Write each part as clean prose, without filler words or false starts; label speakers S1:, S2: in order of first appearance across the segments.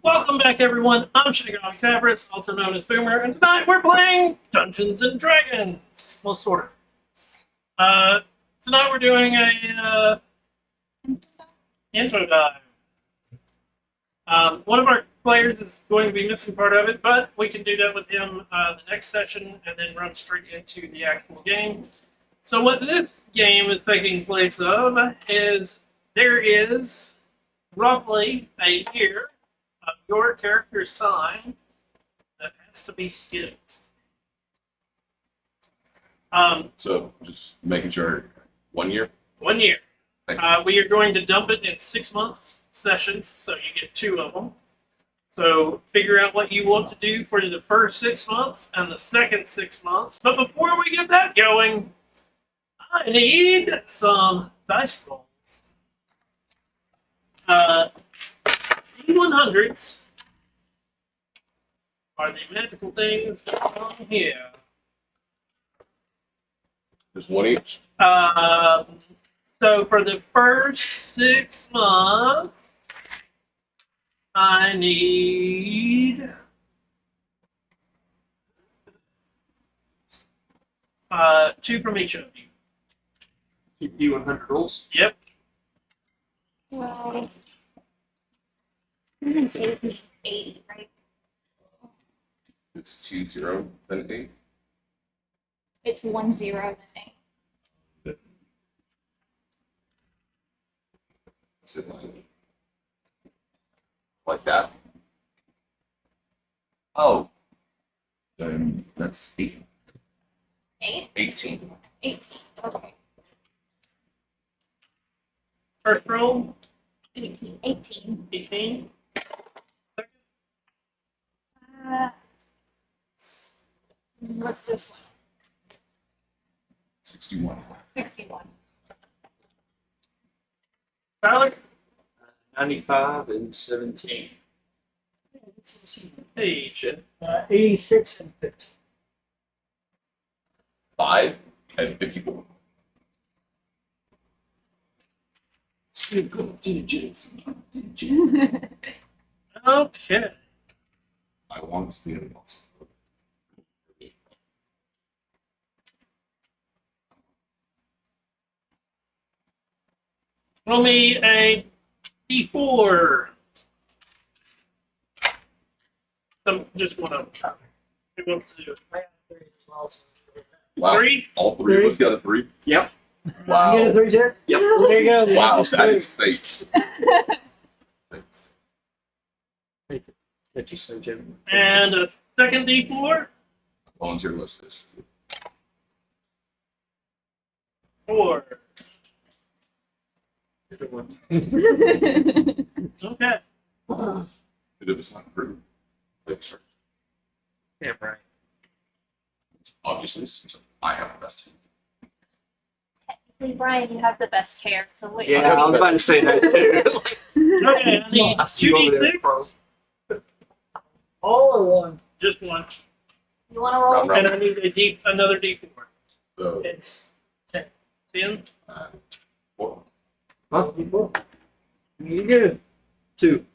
S1: Welcome back, everyone. I'm Shinigami Tabris, also known as Boomer, and tonight we're playing Dungeons and Dragons. Well, sort of. Tonight we're doing a info dive. One of our players is going to be missing part of it, but we can do that with him the next session and then run straight into the actual game. So what this game is taking place of is there is roughly a year of your character's time that has to be skipped.
S2: So just making sure 1 year.
S1: 1 year.
S2: Thank
S1: We are going to dump it in 6 months sessions, so you get 2 of them. So figure out what you want to do for the first 6 months and the second 6 months. But before we get that going, I need some dice rolls. D100s are the magical things going on here.
S2: Just one each.
S1: So for the first 6 months, I need 2 from each of you.
S3: Keep you 100 rolls.
S1: Yep.
S4: Well, 180 is 80, right?
S2: It's 2 0 then 8.
S4: It's 1 0 then 8.
S2: Is it like that? Oh. Then that's 8.
S4: 8?
S2: 18.
S4: 18. Okay.
S1: First roll,
S4: 18. 18.
S1: 18. Second,
S4: What's this one?
S2: 61.
S4: 61.
S1: Tyler.
S3: 95 and 17.
S1: Paige.
S5: 86 and 50.
S2: 5 and 54.
S3: Single digits.
S1: Okay.
S2: I want to do it.
S1: Roll me a D4. Just one of them. Who wants to do it?
S5: I got 3 as well. So
S2: Wow.
S1: 3?
S2: All 3 of us got a 3?
S3: Yep.
S2: Wow.
S5: You get a 3 too?
S3: Yep.
S5: There you go. The
S2: Wow,
S5: answer's
S2: that
S5: three.
S2: is fate. Thanks.
S3: That you so Jim.
S1: And a second D4.
S2: Volunteer list this.
S1: 4.
S3: Either one.
S1: Okay.
S2: It was not approved. Thanks.
S3: Yeah, right.
S2: Obviously, since I have the best team.
S4: Technically, Brian, you have the best hair, so what
S3: Yeah, I was about to say that too.
S1: Okay, I need
S3: I see you over there,
S1: 2D6.
S5: All or one?
S1: Just one.
S4: you want to roll?
S2: Round.
S1: And I need another D4.
S2: So,
S5: It's 10.
S1: 10.
S2: 4.
S3: Huh?
S5: Before. You good?
S3: 2.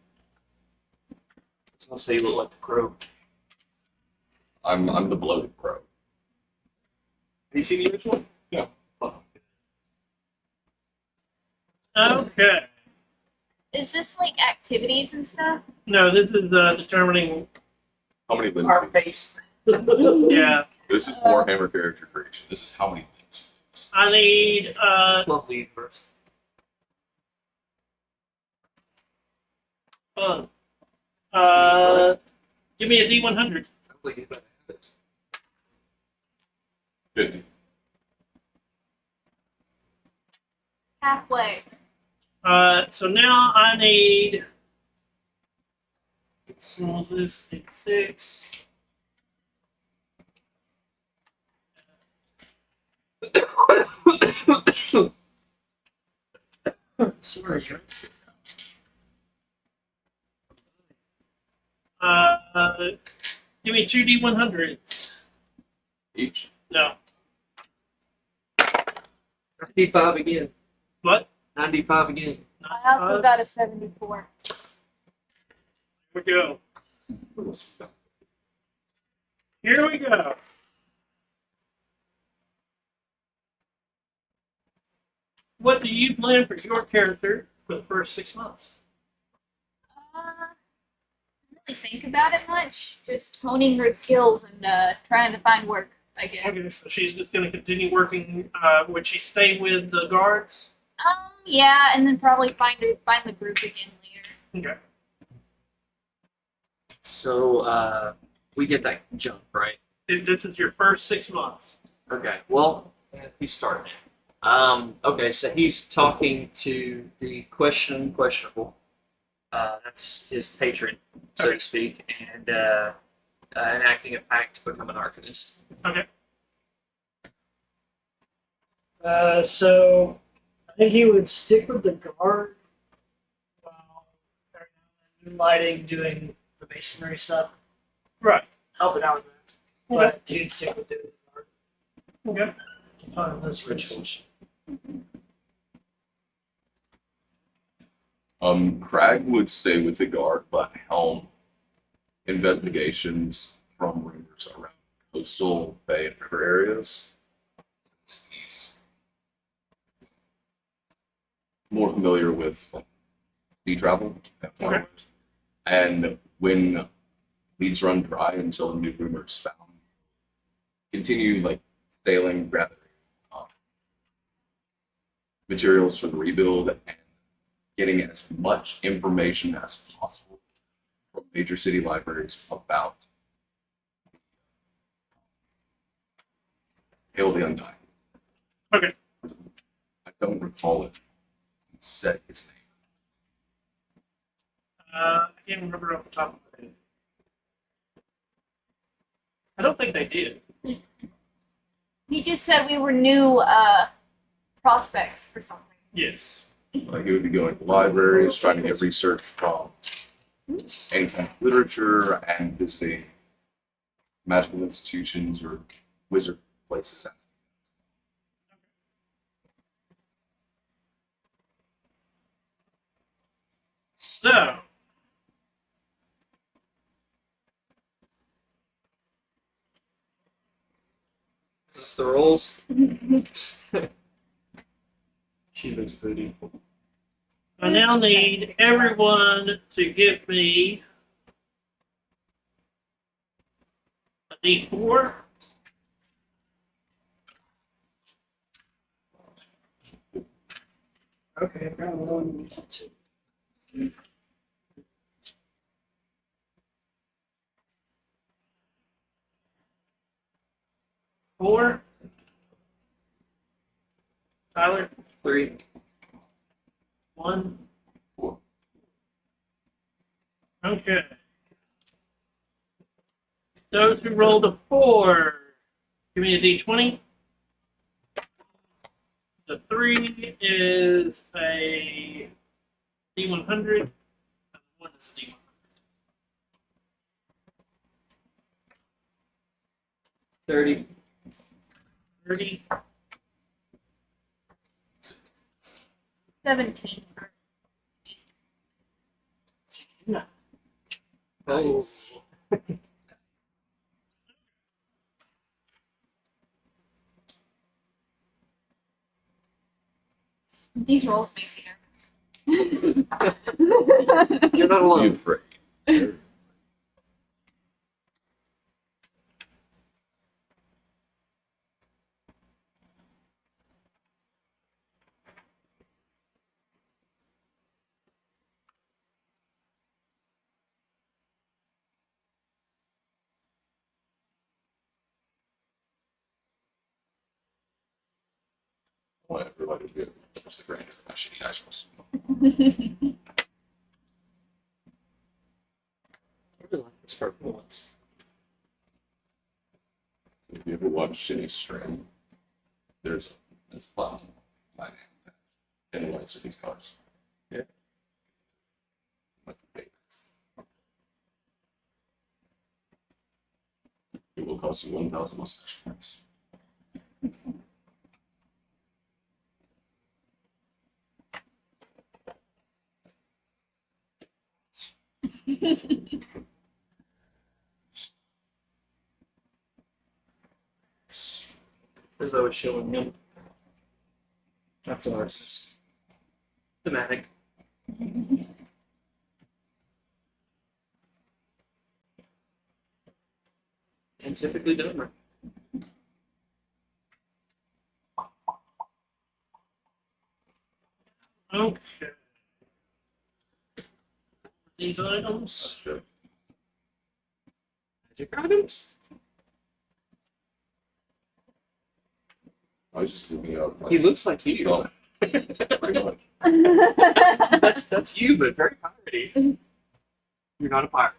S3: So I'll say you look like the crow.
S2: I'm the bloated pro.
S3: Have you seen the original?
S2: Yeah.
S1: Okay.
S4: Is this like activities and stuff?
S1: No, this is determining.
S2: How many limbs?
S5: Our face.
S1: Yeah.
S2: This is Warhammer character creation. This is how many limbs.
S1: I need
S3: Lovely universe.
S1: fun. Give me a D100.
S3: Sounds like you better have it.
S2: 50.
S4: Halfway.
S1: So now I need. What was this? 6.
S5: Sorry, sir.
S1: Give me 2 D100s.
S2: Each.
S1: No.
S3: 95 again.
S1: What?
S3: 95 again.
S4: I also got a 74.
S1: we go. Here we go. What do you plan for your character for the first 6 months?
S4: Don't really think about it much. Just honing her skills and trying to find work, I guess.
S1: Okay, so she's just going to continue working. Would she stay with the guards?
S4: Yeah, and then probably find the group again later.
S1: Okay.
S3: So, we get that jump, right?
S1: This is your first 6 months.
S3: Okay, well, he's starting it. Okay, so he's talking to the questionable. That's his patron, so to speak, and enacting a pact to become an arcanist.
S1: Okay.
S5: So I think he would stick with the guard while every now and then moonlighting, doing the masonry stuff,
S1: Right.
S5: helping out with that. But he'd stick with doing the guard.
S1: Okay.
S5: Component those
S3: Rituals.
S2: Crag would stay with the guard, but helm investigations from rumors around coastal bay and river areas. He's more familiar with like sea travel,
S1: Okay.
S2: and when leads run dry until a new rumor is found, continue like sailing, gathering materials for the rebuild and getting as much information as possible from major city libraries about Hail the Undying.
S1: Okay.
S2: I don't recall if he said his name.
S1: I can't remember off the top of my head. I don't think they did.
S4: He just said we were new prospects for something.
S1: Yes.
S2: Like he would be going to libraries, trying to get research from ancient literature, and visiting magical institutions or wizard places.
S1: So,
S3: Is this the rolls? She looks beautiful.
S1: I now need everyone to give me a D4.
S5: Okay, I've got 1, 2.
S1: Four. Tyler,
S3: 3.
S1: 1. Okay. Those who rolled a 4, give me a D20. The 3 is a D100. And 1 is a D100.
S3: 30.
S1: 30.
S4: 17.
S5: 69.
S3: Nice.
S4: These rolls make me nervous.
S3: You're not
S2: Be
S3: alone.
S2: afraid. I want everybody to be just the grain of my shitty dice rolls.
S3: I really like this purple ones.
S2: If you ever watch Shitty String, there's a plot line and lights of these colors.
S3: Yeah.
S2: Like the payments. It will cost you 1,000 mustache points.
S3: As I was showing him. That's ours. Thematic. And typically dumber.
S1: Okay. These items.
S2: That's good.
S3: Magic items?
S2: I was just looking up.
S3: He looks like you.
S2: So, pretty much.
S3: That's you, but very piratey. You're not a pirate.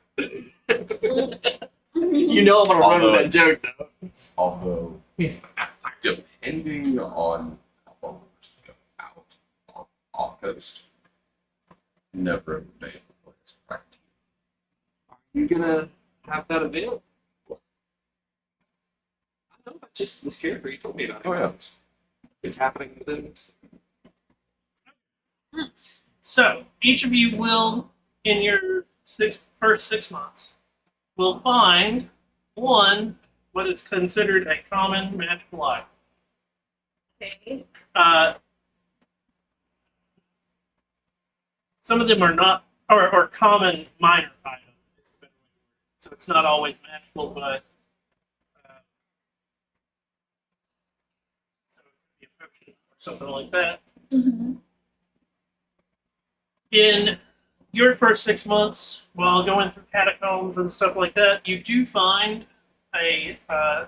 S3: You know I'm gonna run with that joke though.
S2: Although, depending on how far we're going out off coast, never ever been able to practice.
S3: Are you gonna have that event? I know about just this character. You told me about it.
S2: Oh yeah.
S3: It's happening within.
S1: So each of you will, in your first 6 months, will find one what is considered a common magical item.
S4: Okay.
S1: Some of them are not, or common minor items. Is the better way to word it. So it's not always magical, but so it could be a potion or something like that.
S4: Mm-hmm.
S1: In your first 6 months, while going through catacombs and stuff like that, you do find a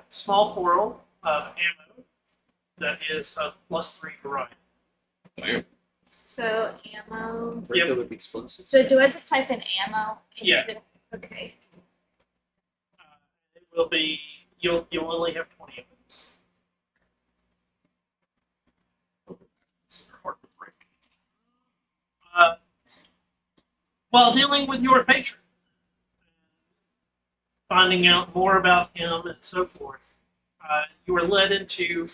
S1: small portal of ammo that is of +3 variety.
S4: So ammo.
S3: Yep. With explosives.
S4: So do I just type in ammo? Into
S1: Yeah.
S4: Okay.
S1: It will be you'll only have 20 of those. While dealing with your patron, finding out more about him and so forth, you are led into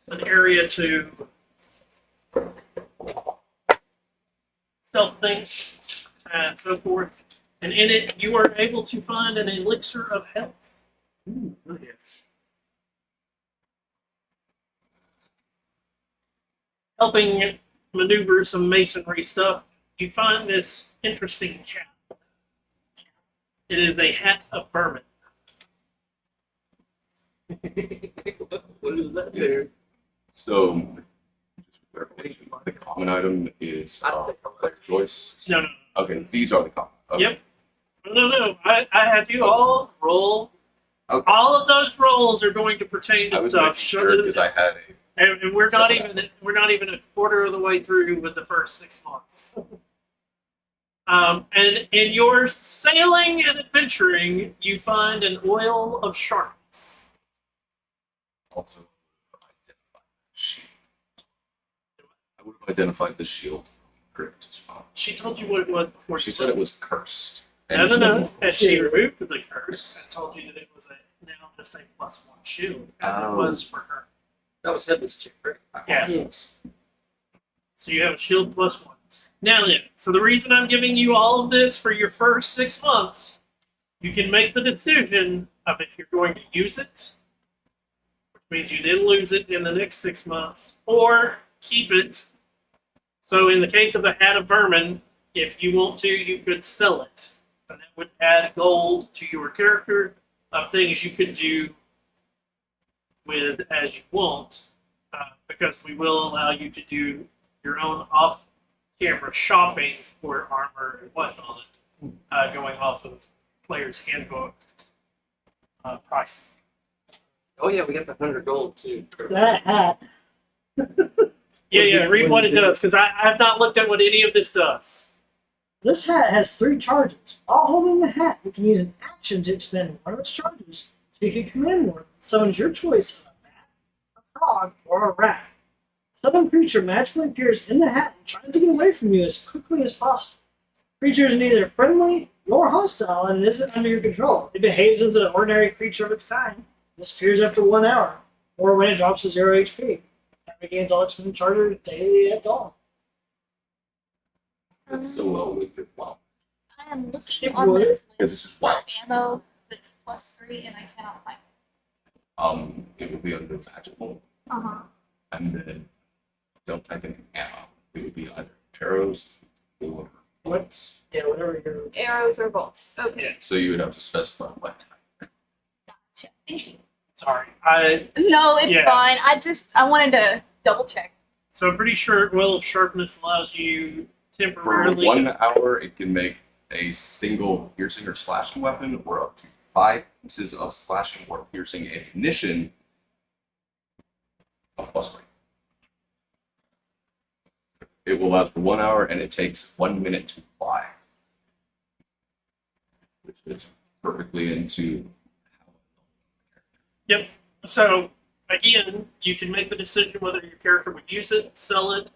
S1: an area to self-think and so forth. And in it, you are able to find an elixir of health.
S3: Ooh, oh yeah.
S1: Helping maneuver some masonry stuff, you find this interesting hat. It is a hat of vermin.
S3: What is that there?
S2: So, just for clarification, the common item is player choice.
S1: No, no,
S2: Okay, these are the common. Okay.
S1: Yep. No. I had you all roll.
S2: Okay.
S1: All of those rolls are going to pertain
S2: I
S1: to
S2: was
S1: stuff.
S2: making sure because I had a.
S1: And we're not
S2: Seven.
S1: even a quarter of the way through with the first 6 months. And in your sailing and adventuring, you find an oil of sharks.
S2: Also identified the shield. I would have identified the shield from Crypt as well.
S1: She told you what it was before
S2: She said it was cursed.
S1: No. And she removed the curse and told you that it was now just a +1 shield, as it was for her.
S3: That was headless chick, right?
S1: Yeah. So you have a shield +1. Now then, so the reason I'm giving you all of this for your first 6 months, you can make the decision of if you're going to use it, which means you then lose it in the next 6 months, or keep it. So in the case of the hat of vermin, if you want to, you could sell it. And that would add gold to your character of things you could do with as you want, because we will allow you to do your own off-camera shopping for armor and whatnot, going off of player's handbook pricing.
S3: Oh yeah, we got the 100 gold too.
S5: That hat.
S1: Yeah, read what it does, because I have not looked at what any of this does.
S5: This hat has 3 charges. While holding the hat, you can use an action to expend one of its charges. Speak a command word that summons your choice of a bat, a frog, or a rat. Some creature magically appears in the hat and tries to get away from you as quickly as possible. Creature is neither friendly nor hostile and isn't under your control. It behaves as an ordinary creature of its kind. Disappears after 1 hour, or when it drops to 0 HP. And regains all expended charges daily at dawn.
S2: It's so well with your wow.
S4: I am looking
S5: Keep
S4: on
S5: wood,
S4: this
S2: because this
S4: list
S2: is
S4: for
S2: wax.
S4: ammo that's +3, and I cannot find it.
S2: It would be under magical,
S4: Uh-huh.
S2: and then don't type in ammo. It would be either arrows or bolts.
S5: Yeah, whatever your
S4: Arrows or bolts. Okay.
S2: So you would have to specify what type.
S4: Gotcha. Thank you.
S1: Sorry.
S4: No, it's
S1: Yeah.
S4: fine. I wanted to double check.
S1: So I'm pretty sure Will of Sharpness allows you
S2: For
S1: temporarily.
S2: 1 hour, it can make a single piercing or slashing weapon, or up to 5 pieces of slashing or piercing ammunition. A +3. It will last for 1 hour, and it takes 1 minute to apply, which fits perfectly into.
S1: So again, you can make the decision whether your character would use it, sell it,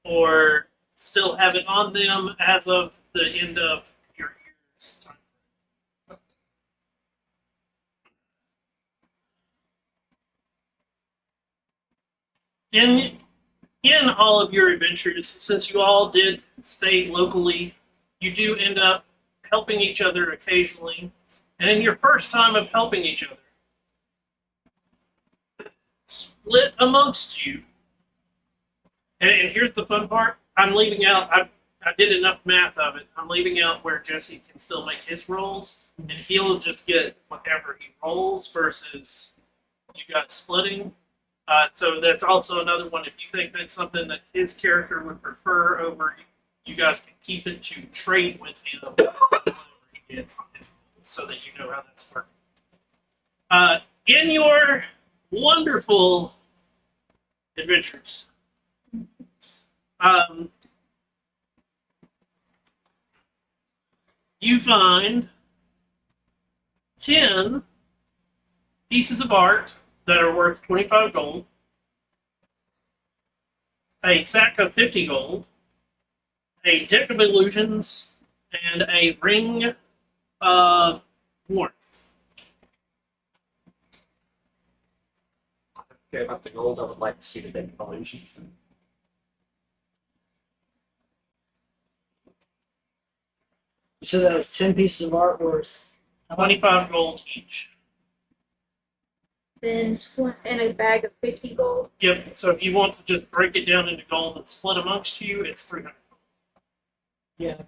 S1: or still have it on them as of the end of your year's time. In all of your adventures, since you all did stay locally, you do end up helping each other occasionally. And in your first time of helping each other, split amongst you. And here's the fun part. I'm leaving out, I did enough math of it. I'm leaving out where Jesse can still make his rolls, and he'll just get whatever he rolls versus you guys splitting. So that's also another one. If you think that's something that his character would prefer over, you guys can keep it to trade with him whatever he gets on his rolls, so that you know how that's working. In your wonderful adventures, you find 10 pieces of art that are worth 25 gold, a sack of 50 gold, a deck of illusions, and a ring of warmth.
S3: Okay, about the gold, I would like to see the big illusions.
S5: you said that was 10 pieces of art worth. How much?
S1: 25 gold each.
S4: Then in a bag of 50 gold.
S1: Yep, so if you want to just break it down into gold and split amongst you, it's 300.
S5: Yeah.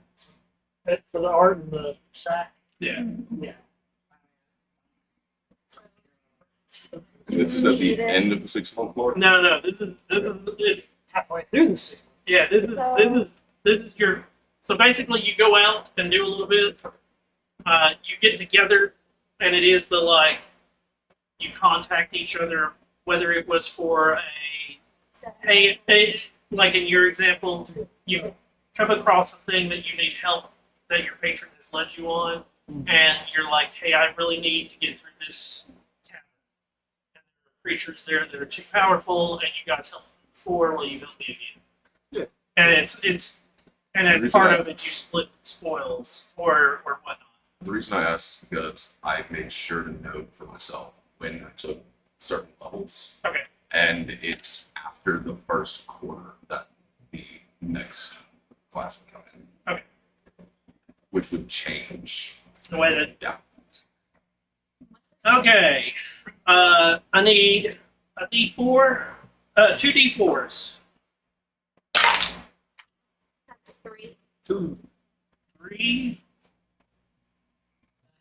S5: For the art and the sack.
S1: Yeah.
S5: Yeah.
S2: This is at the end of the 6-month lore.
S1: No, this is it.
S5: Halfway through the sequel.
S1: Yeah, this is your. So basically, you go out and do a little bit. You get together, and it is the like. You contact each other, whether it was for a like in your example, you come across a thing that you need help that your patron has led you on, and you're like, hey, I really need to get through this cabin. And there are creatures there that are too powerful, and you guys helped me before. Will you help me again?
S2: Yeah.
S1: And it's and as part of it, you split spoils or whatnot.
S2: The reason I asked is because I made sure to note for myself when I took certain levels.
S1: Okay.
S2: And it's after the first quarter that the next class would come in.
S1: Okay.
S2: Which would change.
S1: The way that.
S2: Yeah.
S1: Okay. I need a D4, 2 D4s.
S4: That's a 3.
S2: 2.
S1: 3.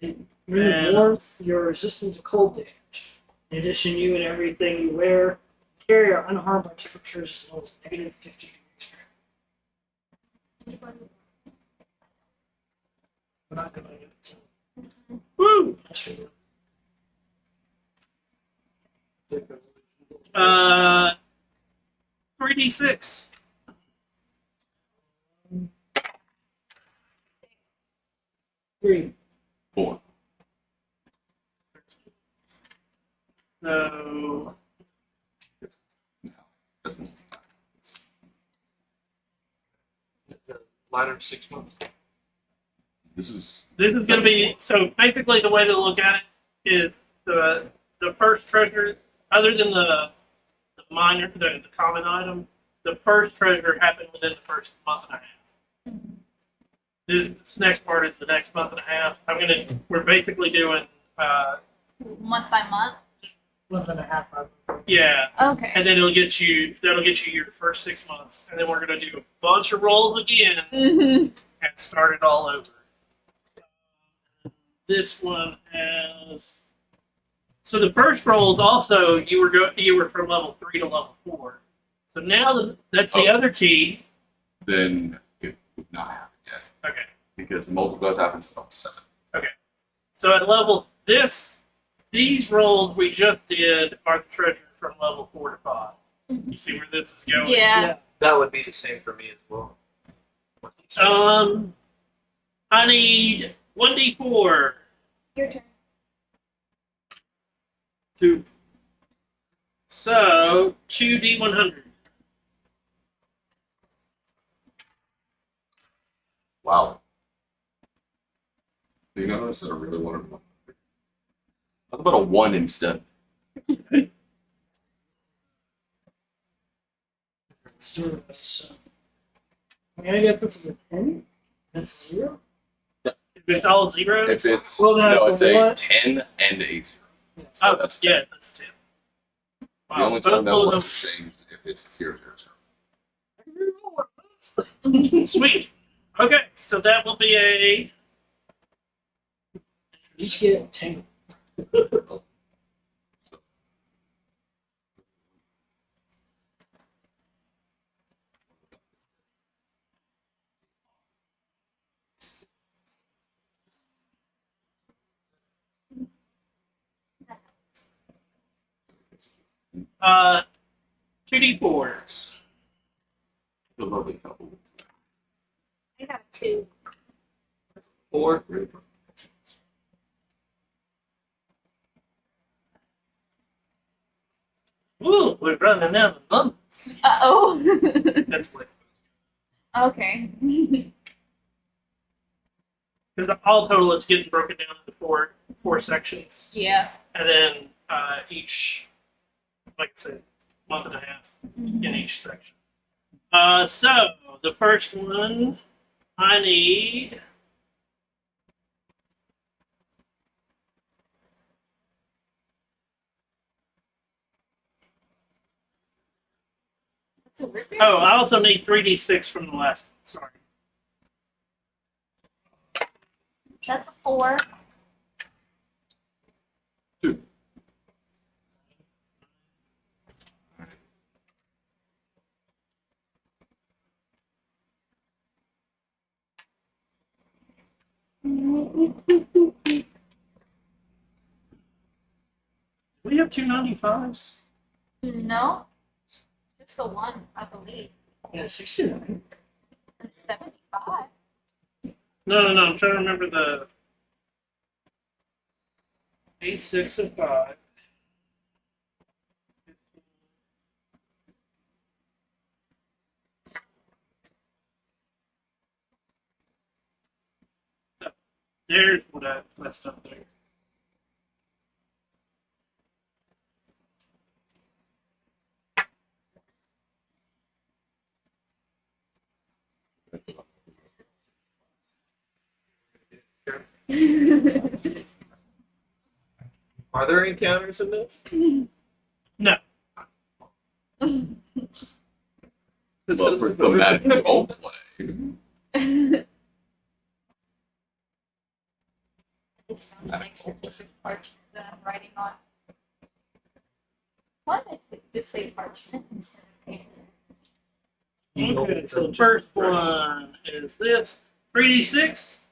S5: Ring of
S1: And-
S5: warmth, you're resistant to cold damage. In addition, you and everything you wear carry are unharmed by temperatures as low as -50 degrees Fahrenheit.
S4: Anybody?
S5: We're not going to get to
S1: Woo!
S5: that's for you.
S1: 3D6.
S5: Three.
S2: 4.
S1: So
S3: The latter 6 months.
S2: This is
S1: this is going to be so. Basically, the way to look at it is the first treasure, other than the minor, the common item, the first treasure happened within the first month and a half. This next part is the next month and a half. We're basically doing,
S4: Month by month.
S5: Month and a half.
S1: yeah,
S4: Okay.
S1: and then that'll get you your first 6 months, and then we're gonna do a bunch of rolls again
S4: Mm-hmm.
S1: and start it all over. This one has. So the first rolls also you were from level 3 to level 4. So now that's the other key.
S2: Then it would not happen yet
S1: Okay.
S2: because the multiples happens at level 7.
S1: So at level these rolls we just did are the treasure from level 4 to 5. You see where this is going?
S4: Yeah.
S3: That would be the same for me as well.
S1: I need 1d4.
S4: Your turn.
S3: 2.
S1: So 2d100.
S2: Wow. You notice that I really wanted one. How about a 1 instead?
S5: So, I guess this is a 10. That's 0.
S1: If it's all zeros.
S2: If it's
S5: Well, then
S2: no, it's a
S5: what?
S2: 10 and a 0.
S5: Yeah,
S2: So
S1: Oh,
S2: that's
S1: yeah, that's 10.
S2: the only
S1: but
S2: time
S1: I'm
S2: that
S1: pulling
S2: will
S1: numbers.
S2: change if it's 0, 0, 0.
S1: Sweet. Okay, so that will be a.
S5: You each get 10.
S1: Uh, 2d4s.
S2: The lovely couple.
S4: I got a 2.
S3: 4.
S1: Ooh, we're running out of numbers.
S4: Oh.
S1: That's what it's
S4: Okay.
S1: because all total it's getting broken down into four sections,
S4: Yeah.
S1: and then each, like I said, month and a half
S4: Mhm.
S1: in each section. So the first one I need.
S4: That's a weird.
S1: Oh, I also need 3d6 from the last one. Sorry.
S4: That's a 4.
S2: 2.
S1: We have 295s.
S4: No. Just a 1, I believe.
S5: Yeah, 69.
S4: And 75.
S1: No. I'm trying to remember the A6 of 5. There's what I messed up there.
S3: Are there encounters in this?
S1: No.
S2: Well, for the mad role play.
S4: It's found an extra piece of parchment that I'm writing on. Why did it just say parchment instead of paper?
S1: Okay, so the first one is this 3d6.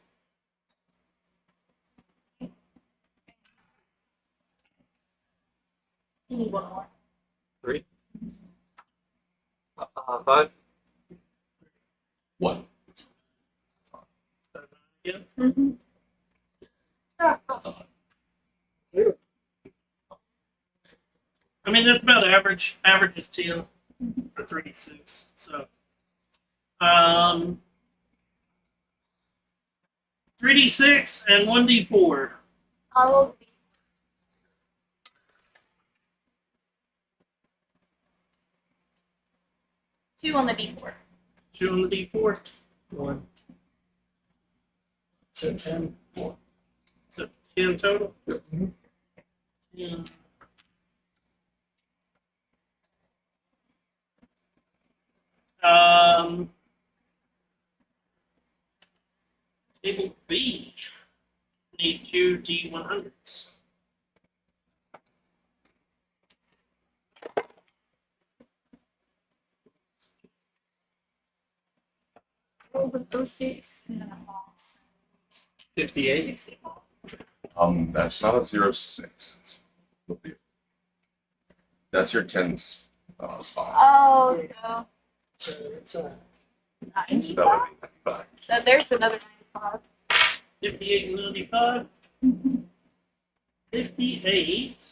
S4: You need one more.
S3: 3. 5.
S2: 1.
S1: Yeah.
S4: Mm-hmm.
S2: That's odd.
S1: I mean, that's about average. Average is 10 for 3d6. So, 3d6 and 1d4.
S4: I will be. 2 on the D4.
S1: 2 on the d4.
S3: 1.
S5: So 10.
S1: So 10 total?
S2: Yep.
S5: Mhm.
S1: 10. Table B. Need 2 D100s.
S4: Roll with 06 and then a loss.
S3: 58.
S4: 64.
S2: That's not a 0-6. That's your 10 spot.
S4: Oh, so
S5: So it's a
S4: 95?
S2: So that would be 95.
S4: So there's another 95.
S1: 58 and 95. 58.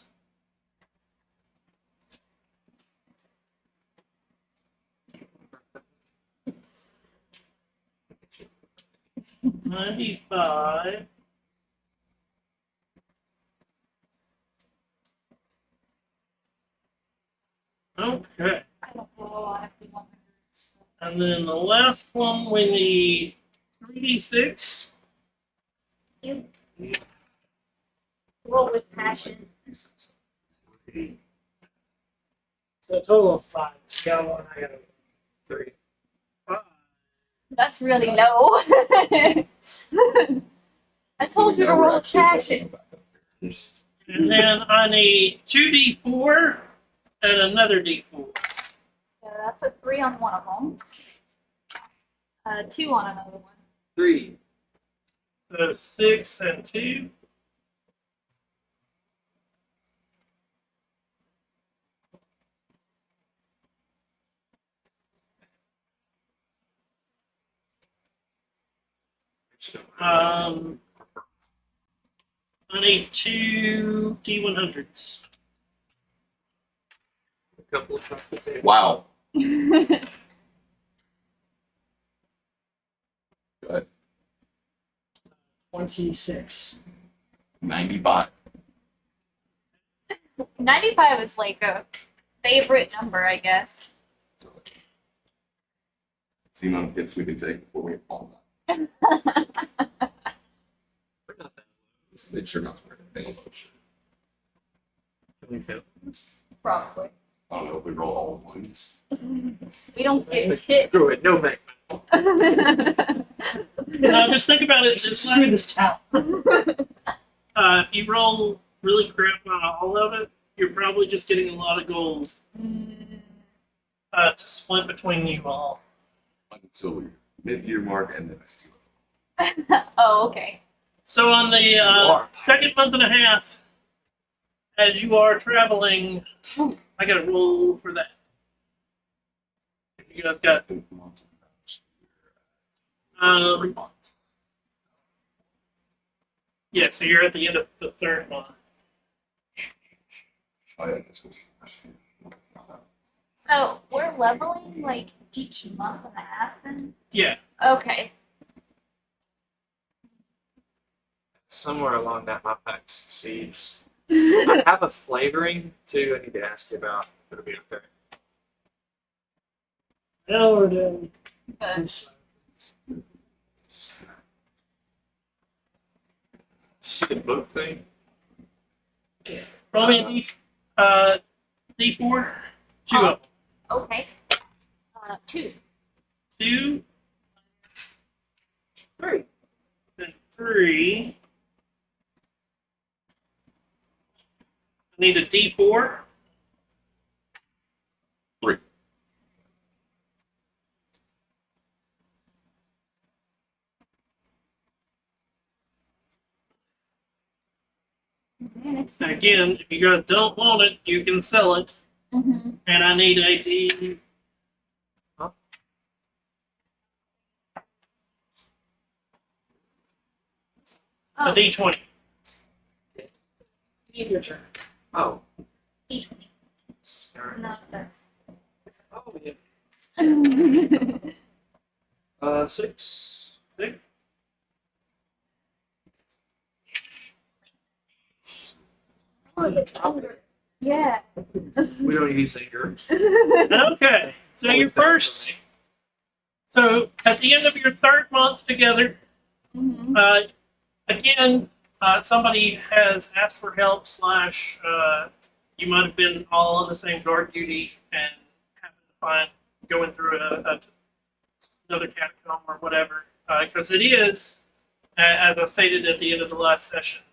S1: $95. Okay.
S4: I don't know a lot of D100s.
S1: And then the last one, we need 3d6.
S4: You roll with passion.
S5: So a total of 5. So you got 1, I got 3.
S4: That's really low. I told you to
S2: Now we're
S4: roll with
S2: actually
S4: passion.
S2: rolling back up here.
S1: And then I need 2d4 and another d4.
S4: So that's a 3 on one of them. 2 on another one.
S3: 3.
S1: So 6 and 2. I need 2 D100s.
S3: A couple of times.
S2: Wow. Go ahead.
S5: 26.
S2: 95.
S4: 95 is like a favorite number, I guess.
S2: See the amount of hits we can take before we all die.
S3: We're not that
S2: Make sure not to hurt anything.
S3: Can we fail?
S4: Probably.
S2: I don't know if we roll all ones.
S4: We don't get hit.
S3: Screw it. No Vecna.
S1: Now just think about it this
S5: Screw
S1: way.
S5: this town.
S1: If you roll really crap on all of it, you're probably just getting a lot of gold to split between you all.
S2: Until we mid-year mark, and then I steal it.
S4: Oh, okay.
S1: So on the second month and a half, as you are traveling, I got to roll for that. You guys got
S2: 3
S1: um,
S2: months.
S1: yeah. So you're at the end of the third month.
S2: Oh, yeah, this was
S4: So we're leveling like each month and a half then?
S1: Yeah.
S4: Okay.
S3: Somewhere along that, my pack succeeds. I have a flavoring too. I need to ask you about. It'll be okay.
S5: Now we're doing
S4: But
S5: this.
S3: See the book thing?
S1: Roll me a D4. 2 of them.
S4: okay. 2.
S1: 2, 3, and 3. I need a D4.
S2: 3.
S4: Man, it's
S1: And again, if you guys don't want it, you can sell it.
S4: Mm-hmm.
S1: And I need a D. A
S4: Oh,
S1: D20.
S5: Your turn.
S3: Oh.
S4: D20.
S3: Alright.
S4: No, that's.
S3: Oh, yeah. 6.
S1: 6.
S4: Yeah.
S3: We don't use anger.
S1: Okay. So your first So at the end of your third month together,
S4: Mm-hmm.
S1: again, somebody has asked for help. Slash, you might have been all on the same guard duty and happened to find going through another catacomb or whatever. Because it is, as I stated at the end of the last session,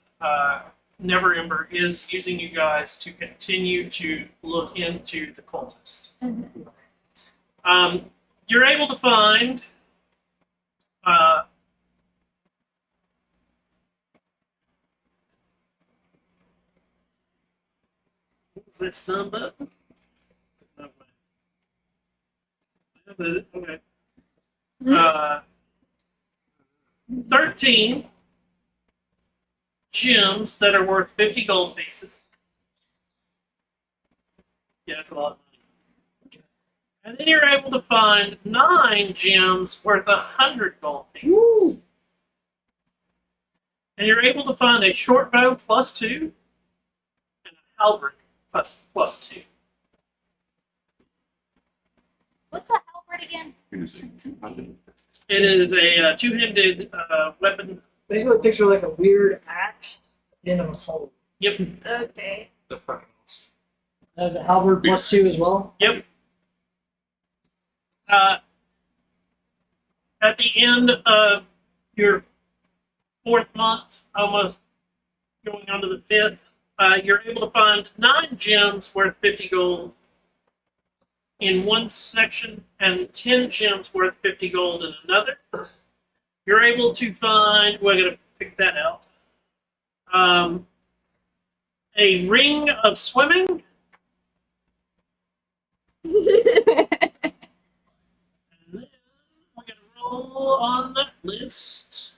S1: Never Ember is using you guys to continue to look into the cultist.
S4: Mm-hmm.
S1: You're able to find what was that stun button? Okay. 13 gems that are worth 50 gold pieces. Yeah, that's a lot of money. And then you're able to find 9 gems worth 100 gold pieces.
S5: Woo!
S1: And you're able to find a short bow +2 and a halberd +2.
S4: What's a halberd again?
S2: Using 200.
S1: It is a two-handed weapon.
S5: Basically, picture like a weird axe at the end of a pole.
S1: Yep.
S4: Okay.
S3: The fucking awesome.
S5: That is a halberd +2 as well.
S1: Yep. At the end of your 4th month, almost going on to the 5th, you're able to find 9 gems worth 50 gold in one section and 10 gems worth 50 gold in another. You're able to find, we're going to pick that out, a ring of swimming. And then we're going to roll on the list.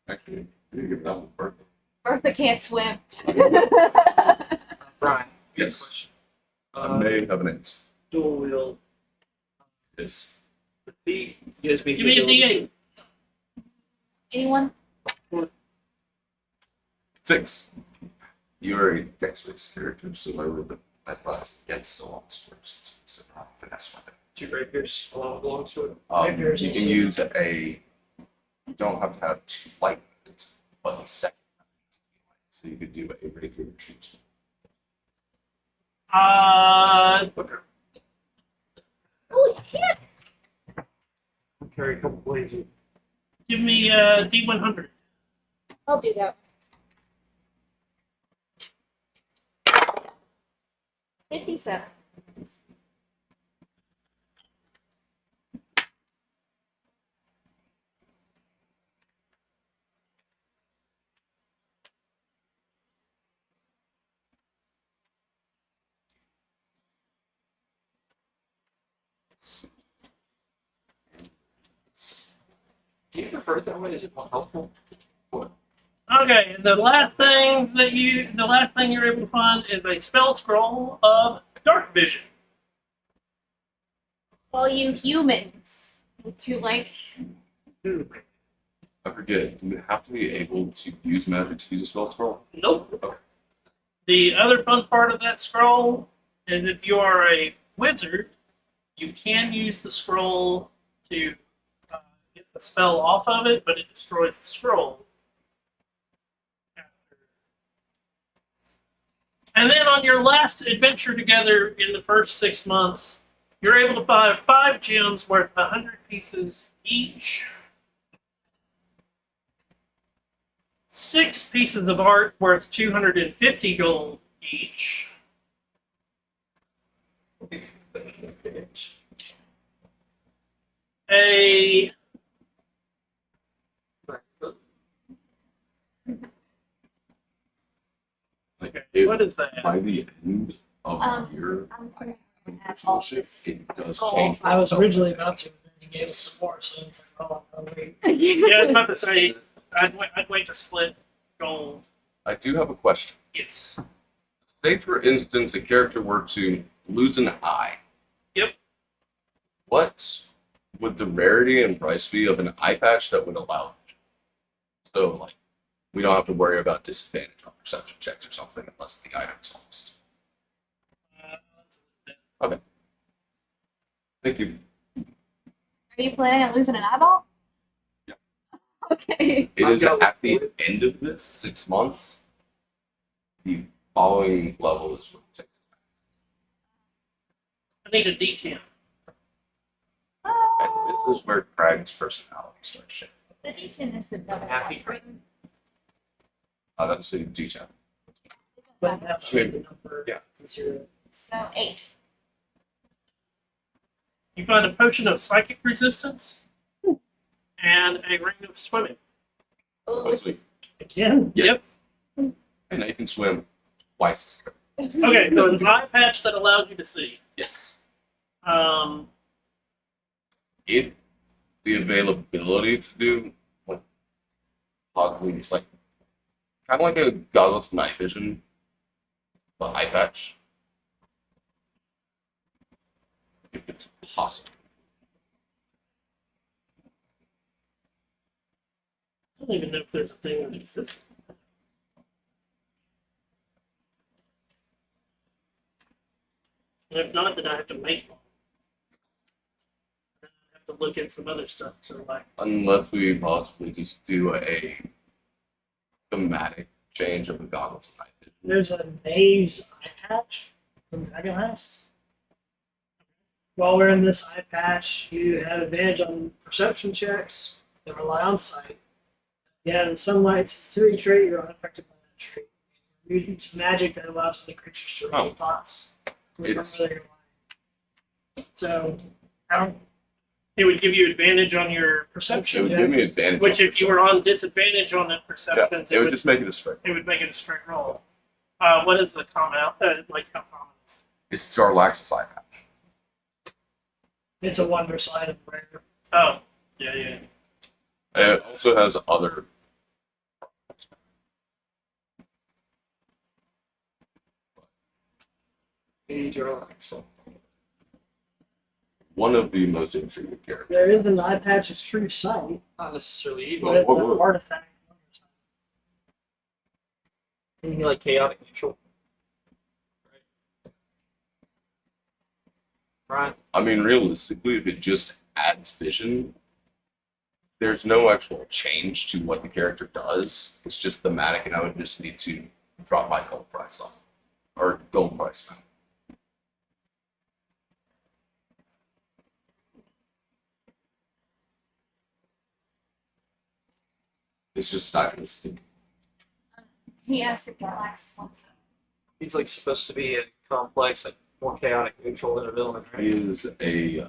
S2: Actually, you give that one birthday.
S4: Bertha can't swim.
S3: Brian.
S2: Yes. I
S3: Uh,
S2: may have an answer.
S3: dual wield.
S2: Yes.
S3: The feet gives me.
S1: Give me a D8.
S4: Anyone?
S2: 6. You're a dex-based character, so I would advise against the long swords. It's a finesse weapon.
S3: 2 rapiers along the longsword.
S5: Rapiers
S2: You
S5: also.
S2: can use you don't have to have 2 light weapons, but a second. So you could do a rapier shoot.
S3: Okay.
S4: Holy shit!
S3: I'll carry a couple blades with
S1: Give me a D100.
S4: I'll do that. 57.
S3: Do you prefer it that way? Is it more helpful?
S1: Okay, the last thing you're able to find is a spell scroll of dark vision.
S4: All you humans, would you like?
S2: I forget, do you have to be able to use magic to use a spell scroll?
S1: Nope. The other fun part of that scroll is if you are a wizard, you can use the scroll to get the spell off of it, but it destroys the scroll. And then on your last adventure together in the first 6 months, you're able to find 5 gems worth 100 pieces each. 6 pieces of art worth 250 gold each. A
S2: Like,
S1: what is that?
S2: by the end of the year,
S4: I'm
S2: I
S4: gonna
S2: think
S4: have
S2: it's
S4: all
S2: bullshit.
S4: this.
S2: It does
S4: gold.
S2: change.
S5: I was originally about to, and then he gave us some more, so it's like, oh, wait.
S1: Yeah, I was about to say I'd wait to split gold.
S2: I do have a question.
S1: Yes.
S2: Say, for instance, a character were to lose an eye.
S1: Yep.
S2: What would the rarity and price be of an eye patch that would allow it? So, like, we don't have to worry about disadvantage on perception checks or something unless the item's lost. Thank you.
S4: Are you planning on losing an eyeball?
S2: Yeah.
S4: Okay.
S2: It
S3: I've
S2: is
S3: got-
S2: at the end of this 6 months. The following level is what takes.
S1: I need a D10.
S2: And this is where Craig's personality starts shifting.
S4: The D10 is the double.
S3: Happy.
S2: That's a detail.
S5: But now show the number
S2: Yeah.
S5: 0.
S4: So 8.
S1: You find a potion of psychic resistance and a ring of swimming.
S4: Oh,
S2: Let's see.
S5: Again?
S1: Yep.
S2: And now you can swim twice as good.
S1: Okay, so an eye patch that allows you to see.
S2: Yes.
S1: Um,
S2: If the availability to do like possibly like kind of like a goggles of night vision, but eye patch. If it's possible.
S1: I don't even know if there's a thing that exists. And if not, then I have to make one. Then I have to look at some other stuff. So like,
S2: Unless we possibly just do a thematic change of the goggles of night vision.
S5: There's a Knave's eye patch from Dragon Heist. While wearing this eye patch, you have advantage on perception checks that rely on sight. Yeah, the sunlight's a city trait, you're unaffected by that trait. You're immune to magic that allows any creatures to read
S2: Oh.
S5: thoughts.
S2: It's-
S5: From where they're lying. So, I don't.
S1: it would give you advantage on your
S2: It
S1: perception,
S2: would give me advantage.
S1: which
S2: on
S1: if you were on disadvantage on that
S2: perception.
S1: perception,
S2: Yeah, it would just make it a straight.
S1: it would make it a straight roll. What is the common out? Like how common is it?
S2: It's Jarlax's eye patch.
S5: It's a wondrous item, rare.
S1: Oh, yeah, yeah.
S2: It also has other. One of the most intriguing characters.
S5: There is an eye patch of true sight,
S3: Not necessarily evil.
S5: but it's
S2: whoa.
S5: an artifact.
S3: Isn't he like chaotic neutral? Right.
S2: I mean, realistically, if it just adds vision, there's no actual change to what the character does. It's just thematic, and I would just need to drop my gold price on, or gold price down. It's just stylistic.
S4: He asked if Jarlax wants it.
S3: He's like supposed to be a complex, like more chaotic neutral than a villain,
S2: He
S3: right?
S2: is a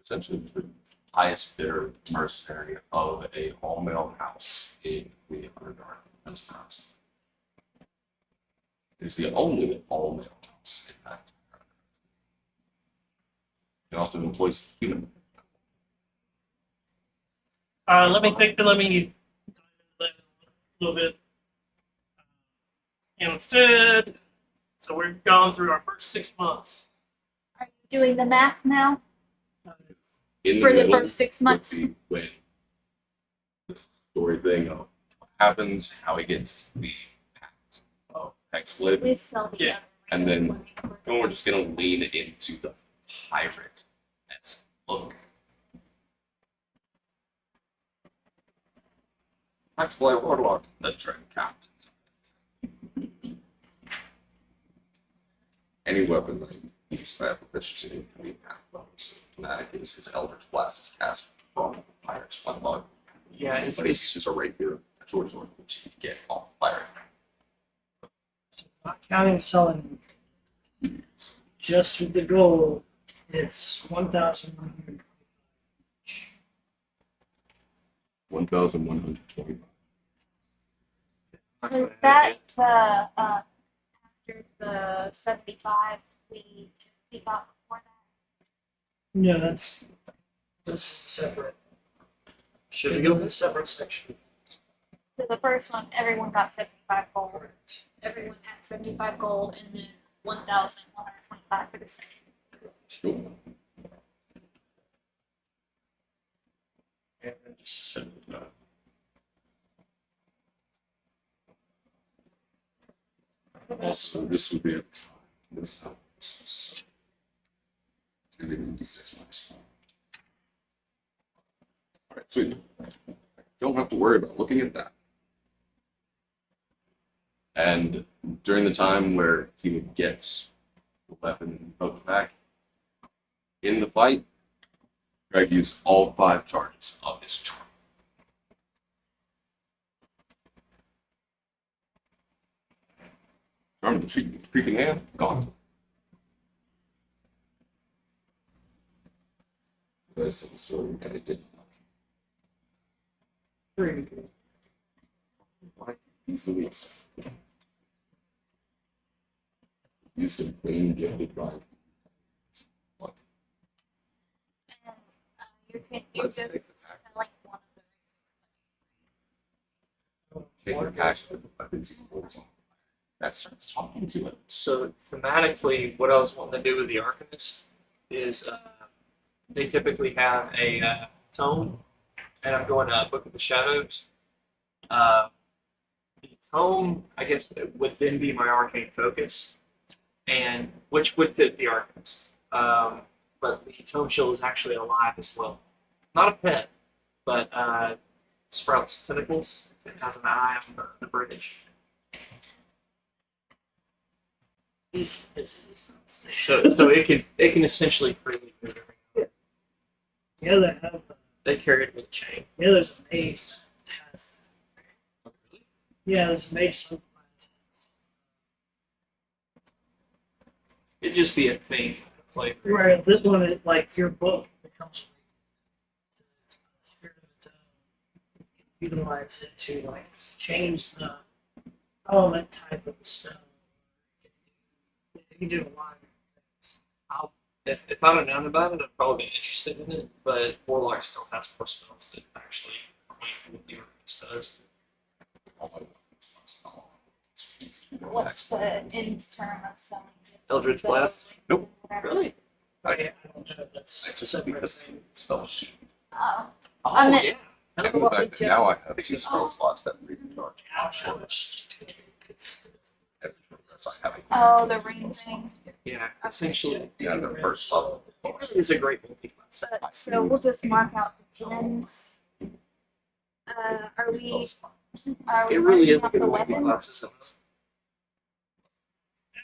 S2: essentially the highest bidder mercenary of a all-male house in the Underdark. That's pronounced. It's the only all-male house in that. He also employs human.
S1: Let me think. Let me dive into that a little bit. Instead, so we've gone through our first 6 months.
S4: Are you doing the math now?
S2: In
S4: For the
S2: middle
S4: first 6
S2: would
S4: months.
S2: be when the story thing of what happens, how he gets the pact of Hexblade.
S4: Please sell the
S1: Yeah,
S4: other
S2: and then-
S4: rings.
S2: And we're just gonna lean into the pirate esque look. Hexblade Warlock, the trend captain. Any weapon that you use by proficiency can be so fanatic is his Eldritch Blast is cast from the pirate's flintlock.
S3: Yeah, it's
S2: But it's just a rapier, a short sword, which you can get off the pirate.
S5: Not counting selling. Just with the gold, it's 1,125.
S2: 1,125.
S4: Is that after the 75 we got before that?
S5: No, this is separate.
S3: Should we
S5: This
S3: go
S5: is
S3: with
S5: a separate section.
S4: So the first one, everyone got 75 gold. Everyone had 75 gold, and then 1,125 for the second.
S2: Cool.
S3: and then just send it up.
S2: Also, this would be a time. This gonna be 1d6 minus 1. Alright, sweet. Don't have to worry about looking at that. And during the time where he would get the weapon poked back, in the fight, Greg used all 5 charges of his charm. Charm the creeping hand, gone. The rest of the story kind of didn't like easily accepted. Used to clean gifted by like
S4: And you're
S2: Let's take
S4: just
S2: this
S4: like one of
S2: taking cash with the weapons and holds on. That starts talking to it.
S3: So thematically, what I was wanting to do with the Arcanist is they typically have a tome, and I'm going to Book of the Shadows. The tome, I guess, would then be my arcane focus, and which would fit the Arcanist. But the tome shield is actually alive as well. Not a pet, but sprouts tentacles. It has an eye on the bridge.
S5: He's busy. He's not staying.
S3: So it can essentially freely move everything.
S5: Yeah, they have.
S3: They carry it with a chain.
S5: Yeah, there's a mage that has that. Yeah, there's a mage subclass.
S3: It'd just be a thing to play.
S5: Right, this one, is like your book becomes it's a spirit of its own. You can utilize it to like change the element type of the spell. You can do a lot of things.
S3: If I'd have known about it, I'd probably be interested in it. But Warlock still has more spells that actually acquaint with the Arcanist does.
S2: All my weapons must fall.
S4: what's the end term of selling it?
S3: Eldritch Blast.
S2: Nope.
S3: Really?
S5: I don't know if that's
S2: It's
S5: a
S2: just
S5: separate
S2: because
S5: thing.
S2: spell sheet.
S4: Oh,
S3: Oh
S4: I meant-
S3: yeah.
S2: And the
S4: what we
S2: fact that
S4: just-
S2: now I have 2 spell slots that recharge.
S5: It's
S4: oh, the ring thing.
S3: Yeah. Essentially,
S2: You know, the first level.
S3: it really is a great multi-class.
S4: But so we'll just mark out the gems. Are we? Are we
S3: It really is
S4: marking
S3: a
S4: out
S3: good
S4: the weapons?
S3: multi-class.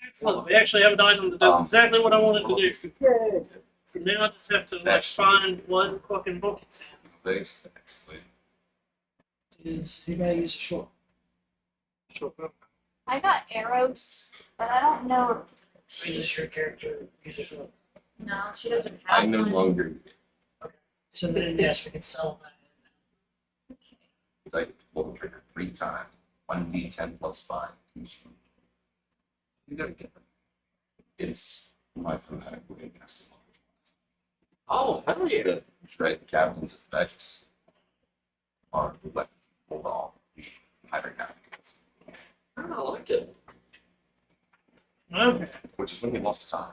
S1: Excellent. We actually have an item that does exactly what I wanted to do.
S5: Yay.
S1: So now I just have to like
S2: That's-
S1: find one fucking book it's in.
S2: Thanks. Excellent.
S5: Is anybody use a short?
S4: I got arrows, but I don't know if
S5: Use your character use a short.
S4: no, she doesn't have
S2: I no
S4: one.
S2: longer
S5: So then yes, we can sell that.
S4: Okay.
S2: like pull the trigger 3 times. 1d10 plus 5. You gotta get them. It's my thematic way of casting.
S3: Oh, hell yeah.
S2: Right, the captain's effects are the weapons pulled off the hydra captains,
S3: I like it.
S1: Okay.
S2: which is when he lost his eye.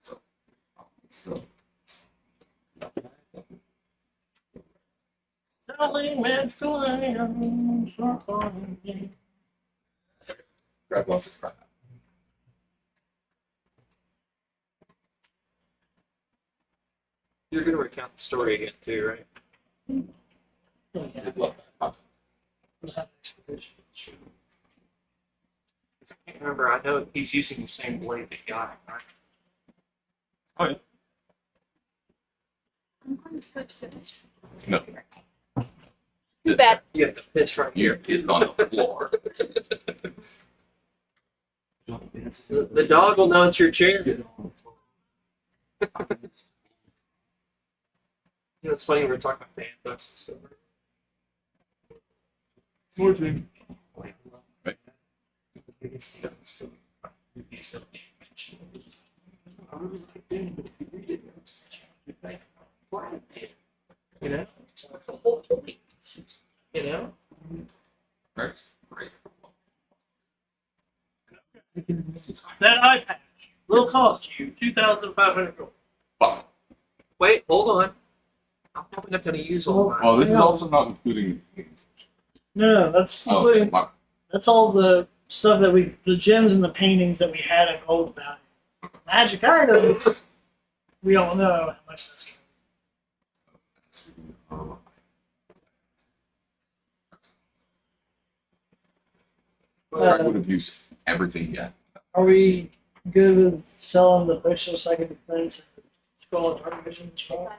S2: So, still.
S1: Selling magical items for fun.
S2: Greg lost his crap.
S3: You're gonna recount the story again too, right?
S2: His left back.
S5: We'll have expedition.
S3: I can't remember. I know he's using the same blade that got him, right?
S4: I'm going to go to the mystery.
S2: No.
S4: Too bad.
S3: You have to pitch right
S2: Here
S3: here.
S2: is on the floor.
S3: The dog will know it's your chair. You know, it's funny we were talking about fan books and stuff.
S2: More dream.
S3: Right. You know, that's the whole point. You know,
S2: Great. Great.
S1: That eye patch will cost you 2,500 gold.
S2: Fuck.
S3: wait, hold on. I'm probably not going to use all mine.
S2: Well, this is
S5: Yeah.
S2: also not including.
S5: No, that's
S2: Oh,
S5: including
S2: my,
S5: that's all the stuff that the gems and the paintings that we had at gold value. Magic items we don't know how much that's going
S2: Oh, I would have used everything yet.
S5: Are we good with selling the potion of psychic defense and scroll of dark vision as well?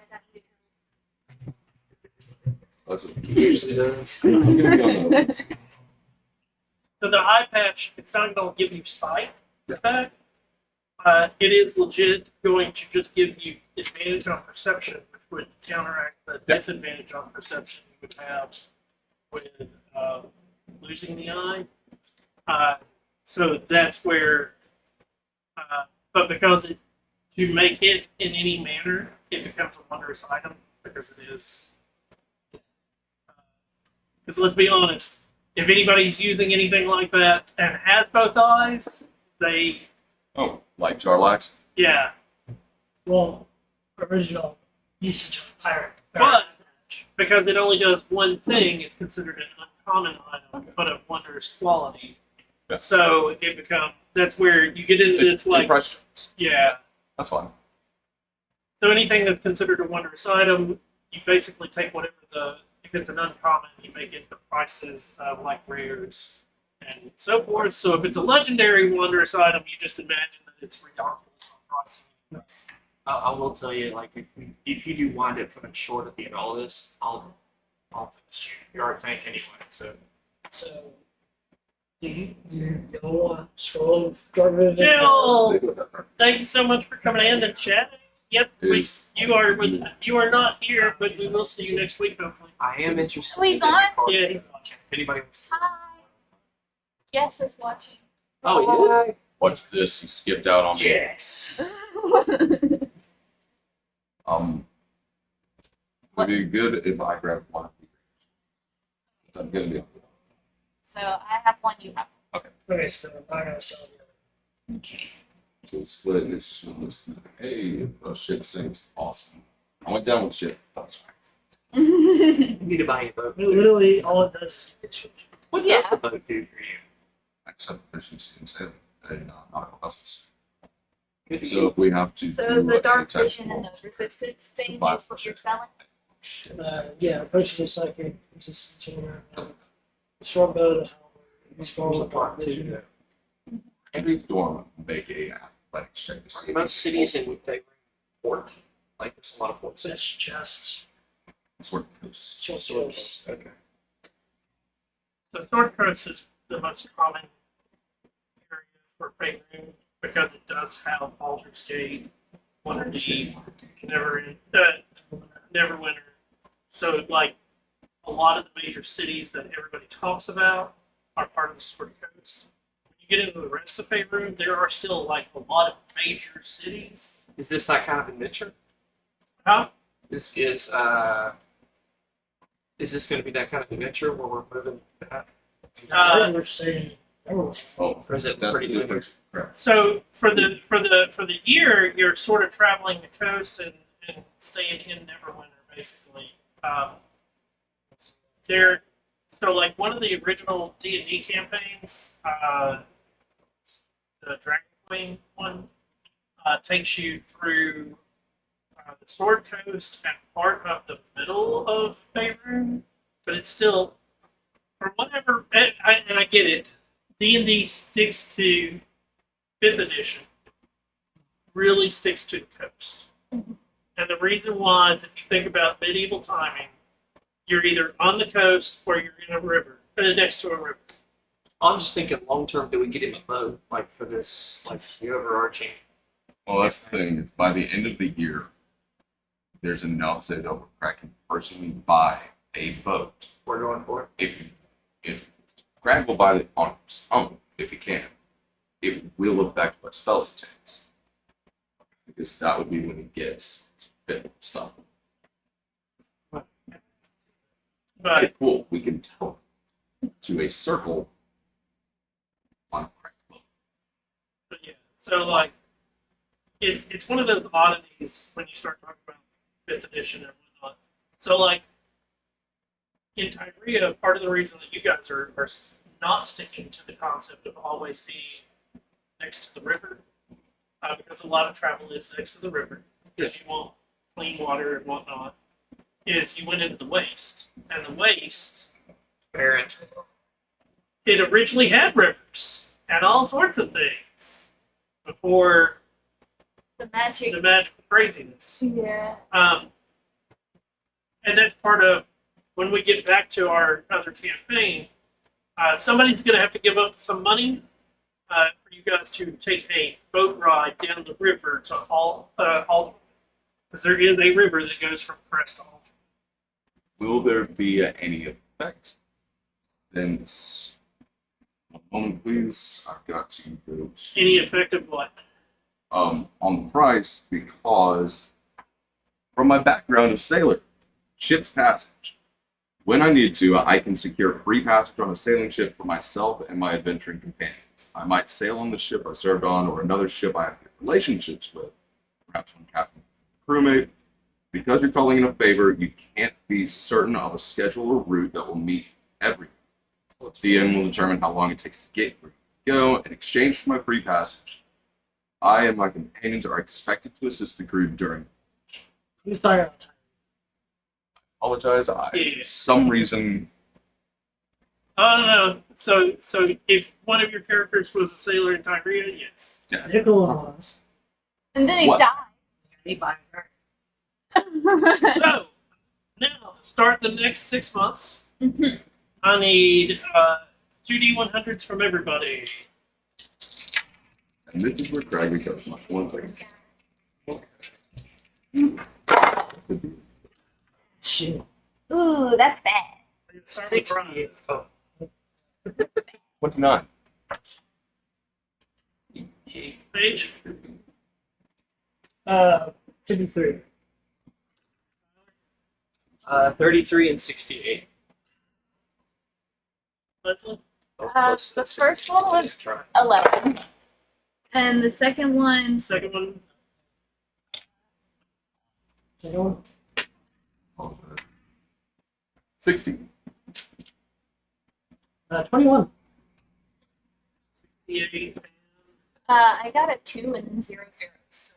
S2: That's what
S3: Usually does.
S2: I'm gonna be on those.
S1: So the eye patch, it's not going to give you sight back. It is legit going to just give you advantage on perception, which would counteract the disadvantage on perception you would have with losing the eye. So that's where, but because to make it in any manner, it becomes a wondrous item because it is. Because let's be honest, if anybody's using anything like that and has both eyes, they,
S2: Oh, like Jarlax?
S1: yeah.
S5: Well, original usage of pirate.
S1: But because it only does one thing, it's considered an uncommon item, but of wondrous quality.
S2: Yeah.
S1: So it becomes, that's where you get into this, like,
S2: price drops.
S1: yeah.
S2: That's fine.
S1: So anything that's considered a wondrous item, you basically take whatever if it's an uncommon, you make it the prices of like rares and so forth. So if it's a legendary wondrous item, you just imagine that it's ridiculous on pricing.
S5: Nice.
S3: I will tell you, like, if you do wind up coming short at the end of all this, I'll text you. You're our tank anyway, so.
S5: So, do y'all want scroll of dark vision?
S1: Jill, thank you so much for coming in and chatting. Yep, you are not here, but we will see you next week, hopefully.
S3: I am interested.
S4: Oh, he's
S3: in getting
S4: on?
S3: a card.
S1: Yeah, he's watching.
S3: If anybody wants to.
S4: Hi. Jess is watching.
S3: Oh, it
S2: What's this? You skipped out on
S3: is?
S2: me.
S3: Yes.
S2: Would be good if I grabbed one of these. I'm gonna be.
S4: So I have one, you have
S5: Okay, so I'm not gonna sell the other.
S4: Okay.
S2: We'll split it and it's just one list. Hey, ship sinks. Awesome. I went down with ship. That was fine.
S3: You need to buy a boat.
S5: Literally, all it does is give you a switch.
S3: What
S4: Yeah.
S3: does the boat do for you?
S2: I just have efficiency and sailing and nautical vessels.
S3: Good
S2: So if we have to
S4: So
S2: do
S4: the dark
S2: any type
S4: vision
S2: of-
S4: and the resistance
S2: It's a
S4: thing
S2: five
S4: is what you're
S2: percent.
S4: selling?
S5: Yeah, potions of psychic, just general. The short bow, the halberd, scrolls of dark vision.
S2: Every storm make a athletic check to see. if
S3: Most
S2: you
S3: cities
S2: can
S3: in
S2: roll
S3: they port, like there's a lot of ports.
S5: That's chests.
S2: with Sword Coast.
S5: Just yours.
S3: Okay.
S1: So Sword Coast is the most common area for Fate Room because it does have Baldur's Gate, Waterdeep, Neverwinter. So like a lot of the major cities that everybody talks about are part of the Sword Coast. When you get into the rest of Fate Room, there are still like a lot of major cities.
S3: Is this that kind of adventure?
S1: Huh?
S3: Is this going to be that kind of adventure where we're moving?
S5: We're staying. Oh,
S2: Oh,
S3: Or is it
S2: that's the
S3: pretty linear?
S2: difference. Correct.
S1: So for the year, you're sort of traveling the coast and staying in Neverwinter, basically. So like one of the original D&D campaigns, the Dragon Queen one, takes you through the Sword Coast and part of the middle of Faerun, but it's still, for whatever, and I get it, D&D sticks to 5th edition, really sticks to the coast. And the reason why is if you think about medieval timing, you're either on the coast or you're in a river, next to a river.
S3: I'm just thinking long term. Do we get him a boat like for this, like the overarching?
S2: Well, that's the thing. By the end of the year, there's enough that Overcrack can personally buy a boat.
S3: We're going for it.
S2: If Greg will buy it on his own, if he can, it will affect what spells he takes. Because that would be when he gets fit stuff.
S1: But
S2: Okay, cool. We can tell to a circle on a crack boat.
S1: But yeah, so like, it's one of those oddities when you start talking about 5th edition and whatnot. So like, in Tyria, part of the reason that you guys are not sticking to the concept of always being next to the river, because a lot of travel is next to the river, because you want clean water and whatnot, is you went into the waste. And the waste,
S3: Barren.
S1: it originally had rivers and all sorts of things before
S4: The magic.
S1: the magical craziness.
S4: Yeah.
S1: And that's part of when we get back to our other campaign. Somebody's going to have to give up some money for you guys to take a boat ride down the river to all, because there is a river that goes from Crest to Alton.
S2: Will there be any effect? Since, one moment please, I've got to go to,
S1: Any effect of what?
S2: on the price, because from my background of sailor, ship's passage. When I need to, I can secure free passage on a sailing ship for myself and my adventuring companions. I might sail on the ship I served on or another ship I have relationships with, perhaps one captain, crewmate. Because you're calling in a favor, you can't be certain of a schedule or route that will meet everyone. DM will determine how long it takes to get where you go. In exchange for my free passage, I and my companions are expected to assist the crew during.
S5: Who's talking about time?
S2: Apologize, I
S1: Yeah.
S2: for some reason.
S1: Oh no. So if one of your characters was a sailor in Tyria, yes.
S5: Nicola was.
S4: And then he
S2: What?
S4: died.
S5: He by her.
S1: So now to start the next 6 months,
S4: Mhm.
S1: I need 2D100s from everybody.
S2: And this is where Craggy says much one thing.
S5: Shit.
S4: Ooh, that's bad.
S1: Start with Brian.
S3: 60. Oh,
S2: 29.
S1: Page.
S5: 53.
S3: 33 and 68.
S1: Leslie.
S4: The first one was 11. And the second one,
S1: Second one.
S5: Second one.
S2: 60.
S5: 21.
S1: 68.
S4: I got a 2 and 0 zeros.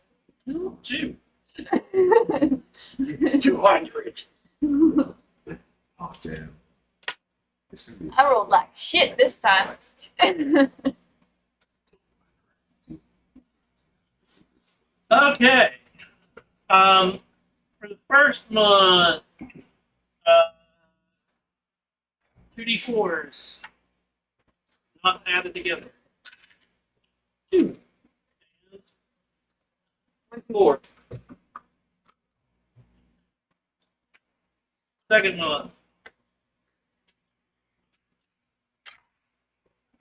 S1: 2.
S5: 200.
S2: Oh, damn. It's gonna be
S4: I rolled like shit this time.
S1: Okay. For the first month, 2D4s not added together. 2. And 4. Second month,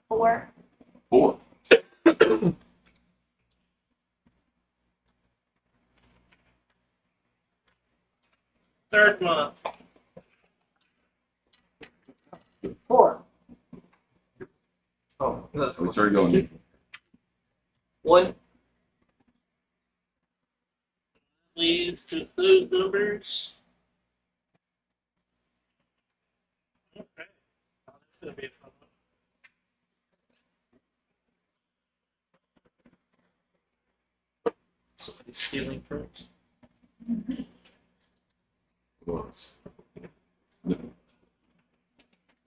S4: 4.
S2: 4.
S1: third month,
S5: 4.
S3: Oh,
S2: We started going.
S3: 1.
S1: leads to those numbers. Okay. Oh, that's going to be a fun one.
S3: Somebody's stealing from us.
S2: Was. No.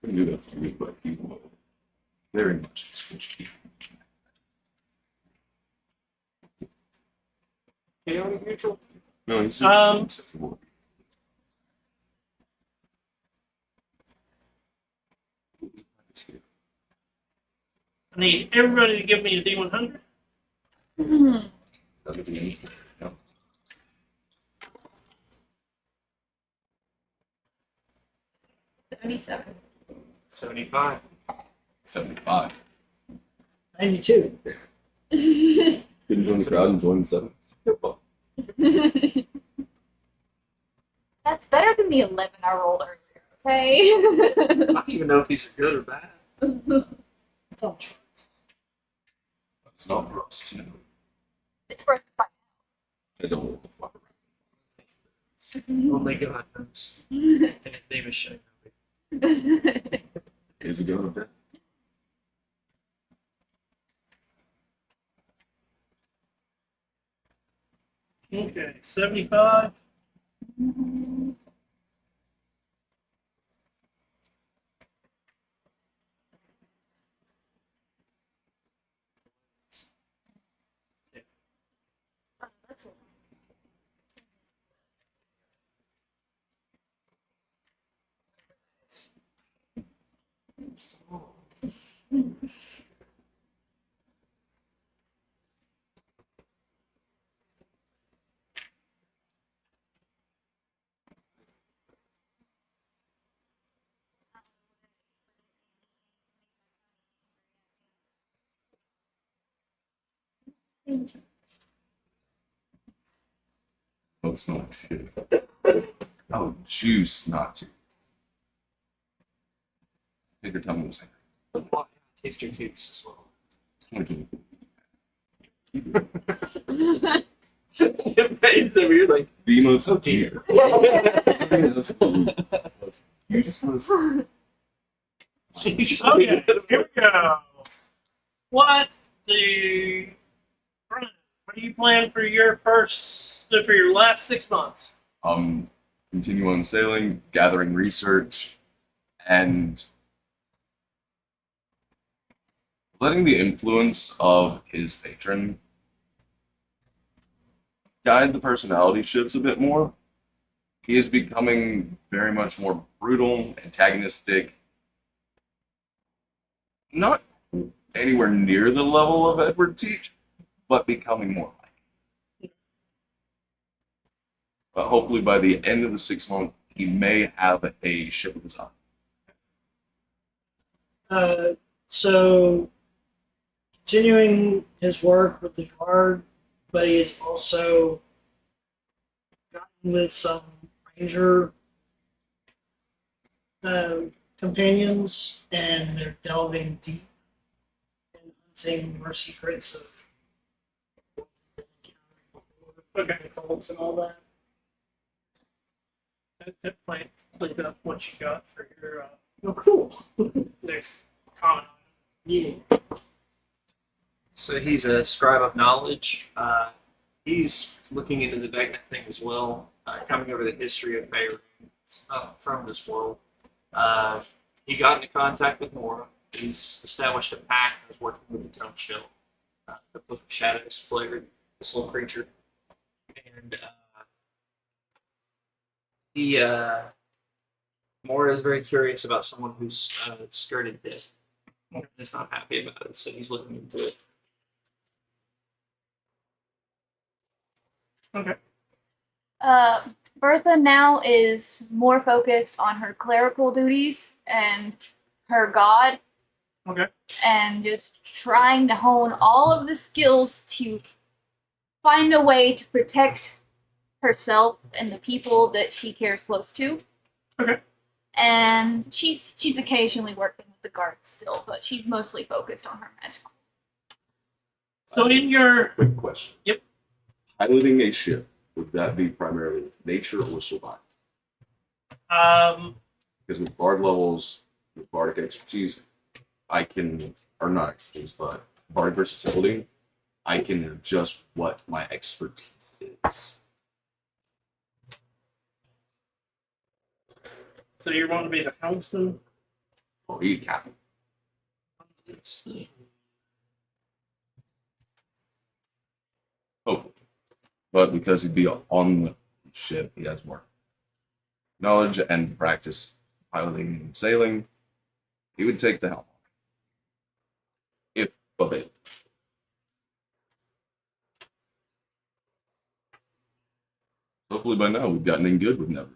S2: Couldn't do that for me, but he will. Very much.
S3: Chaotic neutral?
S2: No, he's just.
S1: I need everybody to give me a D100.
S2: No.
S4: 77.
S3: 75.
S2: 75.
S5: 92.
S2: Couldn't join the crowd and join the 7.
S4: That's better than the 11 I rolled earlier, okay?
S3: I don't even know if these are good or bad.
S5: It's all charts.
S2: It's not for us to know.
S4: It's worth the
S2: I don't know what the fuck.
S3: Only God knows. And his name is Shane.
S4: fight.
S2: Is it going to death?
S1: Okay, 75.
S4: That's a lot.
S2: Oh, it's not shit. Oh, juice, not to. Take your tongue was
S3: Taste your toots as well.
S2: angry.
S3: Your face over here, like,
S2: The most
S3: oh dear.
S2: useless.
S3: You just
S1: Okay, here we go. What do you plan for your last 6 months?
S2: Continue on sailing, gathering research, and letting the influence of his patron guide the personality shifts a bit more. He is becoming very much more brutal, antagonistic, not anywhere near the level of Edward Teach, but becoming more like. But hopefully by the end of the 6 month, he may have a ship of his own.
S5: So continuing his work with the guard, but he has also gotten with some ranger companions, and they're delving deep and hunting more secrets of the cults and all that.
S1: That plays up what you got for your
S5: Oh, cool.
S1: next common.
S5: Yeah.
S3: So he's a scribe of knowledge. He's looking into the Vecna thing as well, coming over the history of Faerun from this world. He got into contact with Nora. He's established a pact and is working with the Tome Shell, the Book of Shadows flavored, this little creature. And Mora is very curious about someone who's skirted death. And is not happy about it, so he's looking into it.
S1: Okay.
S4: Bertha now is more focused on her clerical duties and her god,
S1: Okay.
S4: and just trying to hone all of the skills to find a way to protect herself and the people that she cares close to.
S1: Okay.
S4: And she's occasionally working with the guards still, but she's mostly focused on her magical.
S1: So in your
S2: Quick question.
S1: Yep.
S2: Piloting a ship, would that be primarily with nature or survival? Because with bard levels, with bardic expertise, I can, or not expertise, but bardic versatility, I can adjust what my expertise is.
S1: so you want to be the helmsman.
S2: Oh, he captain. Hopefully. But because he'd be on the ship, he has more knowledge and practice piloting and sailing. He would take the helm. If available. Hopefully by now we've gotten in good with Never.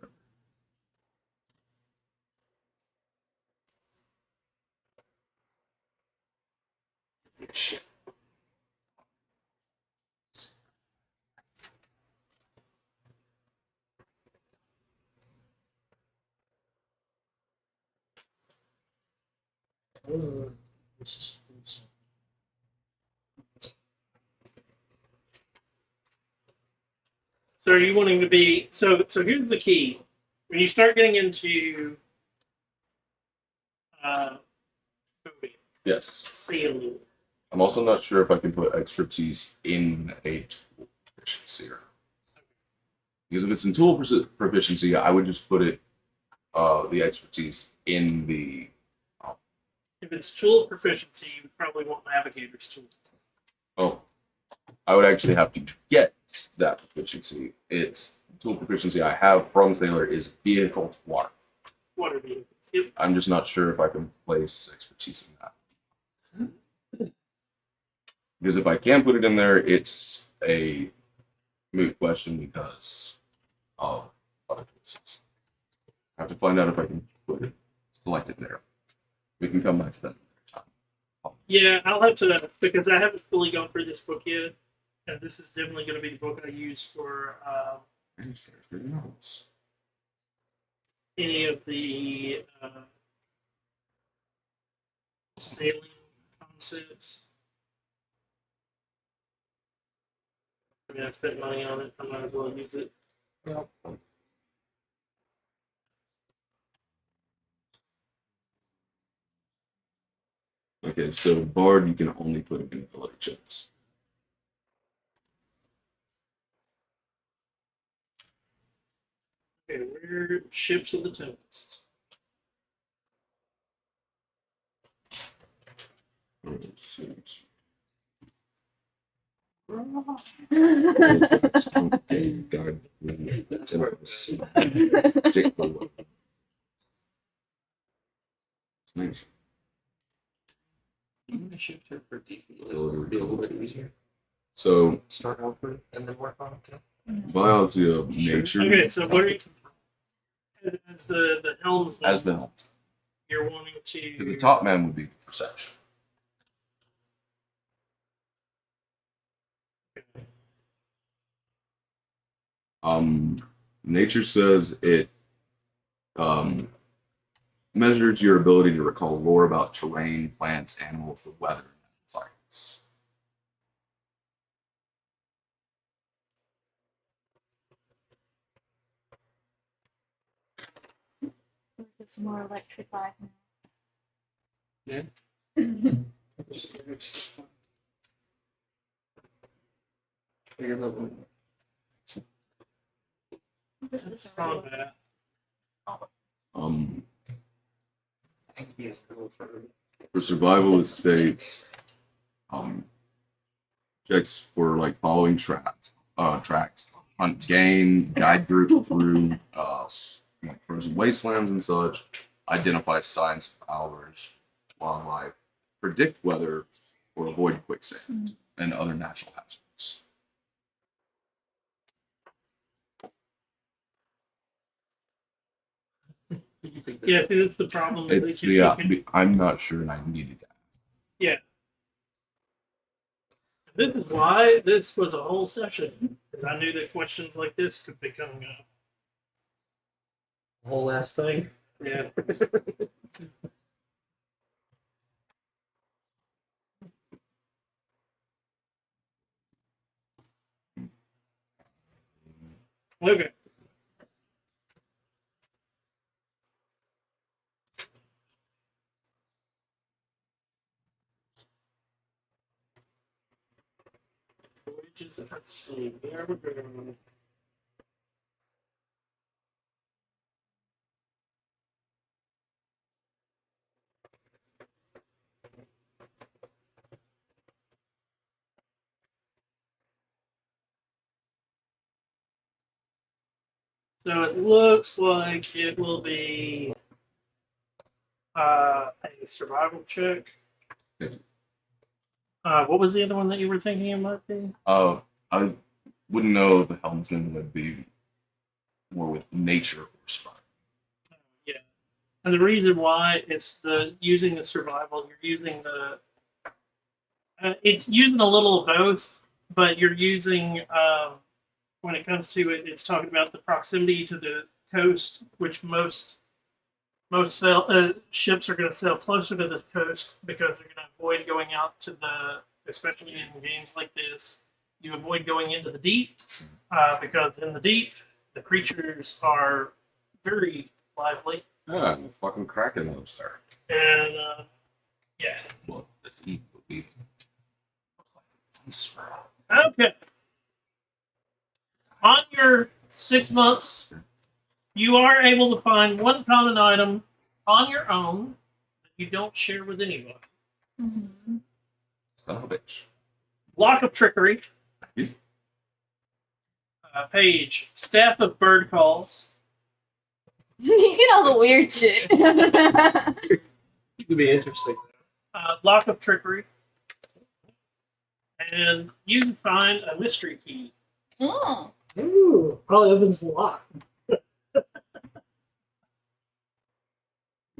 S2: Shit.
S5: This is
S1: So are you wanting to be so here's the key. When you start getting into coding,
S2: Yes.
S1: sailing,
S2: I'm also not sure if I can put expertise in a tool proficiency or Because if it's in tool proficiency, I would just put it the expertise in the.
S1: If it's tool proficiency, you probably want navigator's tools.
S2: Oh, I would actually have to get that proficiency. It's tool proficiency I have from Sailor is vehicle to water.
S1: Water vehicles. Yep.
S2: I'm just not sure if I can place expertise in that. Because if I can put it in there, it's a moot question because of other choices. I have to find out if I can put it, select it there. We can come back to that another time.
S1: Yeah, I'll have to, because I haven't fully gone through this book yet, and this is definitely going to be the book I use for any of the sailing concepts. I mean, I spent money on it. I might as well use it.
S5: Yep.
S2: Okay, so Bard, you can only put it in ability checks.
S1: Okay, we're ships of the Tempest.
S2: Nice.
S3: You want to shift her for DP? It'll be a little bit easier.
S2: So,
S3: Start off with and then work on it.
S2: biology of nature
S1: Okay, so what are you, as the helmsman,
S2: as the helm.
S1: you're wanting
S2: Because the
S1: to
S2: top man would be the perception. Nature says it measures your ability to recall lore about terrain, plants, animals, the weather, and science.
S4: This more electrified now.
S3: Yeah. Figure that one.
S4: This is
S1: combat.
S2: Um,
S3: I think he is cool for
S2: for survival, it states checks for like following tracks, hunt game, guide group through like frozen wastelands and such, identify signs of hours, wildlife, predict weather, or avoid quicksand and other natural hazards.
S1: Yeah, see, that's the problem. is
S2: It's
S1: they can-
S2: I'm not sure, and I needed that.
S1: yeah. This is why this was a whole session, because I knew that questions like this could be coming up.
S3: the whole last thing.
S1: Yeah. Okay. Wages, let's see. There we go. So it looks like it will be a survival check. What was the other one that you were thinking it might be?
S2: I wouldn't know if the helmsman would be more with nature or survival.
S1: Yeah. And the reason why it's the using the survival, you're using the it's using a little of both, but you're using when it comes to it, it's talking about the proximity to the coast, which most ships are going to sail closer to the coast because they're going to avoid going out to the, especially in games like this, you avoid going into the deep because in the deep the creatures are very lively
S2: Yeah, and the fucking Kraken lives there.
S1: and yeah.
S2: Well, the deep would be
S1: Okay. On your 6 months, you are able to find one common item on your own that you don't share with anyone.
S4: Mm-hmm.
S2: Son of a bitch.
S1: Lock of Trickery. Page. Staff of Bird Calls.
S4: You get all the weird shit.
S3: It could be interesting.
S1: Lock of Trickery. And you can find a mystery key.
S4: Mm.
S5: Ooh, probably opens the lock.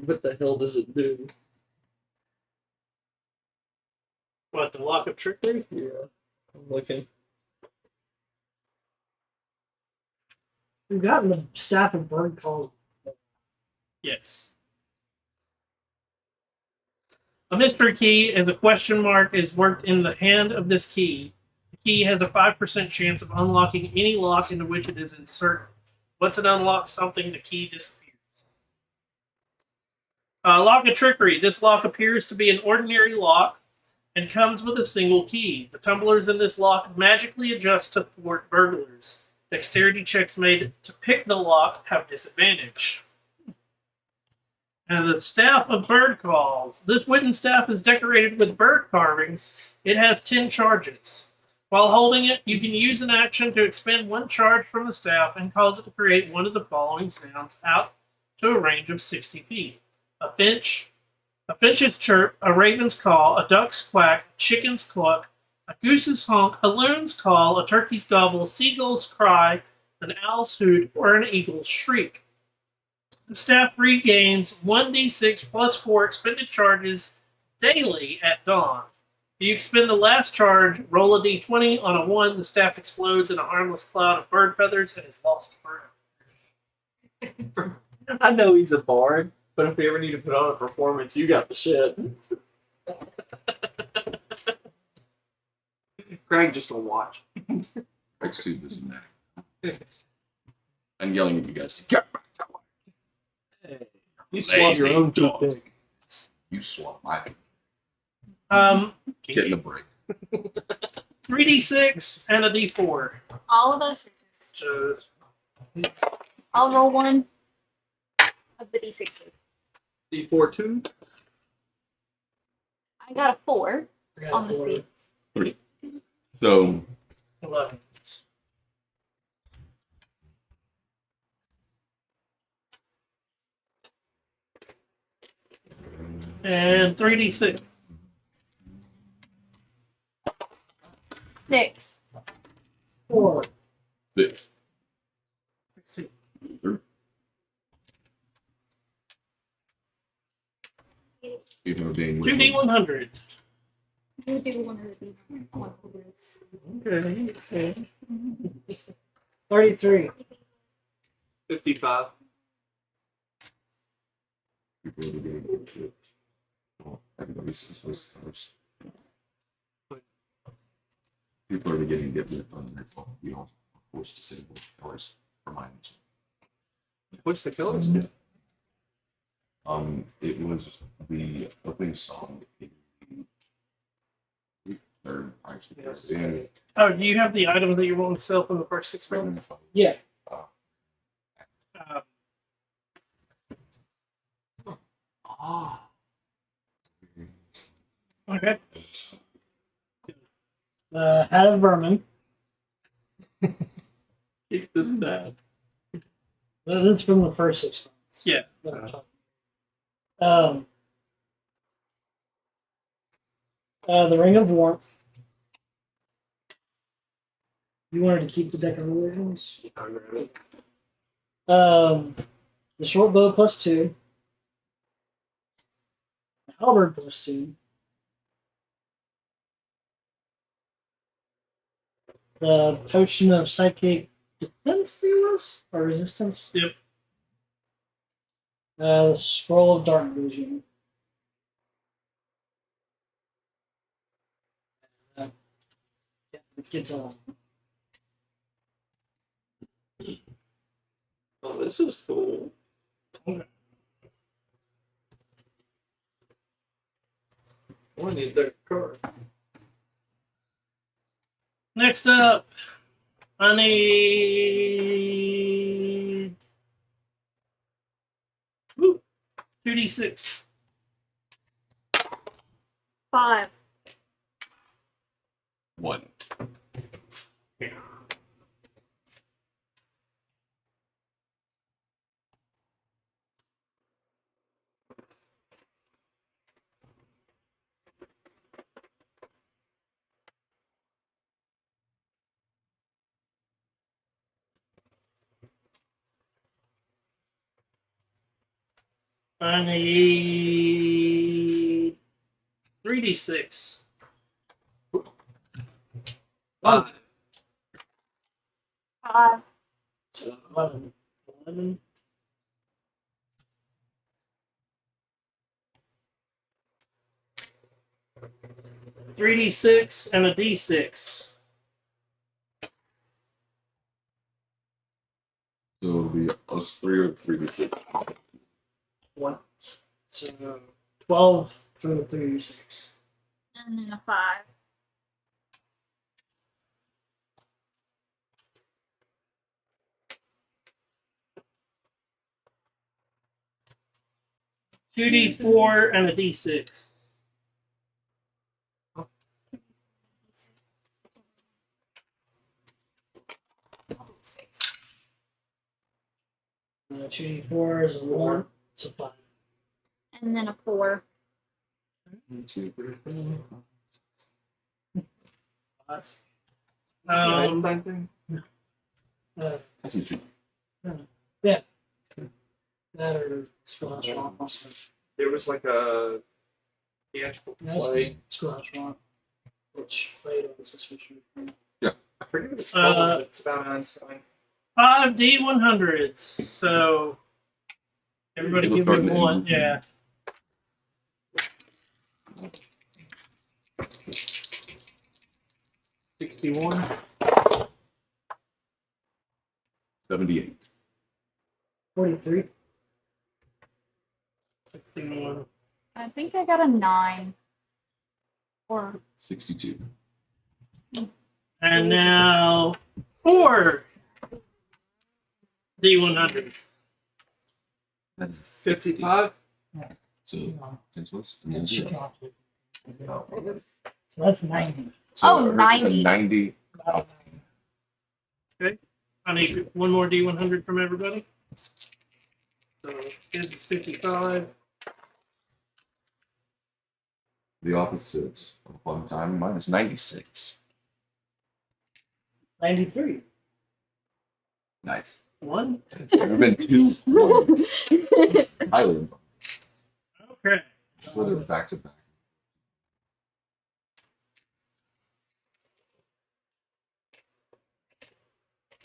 S3: What the hell does it do?
S1: What, the Lock of Trickery?
S3: Yeah, I'm looking.
S5: We've gotten the staff of bird calls.
S1: Yes. A mystery key is a question mark is worked in the hand of this key. The key has a 5% chance of unlocking any lock into which it is inserted. Once it unlocks something, the key disappears. Lock of Trickery. This lock appears to be an ordinary lock and comes with a single key. The tumblers in this lock magically adjust to thwart burglars. Dexterity checks made to pick the lock have disadvantage. And the Staff of Bird Calls. This wooden staff is decorated with bird carvings. It has 10 charges. While holding it, you can use an action to expend one charge from the staff and cause it to create one of the following sounds out to a range of 60 feet. A finch's chirp, a raven's call, a duck's quack, a chicken's cluck, a goose's honk, a loon's call, a turkey's gobble, a seagull's cry, an owl's hoot, or an eagle's shriek. The staff regains 1d6 plus 4 expended charges daily at dawn. If you expend the last charge, roll a d20. On a 1, the staff explodes in a harmless cloud of bird feathers and is lost forever.
S3: I know he's a bard, but if we ever need to put on a performance, you got the shit. Craig just will watch.
S2: X too busy now. I'm yelling at you guys to get back to work.
S3: Hey, you swab your own toothpick.
S2: You swap my
S1: Get
S2: get in the break.
S1: 3d6 and a d4.
S4: All of us are just.
S1: Just
S4: I'll roll one of the d6s.
S3: D4 2.
S4: I got a 4
S5: I got
S4: on the
S5: four.
S4: seats.
S2: 3. So
S1: 11. And 3d6.
S4: 6.
S5: 4.
S2: 6.
S1: 16.
S2: 3. Even though being
S1: 2d100.
S4: You do one of these 100s.
S3: Okay.
S5: 33.
S3: 55.
S2: People are getting everybody says first. People are getting different on their phone. We all, of course, disable colors for mine.
S3: What's the colors?
S2: It was the opening song in the third, actually. And
S1: Oh, do you have the items that you want to sell from the first 6 months?
S5: Yeah.
S1: Okay.
S5: Hat of Vermin.
S3: Keep this down.
S5: That's from the first 6 months.
S1: Yeah.
S5: The Ring of Warmth. You wanted to keep the deck of illusions. The short bow +2. The halberd +2. The potion of psychic defense, I think it was, or resistance.
S1: Yep.
S5: The scroll of dark vision. Yeah, it gets on.
S3: Oh, this is cool.
S1: Okay.
S3: I need that card.
S1: Next up, I need 2d6.
S4: 5.
S2: 1.
S1: I need 3d6.
S3: 5.
S4: 5.
S3: So
S5: 11.
S1: 11. 3d6 and a d6.
S2: So it'll be us 3 or 3d6.
S3: 1.
S5: So 12 for the 36.
S4: And then a 5.
S1: Two d4 and a d6.
S4: 6.
S5: 2d4 is a 1. It's a 5.
S4: And then a 4.
S2: 2, 3, 4.
S5: That's,
S1: Um,
S5: uh,
S2: That's easy.
S5: that or Schoolhouse Rock also.
S3: there was like a theatrical
S5: That's
S3: play.
S5: Schoolhouse Rock, which played on this issue.
S3: I forget what it's called,
S1: Uh,
S3: but it's about Einstein.
S1: 5 d100s. So everybody
S2: It'll
S1: give me
S2: start in
S1: one.
S2: the-
S1: Yeah.
S3: $61.
S2: 78.
S5: 43.
S1: 61.
S4: I think I got a 9. Or
S2: 62.
S1: And now 4 d100s.
S2: That is a 60.
S3: 55.
S2: So, this was
S5: And she dropped it.
S2: Oh.
S5: So that's 90.
S2: So
S4: Oh,
S2: hers is a
S4: 90.
S2: 90.
S5: About a 90.
S1: I need one more d100 from everybody. So his is 55.
S2: The opposites of fun time. Mine is 96.
S5: 93.
S2: Nice.
S1: 1.
S2: There have been 2 ones. Highly involved.
S1: Okay.
S2: Whether back to back.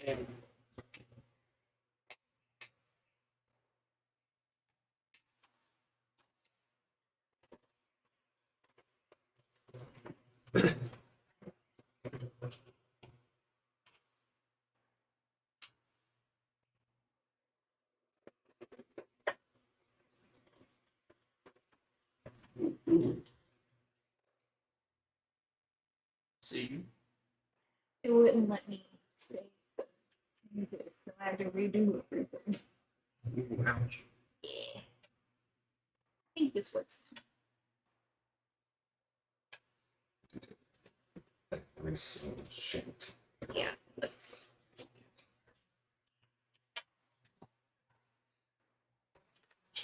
S3: And see.
S4: it wouldn't let me save this, so I had to redo everything.
S3: Ooh, ouch.
S4: Yeah. I think this works.
S2: Like 3 so shit.
S4: Yeah, that's.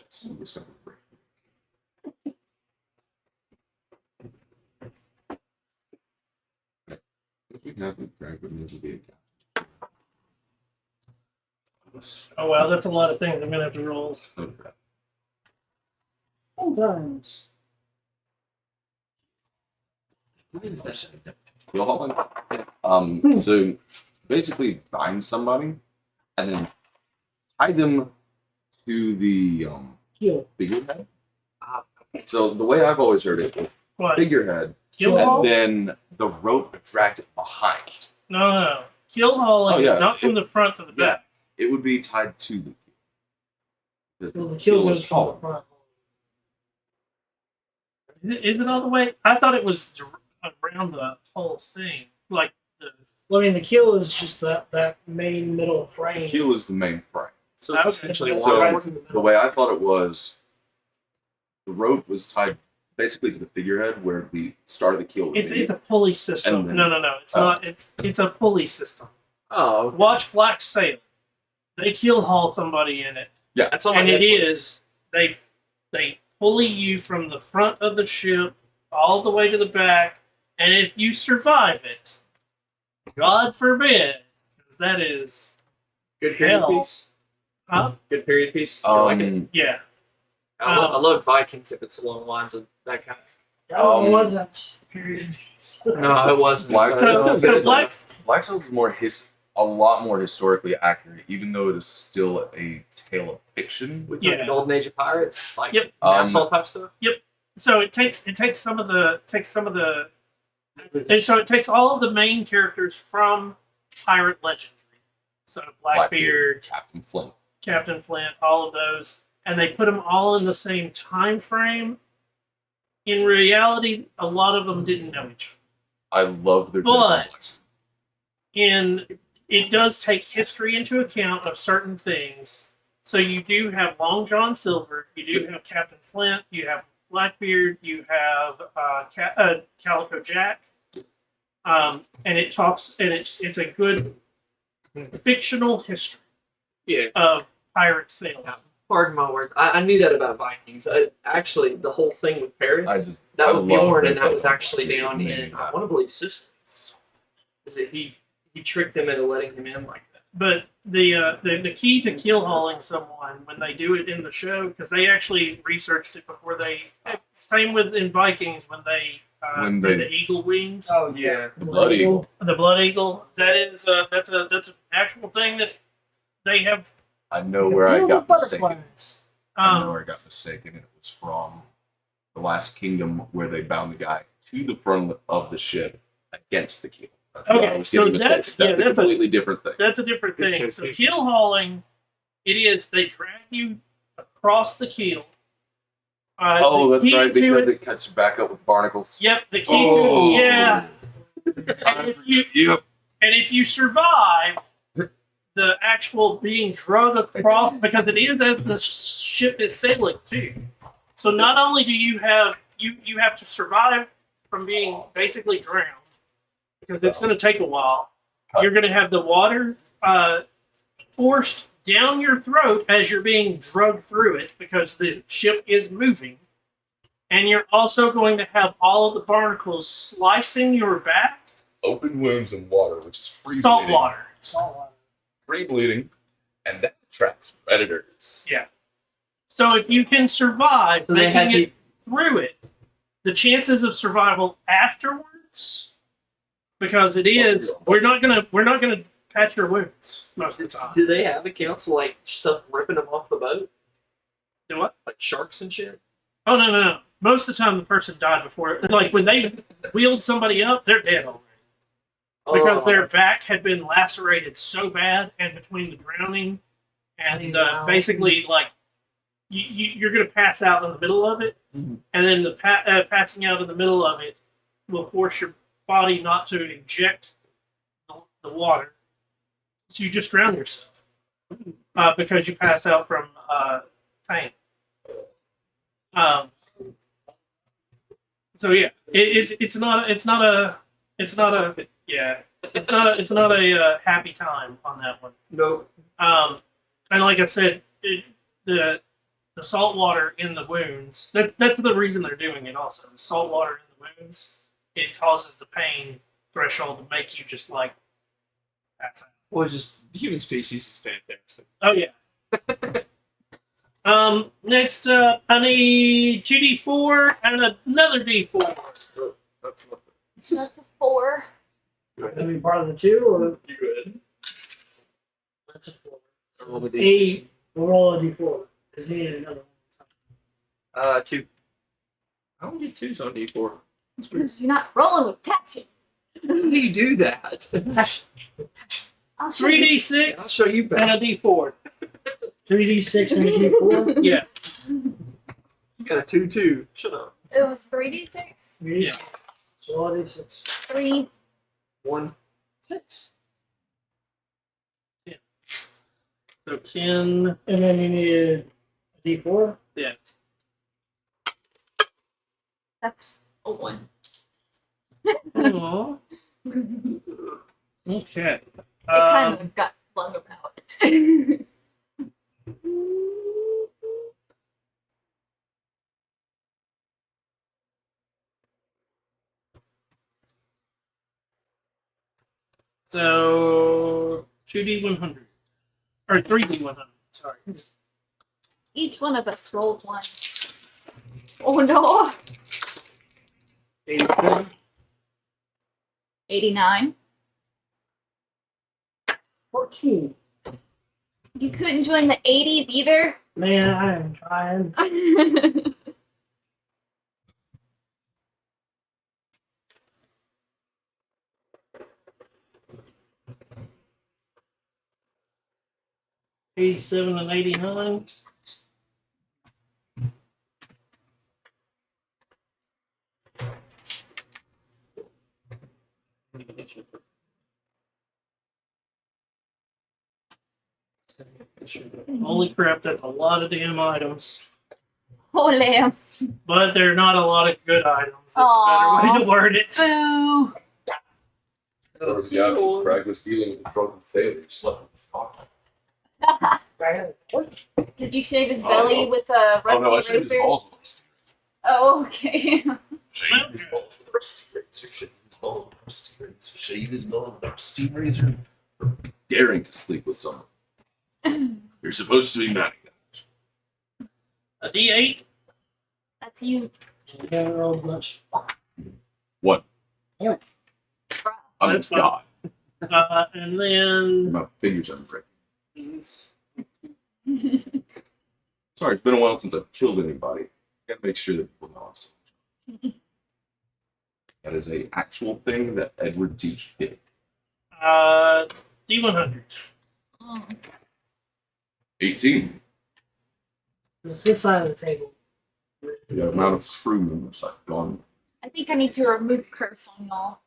S2: So we start with break. If we have a drag, but there's a big gap.
S1: Oh wow, that's a lot of things I'm gonna have to roll.
S2: Okay.
S5: Sometimes.
S2: So basically bind somebody and then tie them to the
S5: Heal.
S2: figurehead.
S3: Ah,
S2: So the way I've always heard it,
S1: What?
S2: figurehead,
S1: Kill
S2: and
S1: haul?
S2: then the rope dragged it behind.
S1: No. Kill hauling,
S2: Oh, yeah.
S1: not from the front to the
S2: Yeah,
S1: back.
S2: it would be tied to the
S5: Well, the kill
S2: is
S5: goes from the
S2: taller.
S5: front.
S1: Is it all the way? I thought it was around the whole thing, like the
S5: Well, I mean, the keel is just that main middle frame.
S2: Keel is the main frame.
S3: So it's essentially
S5: That's
S3: water.
S5: right
S2: So
S5: through the
S2: the
S5: middle.
S2: way I thought it was, the rope was tied basically to the figurehead where the start of the keel would
S1: It's
S2: be.
S1: a pulley system.
S2: And then-
S1: No. It's
S2: oh.
S1: not. It's a pulley system.
S3: Oh, okay.
S1: Watch Black Sail. They keel haul somebody in it,
S3: That's on my
S1: and it
S3: Netflix.
S1: is they pulley you from the front of the ship all the way to the back, and if you survive it, God forbid, because that is
S3: Good period
S1: Hell.
S3: piece.
S1: huh?
S3: Good period piece. I like it.
S1: Yeah.
S3: I love Vikings if it's along the lines of that kind.
S5: That one wasn't. Period.
S3: No, it wasn't.
S2: Black
S3: but-
S2: Sail.
S1: So Black
S2: Black Sails is a lot more historically accurate, even though it is still a tale of fiction.
S3: We talking
S1: Yeah.
S3: Golden Age of Pirates, like
S1: Yep.
S3: assault type stuff.
S1: so it takes some of the and so it takes all of the main characters from pirate legendary. So Blackbeard, Captain Flint, all of those, and they put them all in the same time frame. In reality, a lot of them didn't know each other.
S2: I love their
S1: But it does take history into account of certain things. So you do have Long John Silver, you do have Captain Flint, you have Blackbeard, you have Calico Jack, and it talks and it's a good fictional history
S3: Yeah.
S1: of pirate sailing.
S3: Pardon my word. I knew that about Vikings. Actually, the whole thing with Paris,
S2: I
S3: that
S2: I
S3: was
S2: love
S3: Bjorn,
S2: their
S3: and that was
S2: take on
S3: actually
S2: it.
S3: down
S2: Maybe
S3: in, I
S2: not.
S3: want to believe, Sicily. Is it he tricked them into letting him in like that?
S1: But the key to keel hauling someone when they do it in the show, because they actually researched it before they. Same with in Vikings when they
S2: When
S1: did
S2: they-
S1: the eagle wings,
S5: Oh
S3: Yeah.
S2: The Blood Eagle.
S1: the blood eagle. That is that's an actual thing that they have.
S2: I know where I got mistaken.
S5: butterflies.
S2: I know where I got mistaken. It was from the Last Kingdom, where they bound the guy to the front of the ship against the keel. That's where I
S1: Okay,
S2: was
S1: so
S2: getting mistaken.
S1: that's- yeah,
S2: a
S1: that's a-
S2: completely different thing.
S1: That's a different
S3: Good
S1: thing.
S3: shit,
S1: So
S3: too.
S1: keel hauling, it is they drag you across the keel.
S2: Oh,
S1: the
S2: that's
S1: key
S2: right,
S1: to
S2: because
S1: it-
S2: it cuts you back up with barnacles.
S1: Yep, the key.
S2: Oh.
S1: Yeah. And if you survive the actual being drug across, because it is as the ship is sailing too. So not only do you have you have to survive from being basically drowned, because it's going to take a while. You're going to have the water forced down your throat as you're being drugged through it because the ship is moving. And you're also going to have all of the barnacles slicing your back.
S2: Open wounds in water, which is free
S1: Salt
S2: bleeding.
S1: water.
S5: Saltwater.
S2: Free bleeding, and that attracts predators.
S1: Yeah. So if you can survive
S3: So they had
S1: making it through it, the chances of survival afterwards, because it is, we're not gonna patch your wounds most of the time.
S3: Do they have accounts of like stuff ripping them off the boat,
S1: Do what?
S3: like sharks and shit?
S1: Oh no. Most of the time the person died before. Like when they wheeled somebody up, they're dead already. Because
S3: Oh,
S1: their back had been lacerated so bad, and between the drowning and
S5: Wow.
S1: basically like you're going to pass out in the middle of it,
S3: Mhm.
S1: and then the passing out in the middle of it will force your body not to inject the water, so you just drown yourself because you passed out from pain. So yeah, it's not a happy time on that one.
S3: no.
S1: And like I said, the salt water in the wounds. That's the reason they're doing it. Also, the salt water in the wounds, it causes the pain threshold to make you just like pass out.
S3: Well, just the human species is fantastic.
S1: Oh yeah. Next up, I need 2d4 and another d4.
S3: That's not
S4: So that's a 4.
S5: Gonna be part of the two, or
S3: good.
S5: that's a four.
S3: Roll the
S5: Eight. We'll roll a d4 because he needed another one.
S3: 2. I don't get 2s on D4.
S4: Because you're not rolling with passion.
S3: How do you do that?
S5: Passion.
S4: I'll show you.
S1: 3d6
S3: I'll show you
S1: and
S3: back.
S1: a d4.
S5: 3d6 and a d4.
S1: Yeah.
S3: You got a 2-2. Shut up.
S4: It was 3d6,
S5: 3d6. So roll a d6.
S4: 3,
S3: 1.
S5: 6.
S1: So 10.
S5: And then you need a D4.
S1: Yeah.
S4: That's a 1.
S1: Aww. Okay.
S4: It kind of got flung about.
S1: So 2D100. Or 3D100. Sorry.
S4: Each one of us rolls 1. Oh no!
S3: 83.
S4: 89.
S5: 14.
S4: You couldn't join the 80s either?
S5: Man, I am trying.
S1: 87 and 89. Holy crap, that's a lot of damn items.
S4: Oh, lamb.
S1: But they're not a lot of good items. That's a
S4: Aw.
S1: better way to word it.
S4: Boo!
S2: Or the obvious Bragg was dealing with a drunken sailor who slept with his father.
S4: Did you shave his
S2: Oh,
S4: belly
S2: no.
S4: with a
S2: Oh no, I
S4: rusty
S2: shaved his
S4: razor?
S2: balls with a rusty
S4: Oh, okay.
S2: razor. Shave his balls with a rusty razor. Shave his balls with a rusty razor. Shave his balls with a rusty razor. For daring to sleep with someone. You're supposed to be mad at that.
S1: A D8.
S4: That's you.
S5: You haven't rolled much.
S2: What?
S4: Bruh.
S2: I'm
S1: That's
S2: a god.
S1: And then.
S2: My fingers are breaking.
S1: Is
S2: Sorry, it's been a while since I've killed anybody. Gotta make sure that people know I'm still. That is a actual thing that Edward Teach did.
S1: D100.
S4: Mm.
S2: 18.
S5: It's this side of the table.
S2: The amount of crew members I've gone.
S4: I think I need to remove curse on y'all.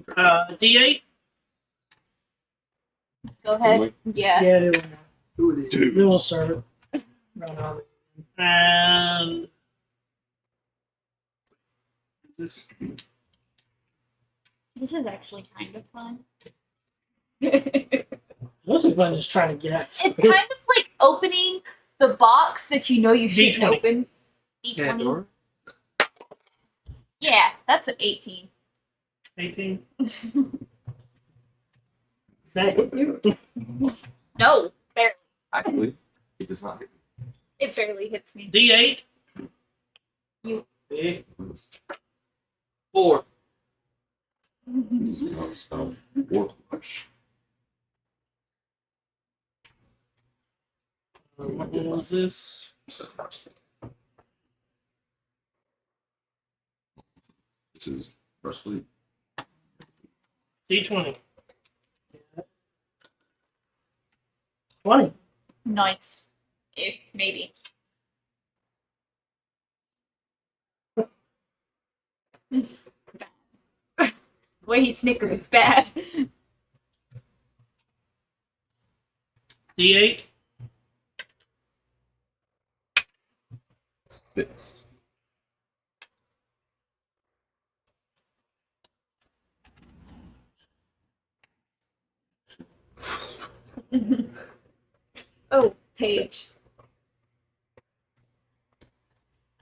S1: D8.
S4: Go ahead. Yeah.
S5: Yeah, do one more. Then
S2: Dude.
S5: we'll start. No.
S1: And. Is this.
S4: This is actually kind of fun.
S5: Most of fun just trying to get at
S4: It's kind of like opening the box that you know you shouldn't
S1: D20.
S4: open. D20.
S3: Pandora?
S4: Yeah, that's an 18.
S1: 18.
S5: that hit you?
S4: No, barely.
S2: Actually, it does not hit
S4: It barely hits me.
S1: D8.
S3: Big.
S2: me.
S3: 4.
S2: This is not spelled or flesh.
S1: What was this?
S2: This is breastplate.
S1: D20.
S5: 20.
S4: Nice. If maybe. The way he snickered is bad.
S1: D8.
S2: 6.
S4: Oh, Paige.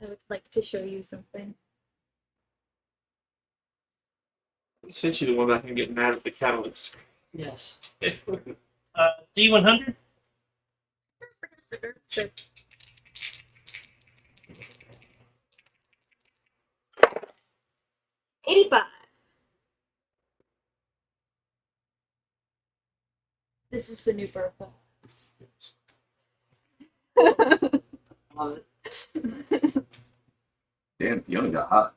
S4: I would like to show you something.
S3: We sent you the one that can get mad at the catalyst.
S5: Yes.
S1: D100.
S4: Sure. 85. This is the new Bertha.
S5: Love it.
S2: Damn, Fiona got hot.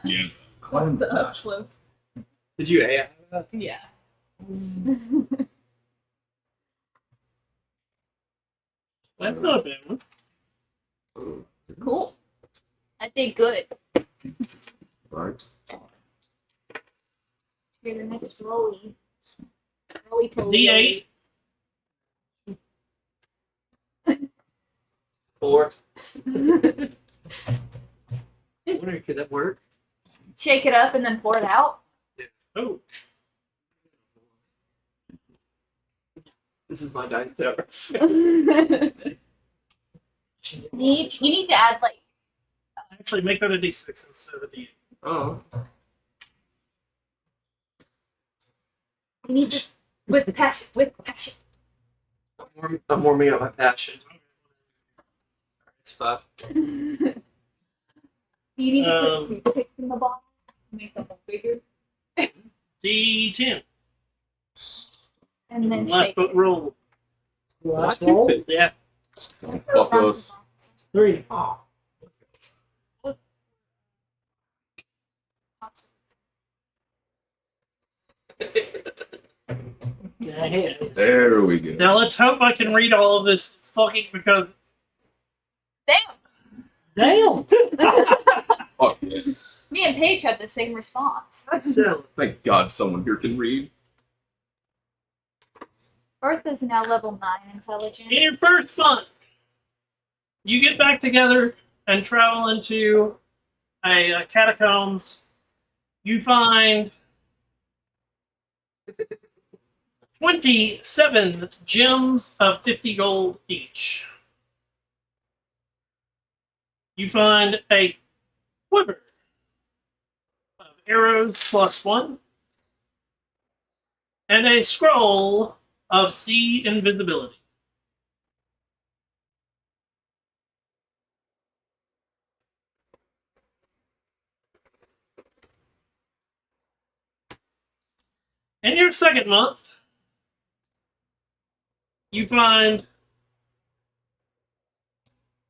S2: Yeah. Cleanse
S4: The up
S2: that.
S4: close.
S3: Did you AI that?
S4: Yeah.
S1: That's not a bad one.
S4: Cool. I did good.
S2: Right.
S4: Here's the next rolly. Rolly
S1: D8.
S3: 4.
S4: Just
S3: Could that work?
S4: shake it up and then pour it out.
S1: Oh,
S3: This is my dice tower.
S4: you need to add like
S1: actually, make that a D6 instead of a D8.
S3: Oh.
S4: you need to with passion.
S3: I'm warming up my passion. It's 5.
S4: You need to put toothpicks in the bottom, make them bigger,
S1: D10.
S4: and
S1: This is
S4: then
S1: the last
S4: shake
S1: boat
S4: it.
S1: roll.
S5: Last roll.
S1: Yeah.
S2: Fuck us.
S5: 3.
S3: Oh.
S5: Yeah, I hate it.
S2: There we go.
S1: Now let's hope I can read all of this fucking because
S5: Damn!
S2: Fuck this.
S4: Me and Paige had the same response.
S3: That's silly.
S2: Thank God someone here can read.
S4: Bertha's now level 9 intelligence.
S1: in your first month, you get back together and travel into a catacombs. You find 27 gems of 50 gold each. You find a quiver of arrows +1 and a scroll of sea invisibility. In your second month, you find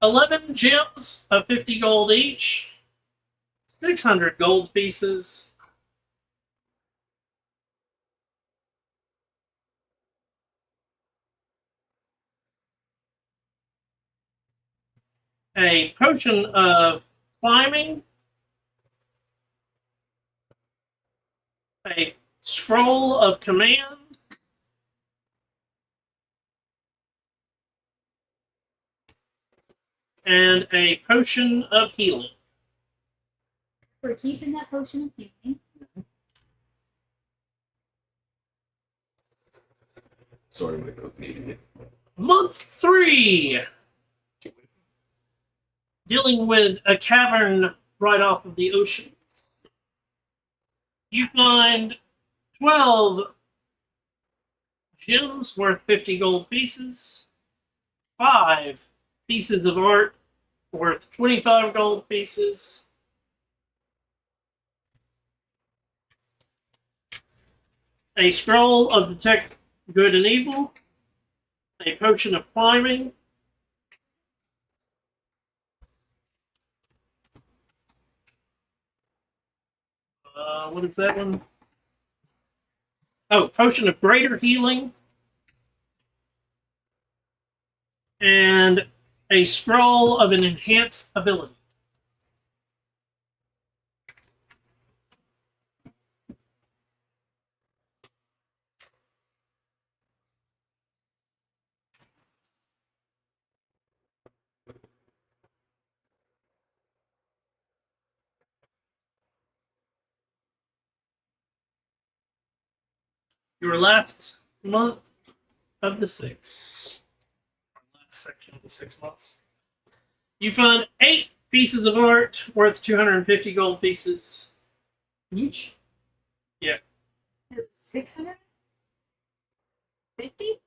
S1: 11 gems of 50 gold each, 600 gold pieces, a potion of climbing, a scroll of command, and a potion of healing.
S4: We're keeping that potion of healing.
S2: Sorry, my cook needed it.
S1: Month 3, dealing with a cavern right off of the ocean. You find 12 gems worth 50 gold pieces, 5 pieces of art worth 25 gold pieces, a scroll of detect good and evil, a potion of climbing, what is that one? Oh, potion of greater healing, and a scroll of an enhanced ability. Your last month of the 6. Last section of the 6 months. You find 8 pieces of art worth 250 gold pieces each.
S4: It was 650?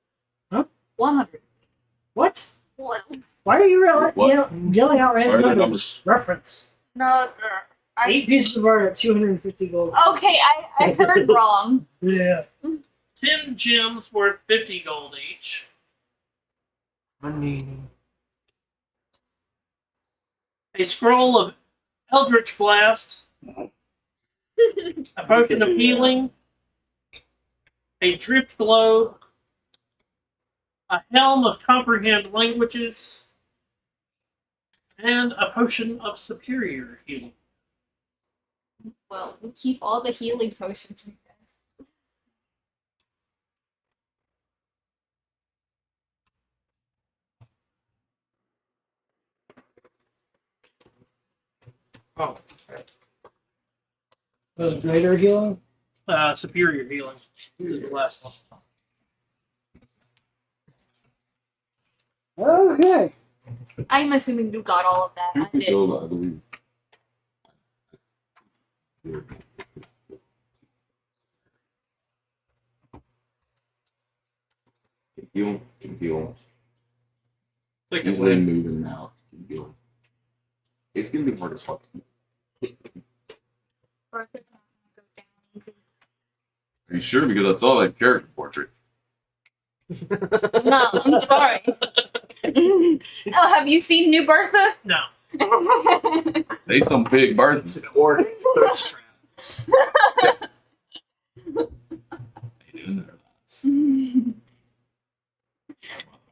S5: Huh?
S4: 100.
S5: What?
S4: Well,
S5: Why are you
S2: What?
S5: yelling out
S2: Why are
S5: random
S2: there
S5: numbers? Reference.
S4: no.
S5: 8 pieces of art at 250 gold.
S4: Okay, I heard wrong.
S5: Yeah.
S1: 10 gems worth 50 gold each.
S3: Money.
S1: A scroll of Eldritch Blast. A potion of healing. A drift globe. a helm of comprehend languages, and a potion of superior healing.
S4: Well, we keep all the healing potions, I guess.
S3: Oh, okay.
S5: Those greater healing.
S1: Superior healing is the last one.
S5: Okay.
S4: I'm assuming you got all of that. I did.
S2: Matilda, I believe. Can heal.
S1: Like
S2: Usually moving now. Can heal. It's gonna be hard as fuck.
S4: Bertha's not gonna go down easy.
S2: Are you sure? Because I saw that character portrait.
S4: No, I'm sorry. Oh, have you seen New Bertha?
S1: No.
S2: They some big
S3: It's
S2: birds.
S3: an orc thirst trap.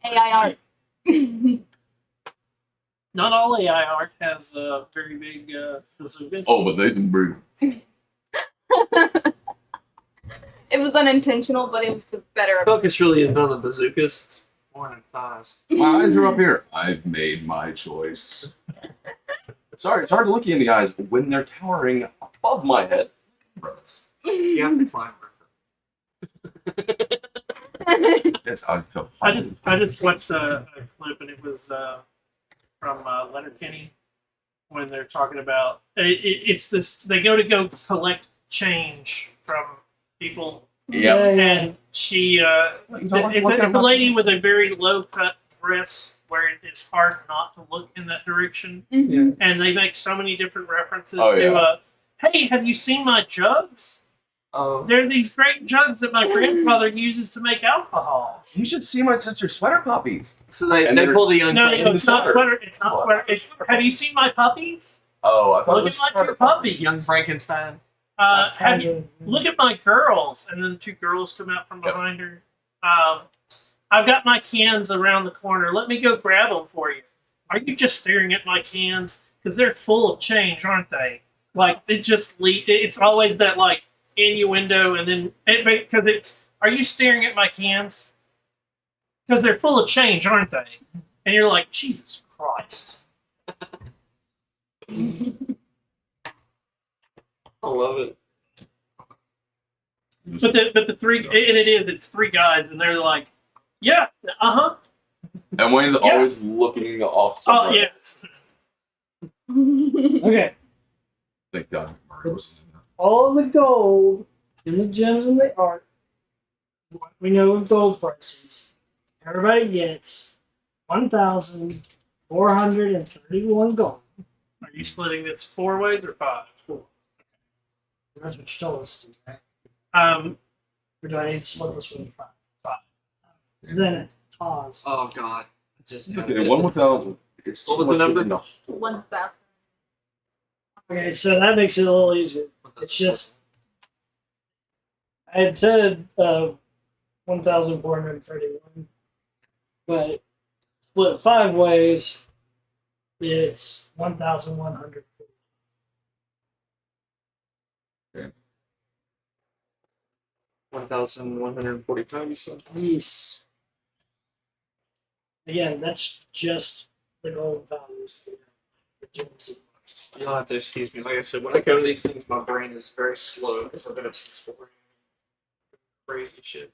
S4: AI art.
S1: Not all AI art has very big bazookas.
S2: Oh, but they can breathe.
S4: It was unintentional, but it was the better.
S3: Focus really isn't on the bazookas. It's more on thighs.
S2: My eyes are up here. I've made my choice. Sorry, it's hard to look you in the eyes when they're towering above my head. Gross.
S3: You have to climb.
S2: Yes, I feel
S1: I just watched a clip and it was from Letterkenny when they're talking about it's this. They go collect change from people,
S2: Yeah.
S1: and she it's a lady with a very low cut dress where it's hard not to look in that direction,
S4: Mhm.
S1: and they make so many different references
S2: Oh,
S1: to
S2: yeah.
S1: hey, have you seen my jugs?
S3: Oh.
S1: They're these great jugs that my grandfather uses to make alcohol.
S2: You should see my sister's sweater puppies.
S3: So they
S2: And they're-
S3: pull the young
S1: No,
S3: Frank-
S1: it's not
S2: sweater.
S1: sweater. It's not
S2: What?
S1: sweater. It's have you seen my puppies?
S2: Oh, I thought it
S1: Look
S2: was
S1: at my
S2: sweater
S1: two puppies.
S3: young Frankenstein.
S1: Have you look at my girls? And then two girls come out from
S2: Yep.
S1: behind her. I've got my cans around the corner. Let me go grab them for you. Are you just staring at my cans? Because they're full of change, aren't they? Like it just it's always that like innuendo, and then because it's are you staring at my cans? Because they're full of change, aren't they? And you're like, Jesus Christ.
S3: I love it.
S1: But the three and it's three guys, and they're like, yeah,
S2: And Wayne's
S1: Yeah.
S2: always looking off.
S1: oh
S2: Somewhere.
S1: yeah.
S5: Okay.
S2: Thank God. Mario was in there.
S5: All the gold and the gems and the art. What we know of gold prices. Everybody gets 1,431 gold.
S1: Are you splitting this 4 ways or 5?
S5: 4. That's what you told us to do, right? Or do I need to split this one in 5?
S1: 5.
S5: Then pause.
S3: Oh God. I just
S2: Okay, one without. It's
S3: What
S2: too
S3: was the
S2: much
S3: number?
S2: of a-
S4: 1,000.
S5: Okay, so that makes it a little easier. It's just I had said 1,431, but split 5 ways, it's 1,100.
S3: 1,145. You said.
S5: Yes. Again, that's just the gold values. The gems and
S3: You'll have to excuse me. Like I said, when I go to these things, my brain is very slow because I've been up since 4 a.m. Crazy shit.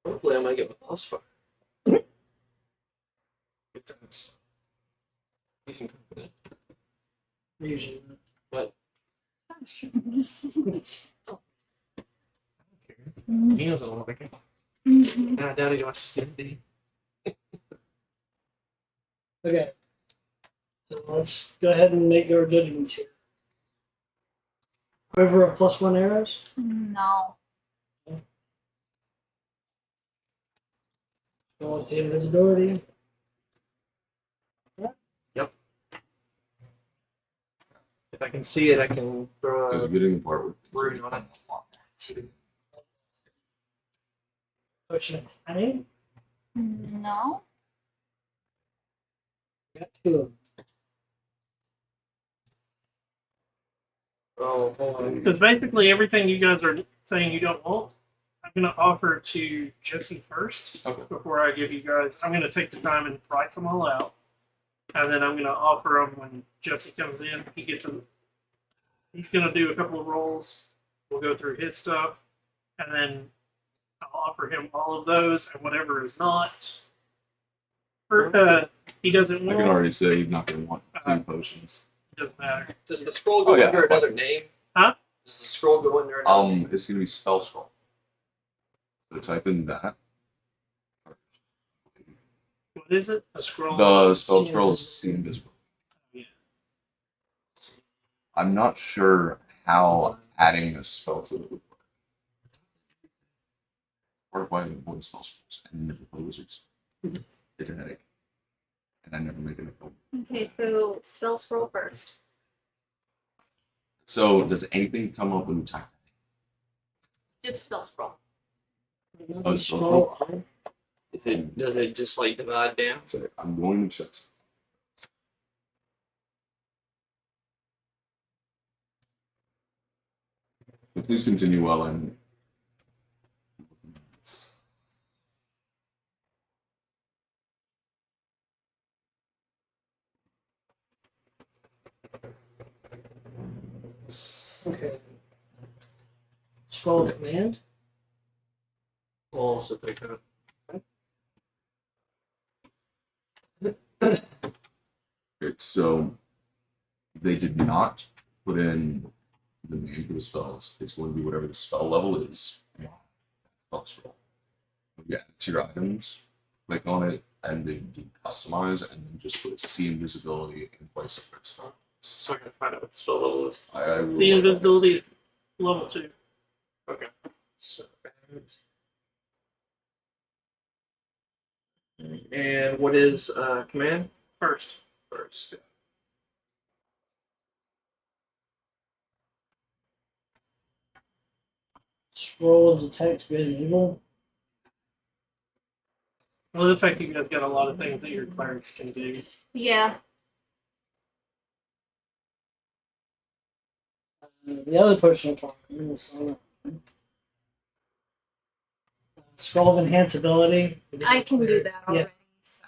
S3: Hopefully, I might get my boss fired. Good times. Decent company.
S5: usually.
S3: But
S4: Mhm.
S3: he knows a lot of it.
S4: Mhm.
S3: And I doubt he watches D&D.
S5: Okay. So let's go ahead and make our judgments here. Quiver of +1 arrows.
S4: No.
S5: Roll the invisibility.
S3: If I can see it, I can throw
S2: Are
S3: a
S2: you getting the part with
S3: rune on it.
S5: potion of climbing.
S4: No.
S5: Got two of them.
S3: Oh, hold on.
S1: Because basically everything you guys are saying you don't want, I'm going to offer to Jesse first
S2: Okay.
S1: before I give you guys. I'm going to take the time and price them all out, and then I'm going to offer them when Jesse comes in. He gets them. He's going to do a couple of rolls. We'll go through his stuff, and then I'll offer him all of those, and whatever is not, he doesn't
S2: I
S1: want.
S2: can already say he's not going to want
S1: Uh-huh.
S2: 2 potions.
S1: It doesn't matter.
S3: Does the scroll go
S2: Oh, yeah.
S3: under another name?
S1: Huh?
S3: Does the scroll go under another name?
S2: It's going to be spell scroll. So type in that.
S1: What is it? A scroll.
S2: The spell
S5: See
S2: scroll is
S5: invisible.
S2: see invisible.
S1: Yeah.
S2: I'm not sure how adding a spell to it would work. Part of why I avoid spell scrolls and never play wizards. It's a headache. And I never make it.
S4: Okay, so spell scroll first.
S2: So does anything come up when you type?
S4: Just spell scroll.
S2: Oh,
S5: Scroll up.
S3: Does it just like divide down?
S2: So I'm going to check. But please continue while I'm.
S5: Okay. Scroll command.
S3: We'll also pick up.
S2: Okay, so they did not put in the name of the spells. It's going to be whatever the spell level is. Spell scroll. Yeah, to your items, click on it, and then do customize, and then just put see invisibility in place of red spell.
S1: So I gotta find out what the spell level is.
S2: I will
S1: See invisibility is level 2.
S3: Okay. So, and what is command?
S1: First.
S3: First.
S5: Scroll detect good and evil.
S1: Well, the fact you guys got a lot of things that your clerics can do.
S4: Yeah.
S5: The other potion of climbing is on that. Scroll of enhanceability.
S4: I can do that
S5: Yeah.
S4: already, so.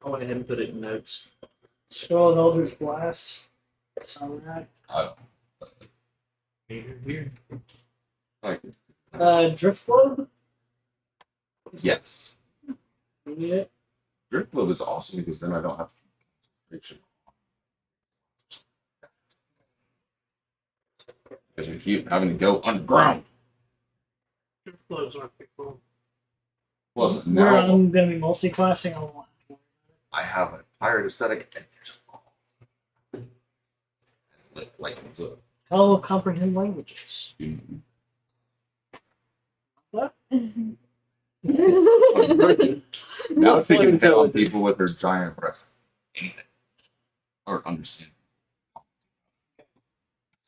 S3: I went ahead and put it in notes.
S5: Scroll of Eldritch Blast. It's on that.
S3: Here.
S5: Drift Globe.
S2: Yes.
S5: You need it.
S2: Drip Globe is awesome because then I don't have to. Because we keep having to go underground.
S1: Drift gloves aren't big cool.
S2: Plus,
S5: Where
S2: now
S5: I'm going to be multi-classing, I won't have to worry
S2: I have a pirate aesthetic and there's like the
S5: Hell of comprehend languages. What?
S2: now they can hit on people with their giant breasts. Anything. Or understand.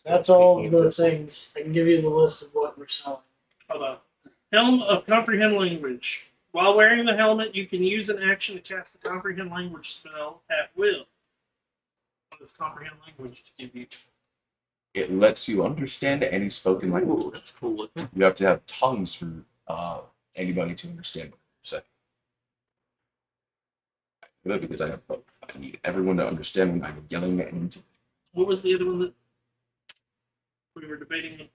S5: That's all the things. I can give you the list of what we're selling.
S1: Hold on. Helm of Comprehend Language. While wearing the helmet, you can use an action to cast the Comprehend Language spell at will. What does Comprehend Language give you?
S2: It lets you understand any spoken language.
S3: Ooh, that's cool looking.
S2: You have to have tongues for anybody to understand what you're saying. Good, because I have both. I need everyone to understand when I'm yelling and
S1: What was the other one that we were debating?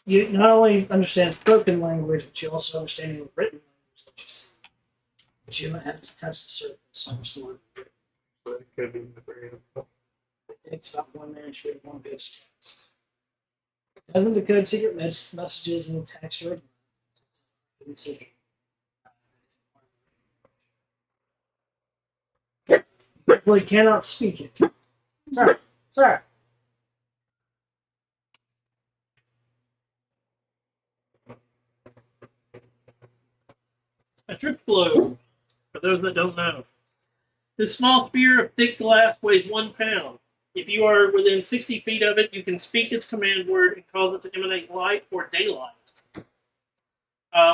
S5: You not only understand spoken language, but you also understand your written language that you see. But you have to touch the surface. Understand.
S3: But it could be very helpful.
S5: It's not one man to read one page text. It doesn't decode secret messages in text or decision. Well, he cannot speak it. Sir, sir.
S1: A drift globe, for those that don't know. This small spear of thick glass weighs 1 pound. If you are within 60 feet of it, you can speak its command word and cause it to emanate light or daylight.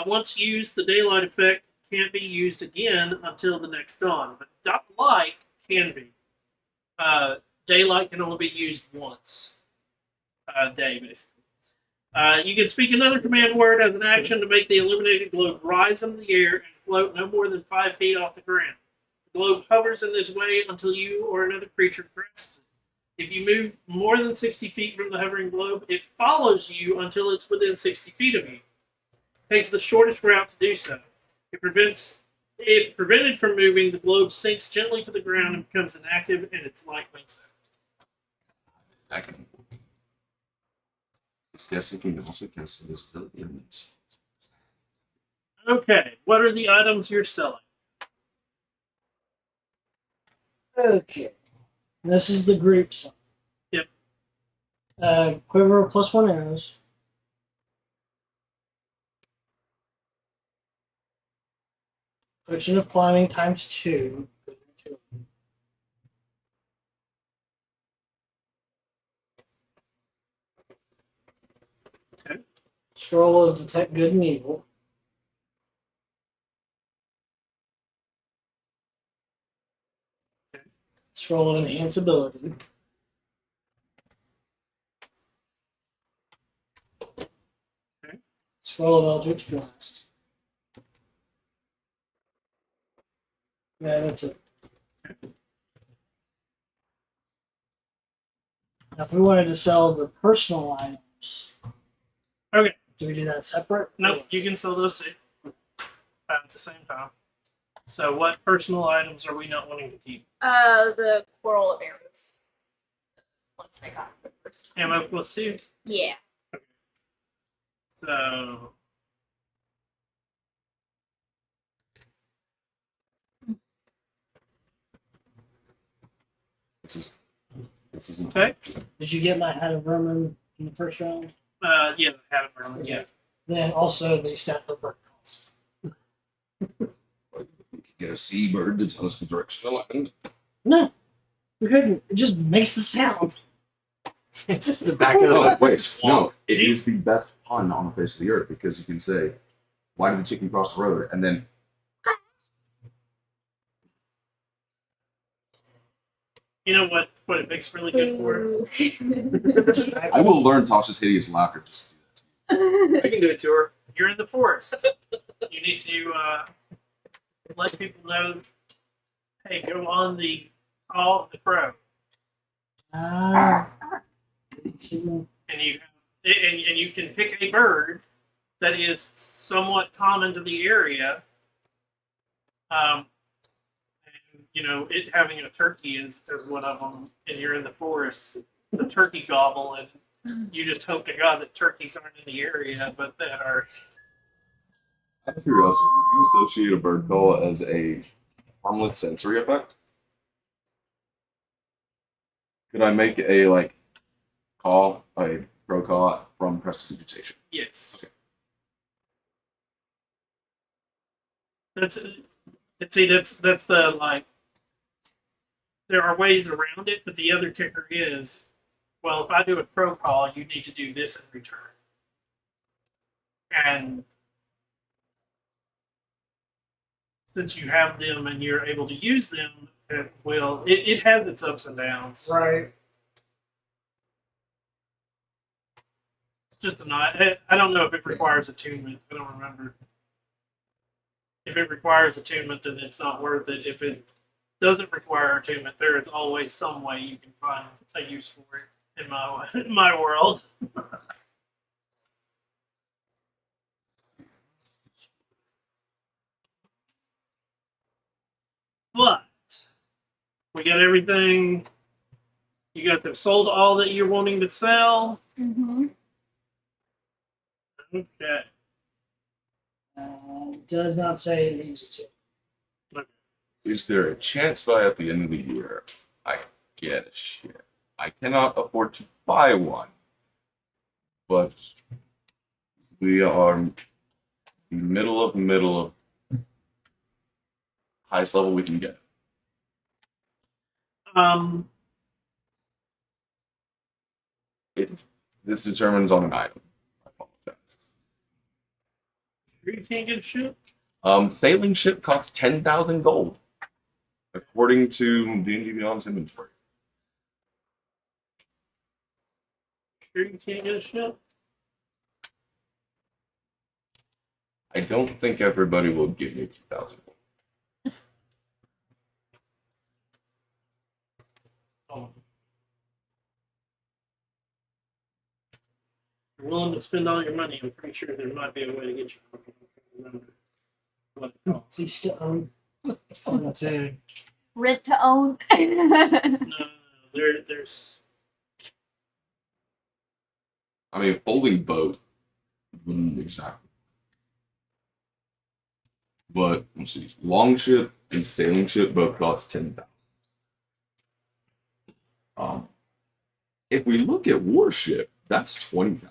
S1: Once used, the daylight effect can't be used again until the next dawn, but light can be. Daylight can only be used once a day, basically. You can speak another command word as an action to make the illuminated globe rise in the air and float no more than 5 feet off the ground. The globe hovers in this way until you or another creature grasps it. If you move more than 60 feet from the hovering globe, it follows you until it's within 60 feet of you. It takes the shortest route to do so. If prevented from moving, the globe sinks gently to the ground and becomes inactive, and its light winks out.
S2: I can. This guessing can also cast invisibility on themselves.
S1: Okay, what are the items you're selling?
S5: Okay. This is the group song.
S1: Yep.
S5: Quiver of +1 arrows. Potion of climbing ×2.
S1: Okay.
S5: Scroll of detect good and evil. Scroll of enhance ability.
S1: Okay.
S5: Scroll of eldritch blast. Yeah, that's it. Now, if we wanted to sell the personal items,
S1: Okay.
S5: do we do that separate?
S1: Nope, you can sell those two at the same time. So, what personal items are we not wanting to keep?
S4: The quarrel of arrows. Once I got the first time.
S1: Ammo +2.
S4: Yeah.
S1: So,
S2: This is
S1: okay.
S5: Did you get my hat of vermin in the first round?
S1: Yeah, the hat of vermin. Yeah.
S5: Then also the stat of bird calls.
S2: We could get a seabird to tell us the direction of the land.
S5: No, we couldn't. It just makes the sound.
S3: Just the back of
S2: No,
S3: the
S2: wait, no. It is the best pun on the face of the earth because you can say, "Why did the chicken cross the road?" and then
S1: You know what it makes really good for?
S4: Ooh.
S2: I will learn Tasha's hideous laughter just to do that.
S3: I can do it to her.
S1: You're in the forest. You need to let people know. Hey, go on the call of the crow,
S5: Ah.
S1: and you can pick a bird that is somewhat common to the area. And you know, it having a turkey is one of them, and you're in the forest. The turkey gobble, and you just hope to God that turkeys aren't in the area, but that are.
S2: Out of curiosity, would you associate a bird call as a harmless sensory effect? Could I make a crow call from prestidigitation?
S1: Yes.
S2: Okay.
S1: That's the like. There are ways around it, but the other kicker is, well, if I do a crow call, you need to do this in return. And since you have them and you're able to use them, it has its ups and downs.
S5: Right.
S1: It's just I don't know if it requires attunement. I don't remember. If it requires attunement, then it's not worth it. If it doesn't require attunement, there is always some way you can find a use for it in my world. But we got everything. You guys have sold all that you're wanting to sell.
S4: Mm-hmm.
S1: Okay.
S5: Does not say it needs you to.
S2: Is there a chance by at the end of the year I could get a ship? I cannot afford to buy one, but we are in the middle of highest level we can get. This determines on an item. I apologize.
S1: Sure you can't get a ship?
S2: Sailing ship costs 10,000 gold, according to D&D Beyond's inventory.
S1: Sure you can't get a ship?
S2: I don't think everybody will give me 2,000 gold.
S1: Oh. You're willing to spend all your money, I'm pretty sure there might be a way to get you. I can't remember what it costs.
S5: Lease to own. Oh, that's it.
S4: Rent to own.
S1: No, there's
S2: I mean, folding boat wouldn't exactly. But let's see, longship and sailing ship both cost 10,000. If we look at warship, that's 20,000.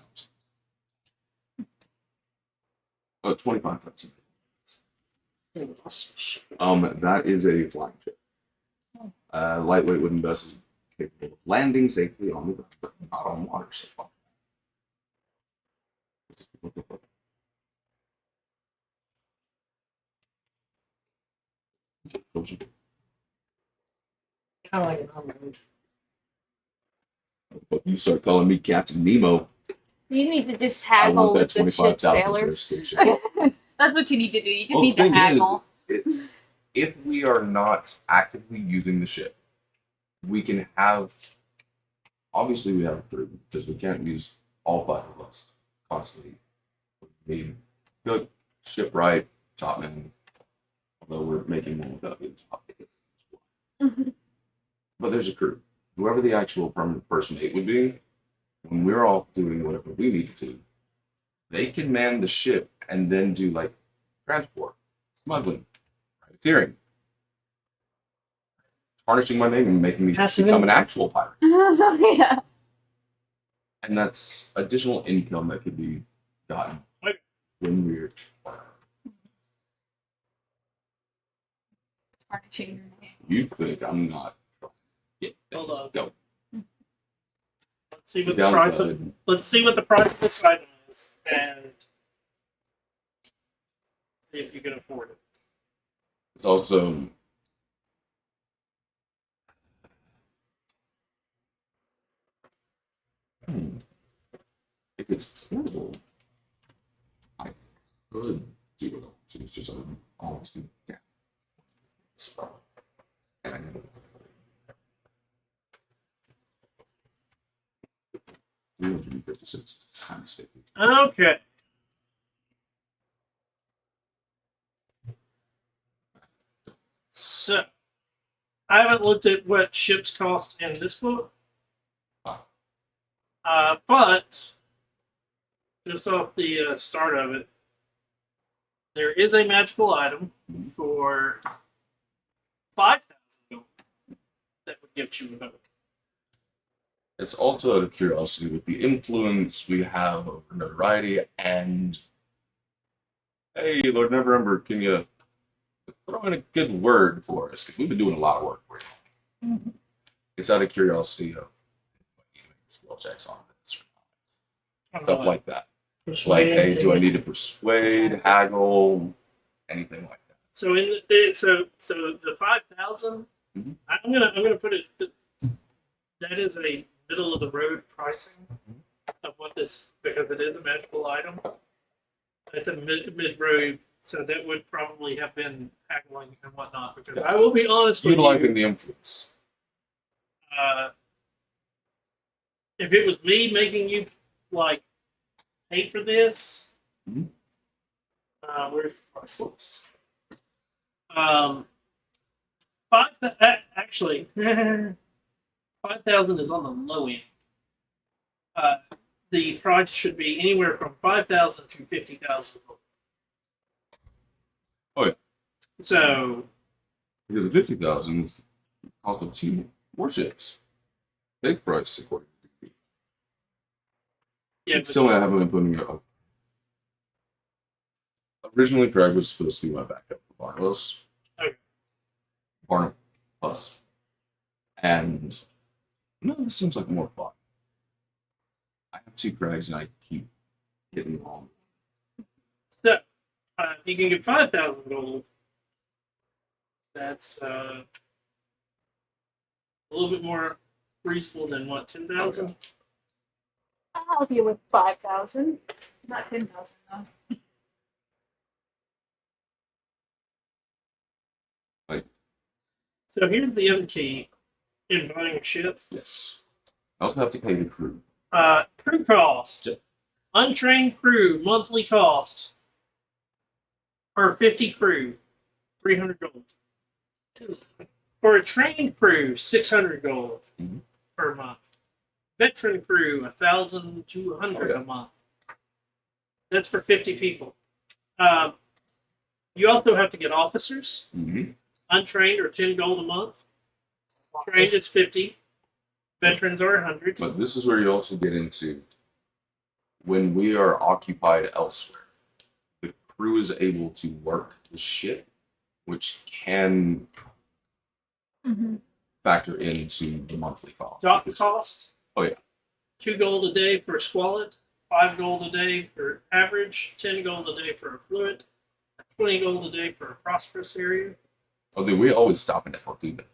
S2: 25,000. That is a flying ship. Lightweight wooden vessels capable of landing safely on the ground, but not on water so far. What the fuck?
S5: Kind of like an on-road.
S2: But you start calling me Captain Nemo.
S4: You need to just
S2: I
S4: haggle
S2: want that
S4: with the ship
S2: 25,000
S4: sailors.
S2: for
S4: That's what you need to do. You just
S2: Well,
S4: need
S2: the
S4: to
S2: thing is,
S4: haggle.
S2: It's if we are not actively using the ship, we can have. Obviously, we have three because we can't use all five of us constantly. We need good shipwright, topman. Although we're making one without being top
S4: Mhm.
S2: But there's a crew. Whoever the actual permanent first mate would be, when we're all doing whatever we need to do, they can man the ship and then do like transport, smuggling, privateering, tarnishing my name and making me
S5: Passive
S2: become an
S5: income.
S2: actual pirate.
S4: Yeah.
S2: And that's additional income that could be gotten
S1: Okay.
S2: when we're.
S4: Tarnishing your name.
S2: You think I'm not? Yeah,
S1: Hold on.
S2: go.
S1: Let's see what the price of
S2: Downside.
S1: let's see what the price of this item is and see if you can afford it.
S2: It's also. If it's portable, I could do it. It's just always do that. And I know. 356 times 50.
S1: Okay. So I haven't looked at what ships cost in this book. But just off the start of it, there is a magical item for 5,000 gold that would get you a boat.
S2: It's also out of curiosity with the influence we have over notoriety and. Hey, Lord Neverember, can you throw in a good word for us? Because we've been doing a lot of work for you.
S4: Mhm.
S2: It's out of curiosity of skill checks on this. Stuff like that. Like, hey, do I need to persuade, haggle, anything like that?
S1: So in the, so the 5,000,
S2: Mhm.
S1: I'm gonna put it. That is a middle of the road pricing of what this, because it is a magical item. It's a mid road, so that would probably have been haggling and whatnot. Because I will be honest with
S2: Utilizing
S1: you,
S2: the influence.
S1: if it was me making you like pay for this,
S2: Mhm.
S1: where's the price list? Actually, 5,000 is on the low end. The price should be anywhere from 5,000 to 50,000.
S2: Oh, yeah.
S1: So
S2: Because the 50,000 is the cost of 2 warships. Base price according to BP.
S1: yeah,
S2: It's still I haven't been putting it up. Originally, Craig was supposed to be my backup for Barnabas.
S1: Okay.
S2: Barnabas. And no, this seems like more fun. I have 2 crags and I keep hitting them all.
S1: So, if you can get 5,000 gold, that's a little bit more reasonable than what, 10,000?
S2: Okay.
S4: I'll help you with 5,000. Not 10,000 though.
S1: So here's the other key in buying a ship.
S2: Yes. I also have to pay the crew.
S1: Crew cost. Untrained crew, monthly cost. For 50 crew, 300 gold. For a trained crew, 600 gold
S2: Mhm.
S1: per month. Veteran crew, 1,200 a month. That's for 50 people. You also have to get officers.
S2: Mm-hmm.
S1: Untrained are 10 gold a month. Trained is 50. Veterans are 100.
S2: But this is where you also get into when we are occupied elsewhere, the crew is able to work the ship, which can
S4: Mm-hmm.
S2: factor into the monthly cost.
S1: Dock cost.
S2: Oh, yeah.
S1: 2 gold a day for a squalid. 5 gold a day for average. 10 gold a day for a fluid. 20 gold a day for a prosperous area.
S2: Oh, dude, we always stop in at Tortuga.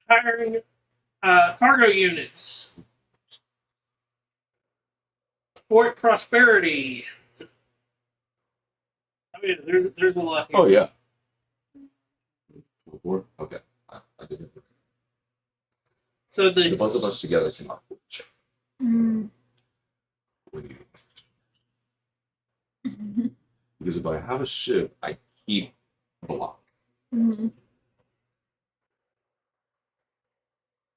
S1: Hiring cargo units. Port prosperity. I mean, there's a lot here.
S2: Oh, yeah. Okay. I did it.
S1: So
S2: The both of us together cannot afford the ship.
S4: Mm-hmm.
S2: We need it. Because if I have a ship, I keep the lot.
S4: Mm-hmm.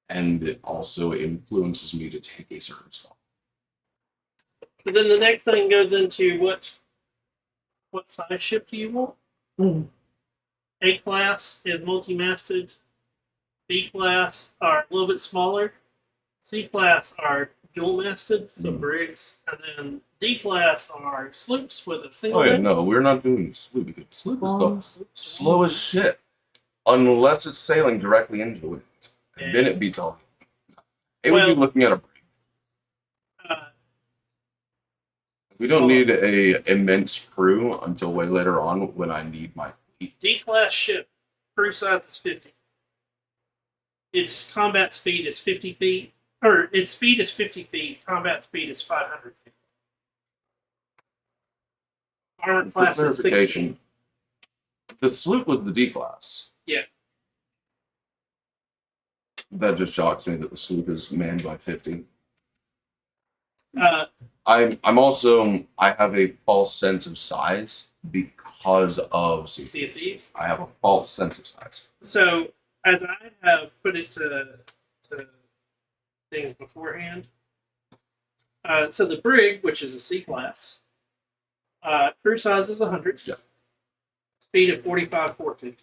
S2: And it also influences me to take a certain stop.
S1: So then the next thing goes into what size ship do you want?
S5: Mm.
S1: A class is multi-masted. B class are a little bit smaller. C class are dual-masted, so brigs, and then D class are sloops with a single.
S2: Oh yeah,
S1: mast.
S2: no, we're not doing sloop because sloop is the slowest shit. Unless it's sailing directly into the wind. And then it beats all. It would be
S1: Well-
S2: looking at a brig.
S1: Uh,
S2: We don't need a immense crew until way later on when I need my fleet.
S1: D class ship, crew size is 50. Its combat speed is 50 feet, or its speed is 50 feet. Combat speed is 500 feet. Armor
S2: For
S1: class is 60.
S2: clarification, the sloop was the D class.
S1: Yeah.
S2: That just shocks me that the sloop is manned by 50. I'm also I have a false sense of size because of
S1: Sea of Thieves.
S2: I have a false sense of size.
S1: So, as I have put it to things beforehand, so the brig, which is a C class, crew size is 100.
S2: Yeah.
S1: Speed of 45, 450.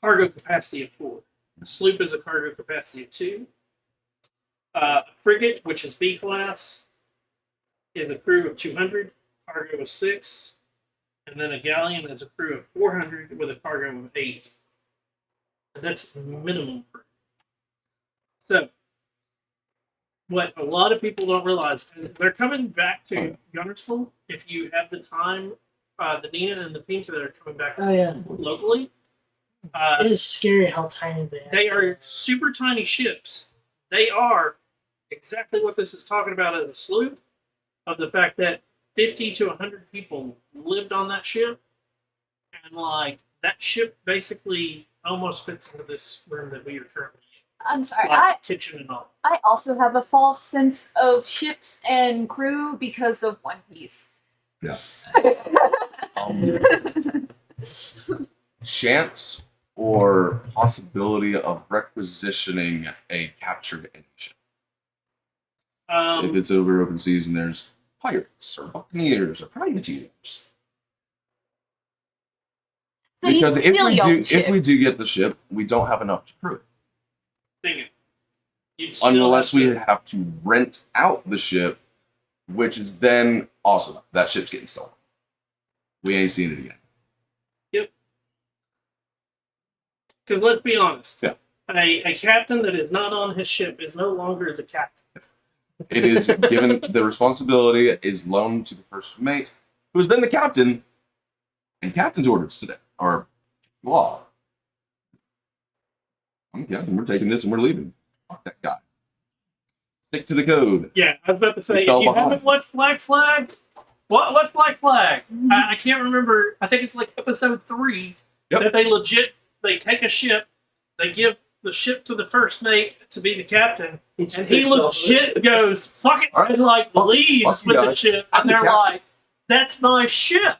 S1: Cargo capacity of 4. The sloop is a cargo capacity of 2. A frigate, which is B class, is a crew of 200, cargo of 6. And then a galleon is a crew of 400 with a cargo of 8. And that's minimum crew. So, what a lot of people don't realize, and they're coming back to Gunnersville if you have the time. The Nina and the Pinta that are coming back
S5: Oh yeah,
S1: locally.
S5: it is scary how tiny they
S1: They
S5: actually
S1: are super tiny ships. They are exactly what this is talking about as a sloop, of the fact that 50 to 100 people lived on that ship, and like that ship basically almost fits into this room that we are currently
S4: I'm
S1: in,
S4: sorry.
S1: like kitchen and all.
S4: I also have a false sense of ships and crew because of One Piece.
S2: Yes. Chance or possibility of requisitioning a captured engine. If it's over open seas and there's pirates or buccaneers or privateers.
S4: So
S2: Because
S4: you steal your own ship.
S2: if we do get the ship, we don't have enough to crew it.
S1: Bingo. You'd still
S2: Unless
S1: have
S2: we
S1: to-
S2: have to rent out the ship, which is then awesome. That ship's getting stolen. We ain't seen it again.
S1: Because let's be honest.
S2: Yeah.
S1: a captain that is not on his ship is no longer the captain.
S2: It is given the responsibility is loaned to the first mate, who is then the captain, and captain's orders today are law. I'm the captain. We're taking this and we're leaving. Fuck that guy. Stick to the code.
S1: Yeah, I was about to say,
S2: We
S1: if
S2: fell
S1: you
S2: behind.
S1: haven't watched Black Flag, watch Black Flag. I can't remember. I think it's like episode 3
S2: Yep.
S1: that they take a ship, they give the ship to the first mate to be the captain, and he legit goes, fuck it,
S2: All right.
S1: and like
S2: Fuck
S1: leaves
S2: you
S1: with the
S2: guys.
S1: ship,
S2: I'm
S1: and
S2: the
S1: they're
S2: captain.
S1: like, that's my ship.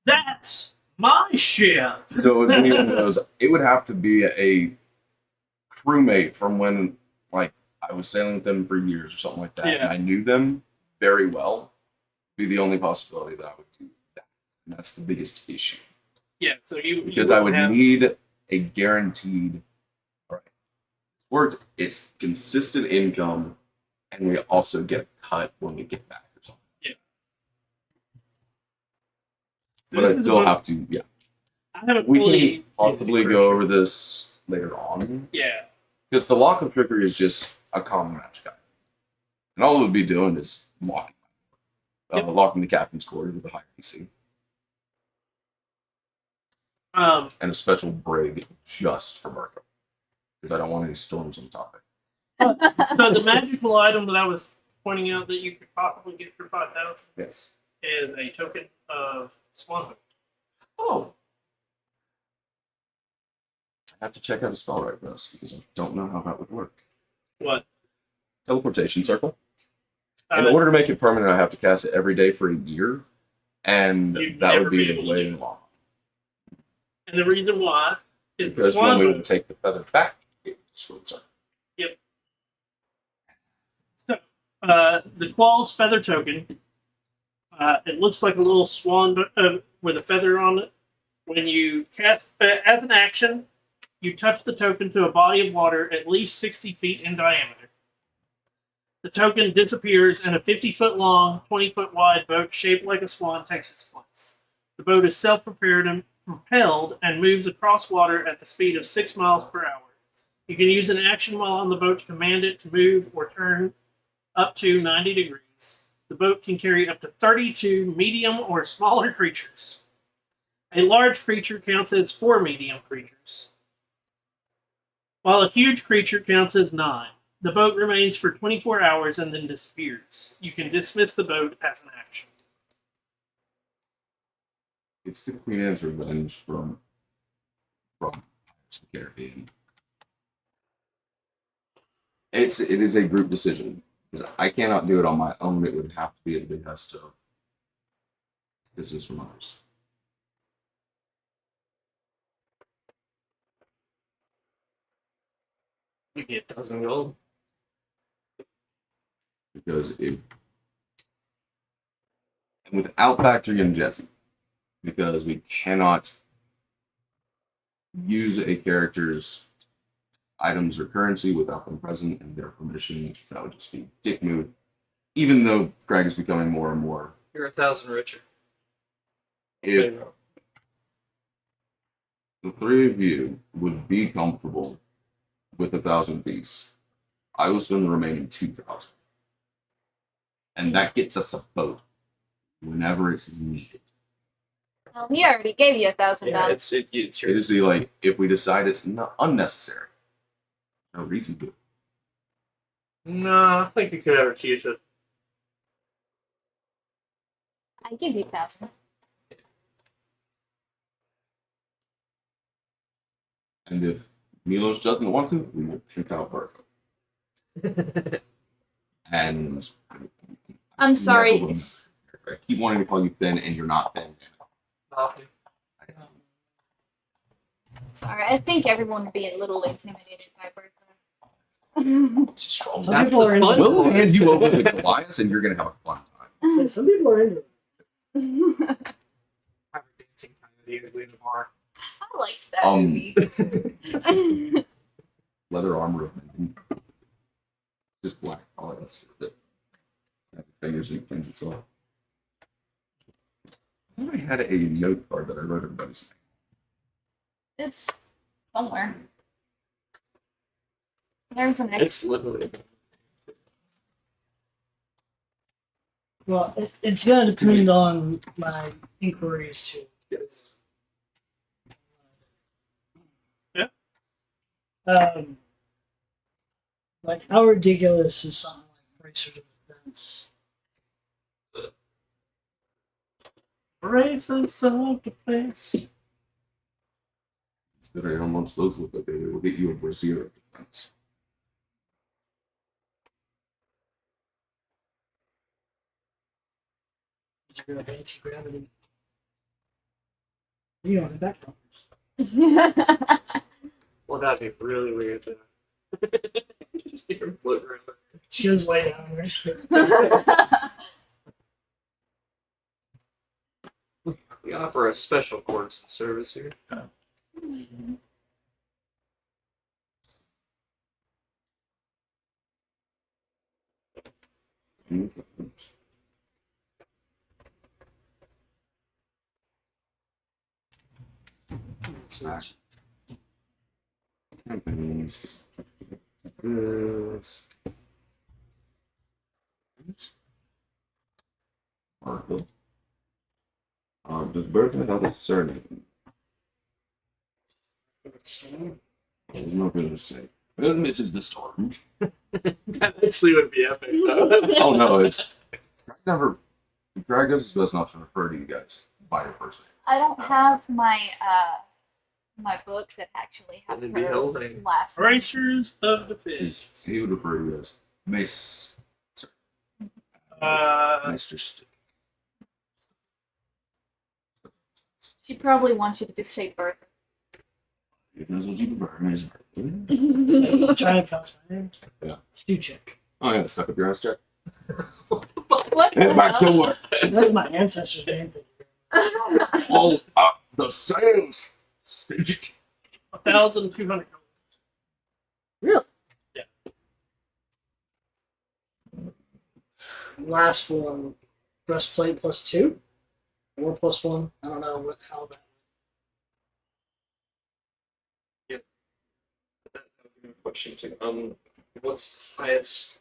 S1: That's my ship.
S2: So if anyone knows, it would have to be a crewmate from when, like, I was sailing with them for years or something like that,
S1: Yeah.
S2: and I knew them very well. Be the only possibility that I would do that, and that's the biggest issue
S1: Yeah, so you
S2: because I would
S1: have,
S2: need a guaranteed. All right, worked. It's consistent income, and we also get a cut when we get back or something. But I
S1: this is
S2: still
S1: one-
S2: have to. Yeah,
S1: I haven't
S2: we
S1: fully
S2: can possibly go over this later on.
S1: Yeah.
S2: Because the lock of trickery is just a common magic item. And all it would be doing is locking. Locking the captain's quarters with a high PC. And a special brig just for Marco. Because I don't want any storms on topic.
S1: So the magical item that I was pointing out that you could possibly get for 5,000
S2: Yes.
S1: is a token of Swanhood.
S2: Oh. I have to check out a spell right this because I don't know how that would work.
S1: What?
S2: Teleportation circle. In
S1: Uh,
S2: order to make it permanent, I have to cast it every day for a year. And
S1: You'd
S2: that
S1: never
S2: would
S1: be
S2: be
S1: able to
S2: way
S1: do it.
S2: long.
S1: And the reason why is the
S2: Because when we would
S1: Swanhood.
S2: take the feather back, it would circle.
S1: So, the Qual's feather token. It looks like a little swan with a feather on it. When you cast, as an action, you touch the token to a body of water at least 60 feet in diameter. The token disappears, and a 50-foot long, 20-foot wide boat shaped like a swan takes its place. The boat is self-propelled and moves across water at the speed of 6 miles per hour. You can use an action while on the boat to command it to move or turn up to 90 degrees. The boat can carry up to 32 medium or smaller creatures. A large creature counts as 4 medium creatures, while a huge creature counts as 9. The boat remains for 24 hours and then disappears. You can dismiss the boat as an action.
S2: It's the Queen Anne's Revenge from Pirates of the Caribbean. It is a group decision. Because I cannot do it on my own. It would have to be at the behest of business from others.
S3: You get 1,000 gold.
S2: Because if and without factoring in Jesse, because we cannot use a character's items or currency without them present and their permission. That would just be dick move. Even though Craig is becoming more and more.
S3: You're 1,000 richer.
S2: If the three of you would be comfortable with 1,000 piece, I will spend the remaining 2,000. And that gets us a boat whenever it's needed.
S4: Well, he already gave you $1,000.
S3: Yeah, it's your
S2: It is the like if we decide it's not unnecessary, no reason to.
S3: No, I think you could ever refuse it.
S4: I give you 1,000.
S2: And if Milos doesn't want to, we will pick out Bertha. And
S4: I'm sorry.
S2: never will. I keep wanting to call you thin, and you're not thin.
S4: Sorry, I think everyone would be a little intimidated by Bertha.
S2: It's a strong.
S5: Some
S3: That's
S5: people are
S3: the
S5: into
S3: fun
S5: it.
S2: We'll hand you over the Goliath, and you're gonna have a fun time.
S5: So some people are into it.
S3: Have a dancing coyote in the bar.
S4: I liked that movie.
S2: Leather armor, just black. Oh, that's it. Fingers and it cleans itself. I thought I had a note card that I wrote everybody's name.
S4: It's somewhere. There's an
S3: It's literally.
S5: Well, it's going to depend on my inquiries too.
S2: Yes.
S5: Like how ridiculous is something like bracer to defense?
S1: Raising some defense.
S2: Considering how much those look like, they will get you a brazier defense.
S5: You have anti-gravity. You don't have back numbers.
S3: Well, that'd be really weird. Though. Just hear him float around.
S5: She goes lay down.
S3: We offer a special course of service here.
S2: Smash. Campaigns. This. Marco. Does Bertha have a surname? I was not going to say. Mrs. the Storm.
S3: That actually would be epic, though.
S2: Oh no, it's Greg does his best not to refer to you guys by your first name.
S4: I don't have my my book that actually has
S3: Does it
S4: her
S3: beholding?
S4: last name.
S1: Bracers of defense.
S2: He would refer to you as Mace. Mr. Stick.
S4: She probably wants you to just say Bertha.
S2: If that's what you prefer, Miss Bertha.
S5: Trying to pronounce my name.
S2: Yeah.
S5: Stu check.
S2: Oh yeah, stuck up your ass check.
S4: What the
S2: And back to
S4: hell?
S2: work.
S5: That's my ancestor's name.
S2: All up the sales. Stage.
S1: 1,200 gold.
S5: Really?
S1: Yeah.
S5: Last one, breastplate +2, or +1. I don't know how that.
S3: Question two. What's the highest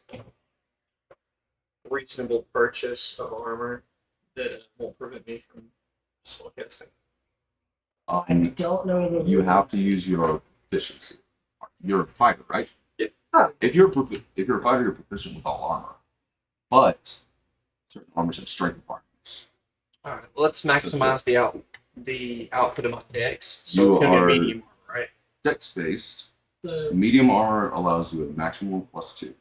S3: reasonable purchase of armor that won't prevent me from spellcasting?
S5: I don't know the.
S2: You have to use your proficiency. You're a fighter, right?
S3: Yep.
S5: Oh.
S2: If you're a fighter, you're proficient with all armor. But certain armors have strength requirements.
S3: All right, let's maximize the output of my decks. So
S2: You
S3: it's gonna
S2: are-
S3: be medium, right?
S2: Dex based.
S5: The
S2: Medium armor allows you a maximum of +2,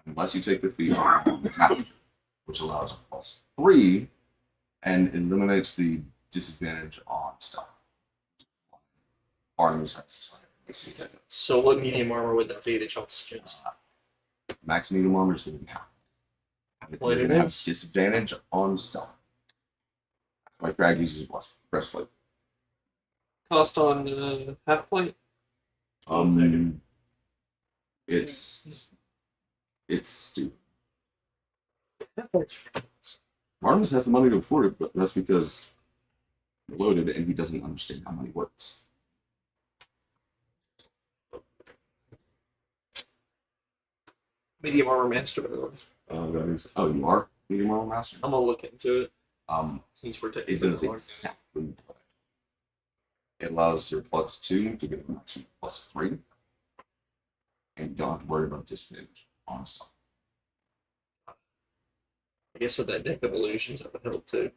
S2: unless you take the feat master, which allows +3 and eliminates the disadvantage on stealth. Arms has AC.
S3: So what medium armor would that be that y'all suggest?
S2: Max medium armor is going to be half.
S3: What
S2: You're
S3: it
S2: going to have
S3: is?
S2: disadvantage on stealth. Like Greg uses breastplate.
S3: Cost on half plate?
S2: It's stupid. Martinus has the money to afford it, but that's because you're loaded and he doesn't understand how money works.
S3: Medium armor master, by the way.
S2: You are medium armor master.
S3: I'm gonna look into it since we're taking
S2: It does exactly what it allows your +2 to get a maximum +3, and you don't have to worry about disadvantage on stuff.
S3: I guess with that deck of illusions, that would help too.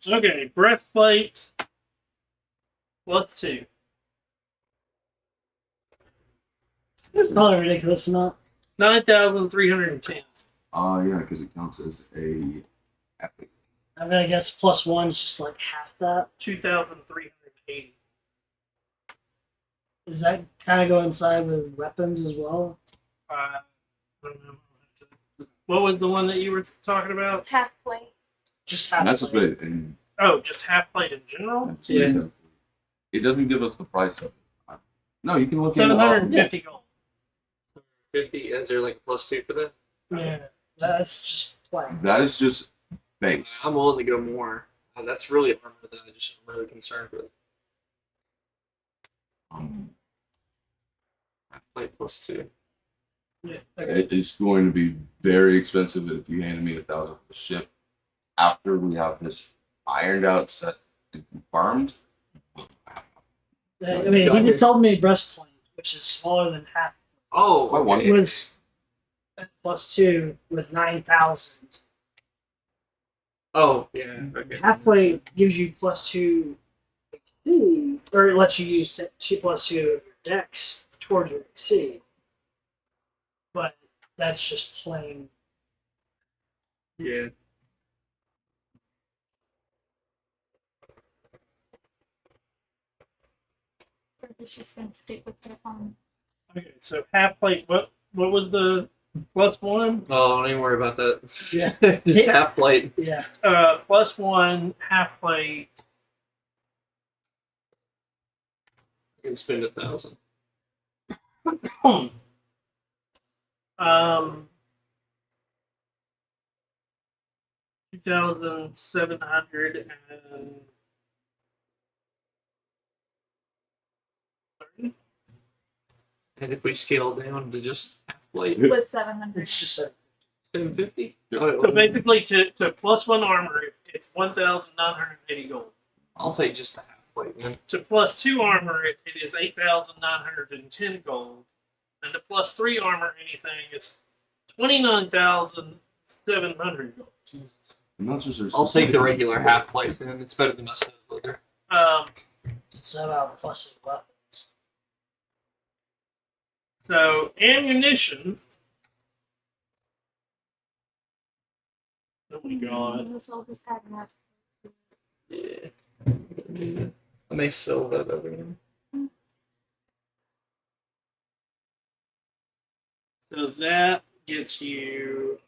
S1: Okay, breastplate +2.
S5: It's probably a ridiculous amount.
S1: 9,310.
S2: Yeah, because it counts as a epic.
S5: I mean, I guess +1 is just like half that.
S1: 2,380.
S5: Does that kind of go inside with weapons as well?
S1: I don't know. What was the one that you were talking about?
S4: Half plate.
S5: Just
S2: And
S5: half.
S2: that's just
S5: plate.
S2: bit, and
S1: Oh, just half plate in general?
S2: it doesn't give us the price of it. No, you can look in
S1: 750 gold.
S3: 50. Is there like a +2 for that?
S5: Yeah, that's just plain.
S2: That is just base.
S3: I'm willing to go more. That's really armor that I'm really concerned with. I play +2.
S5: Yeah. Okay.
S2: It is going to be very expensive if you handed me 1,000 for the ship. After we have this ironed out, set, and confirmed,
S5: I mean, he just told me breastplate, which is smaller than half.
S3: Oh,
S2: I want
S3: okay.
S5: It was +2 was 9,000.
S3: Oh, yeah. Okay.
S5: Half plate gives you +2 XP, or it lets you use +2 of your dex towards your XP. But that's just plain.
S3: Yeah.
S4: Or is just gonna stick with their phone.
S1: Okay, so half plate. What was the +1?
S3: Oh, don't even worry about that.
S5: Yeah.
S3: Just half plate.
S5: Yeah.
S1: +1 half plate.
S3: You can spend 1,000.
S1: Um, 2,730.
S3: And if we scale down to just half plate,
S4: With 700.
S5: It's just a.
S3: 750.
S1: So basically, to +1 armor, it's 1,980 gold.
S3: I'll take just the half plate then.
S1: To +2 armor, it is 8,910 gold. And to +3 armor, anything is 29,700 gold.
S2: I'm not just
S3: I'll take the regular half plate then. It's better than my stone leather.
S5: So about plus weapons.
S1: So ammunition. Oh my god.
S4: This all just had enough.
S3: Yeah. I may sell that over again.
S1: So that gets you.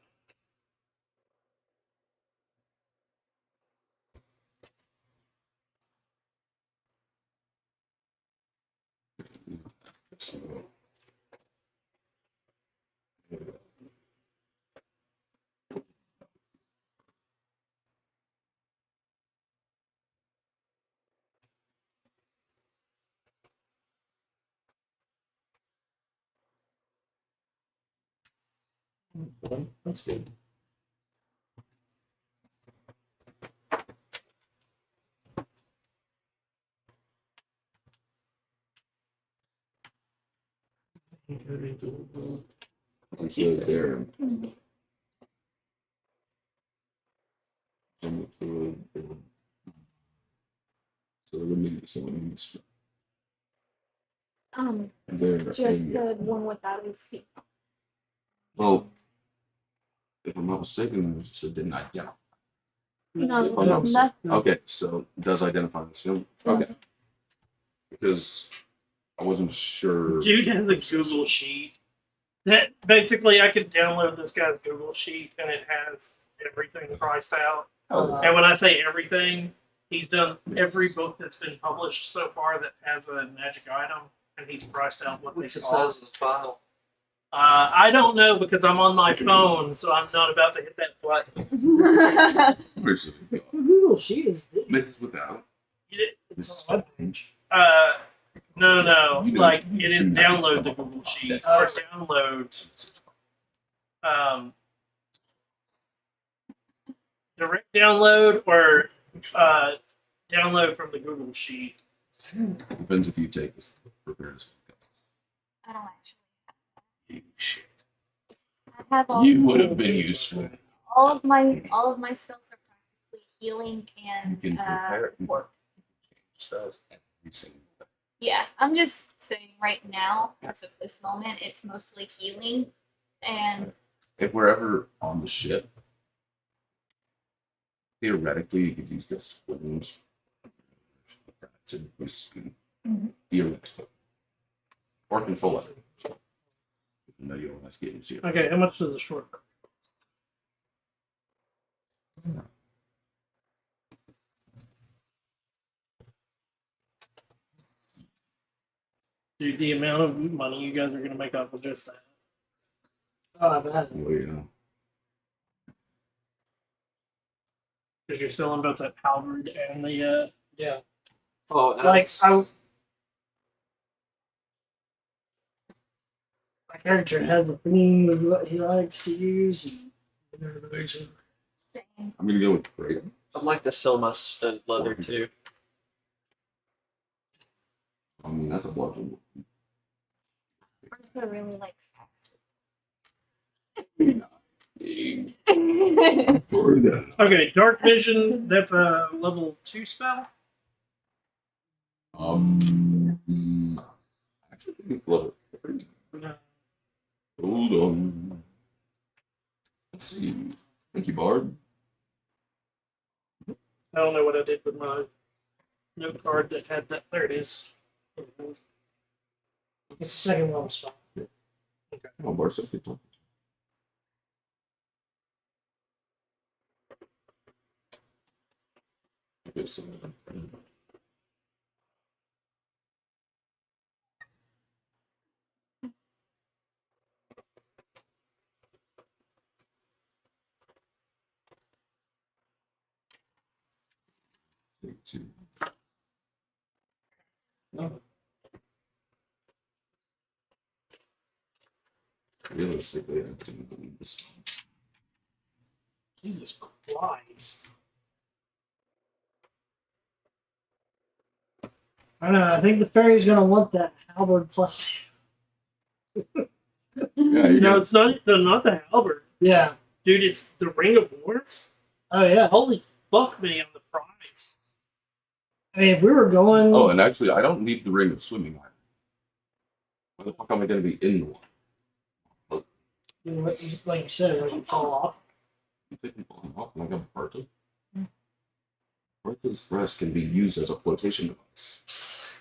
S3: That's good.
S2: I'm still there. So let me get someone else. There.
S4: Just the one without his feet.
S2: Well, if I'm not mistaken, so didn't identify.
S4: No,
S2: Oh, no.
S4: nothing.
S2: Okay, so it does identify this film. Okay. Because I wasn't sure.
S1: Dude has a Google sheet that basically I could download this guy's Google sheet and it has everything priced out.
S2: Oh,
S1: And when I say everything, he's done every book that's been published so far that has a magic item, and he's priced out what they
S3: What's the size of
S1: cost.
S3: the file?
S1: I don't know because I'm on my phone, so I'm not about to hit that button.
S2: where's it?
S5: Google Sheet is digital.
S2: Mixed without.
S5: It's on a webpage.
S1: No.
S2: You know,
S1: Like it is
S2: do not
S1: download the
S2: come up
S1: Google
S2: with
S1: sheet
S2: that.
S1: or download direct download or download from the Google sheet.
S2: Depends if you take this preparedness.
S4: I don't actually.
S2: You shit.
S4: I have all.
S2: You would have been useful.
S4: All of my spells are practically healing
S2: You
S4: and
S2: can prepare
S4: support.
S2: stuff every single day.
S4: Yeah, I'm just saying right now, as of this moment, it's mostly healing, and
S2: If we're ever on the ship, theoretically, you could use gust of wind to boost you.
S4: Mhm.
S2: Theoretically. Or control it. No, you don't have to get into it.
S1: Okay, how much does a short book? Dude, the amount of money you guys are gonna make off of just that.
S5: Oh, I bet.
S2: Oh yeah.
S1: Because you're selling both that halberd and the.
S5: Yeah.
S3: Oh,
S5: Like my character has a theme of what he likes to use. And
S4: Same.
S2: I'm gonna go with great.
S3: I'd like to sell my leather too.
S2: I mean, that's a bludgeon.
S4: Martha really likes
S2: Or
S4: taxes.
S2: that.
S1: Okay, dark vision. That's a level 2 spell.
S2: Actually, I think it's level 3. Hold on. Let's see. Thank you, Bard.
S1: I don't know what I did with my note card that had that. There it is.
S5: it's the second level spell.
S2: Oh, Bard said 15. Okay, so. Two. No. Realistically, I didn't believe this one.
S1: Jesus Christ.
S5: I don't know. I think the fairy's gonna want that halberd plus 2.
S2: Yeah, you
S1: No,
S2: guys-
S1: it's not. They're not the halberd,
S5: Yeah.
S1: dude. It's the Ring of Warmth.
S5: Oh yeah.
S1: Holy fuck me on the price.
S5: I mean, if we were going,
S2: Oh, and actually, I don't need the ring of swimming either. Why the fuck am I gonna be in the water?
S5: like you said, like you fall off.
S2: You think I'm falling off like I'm Bertha? Bertha's breast can be used as a flotation device.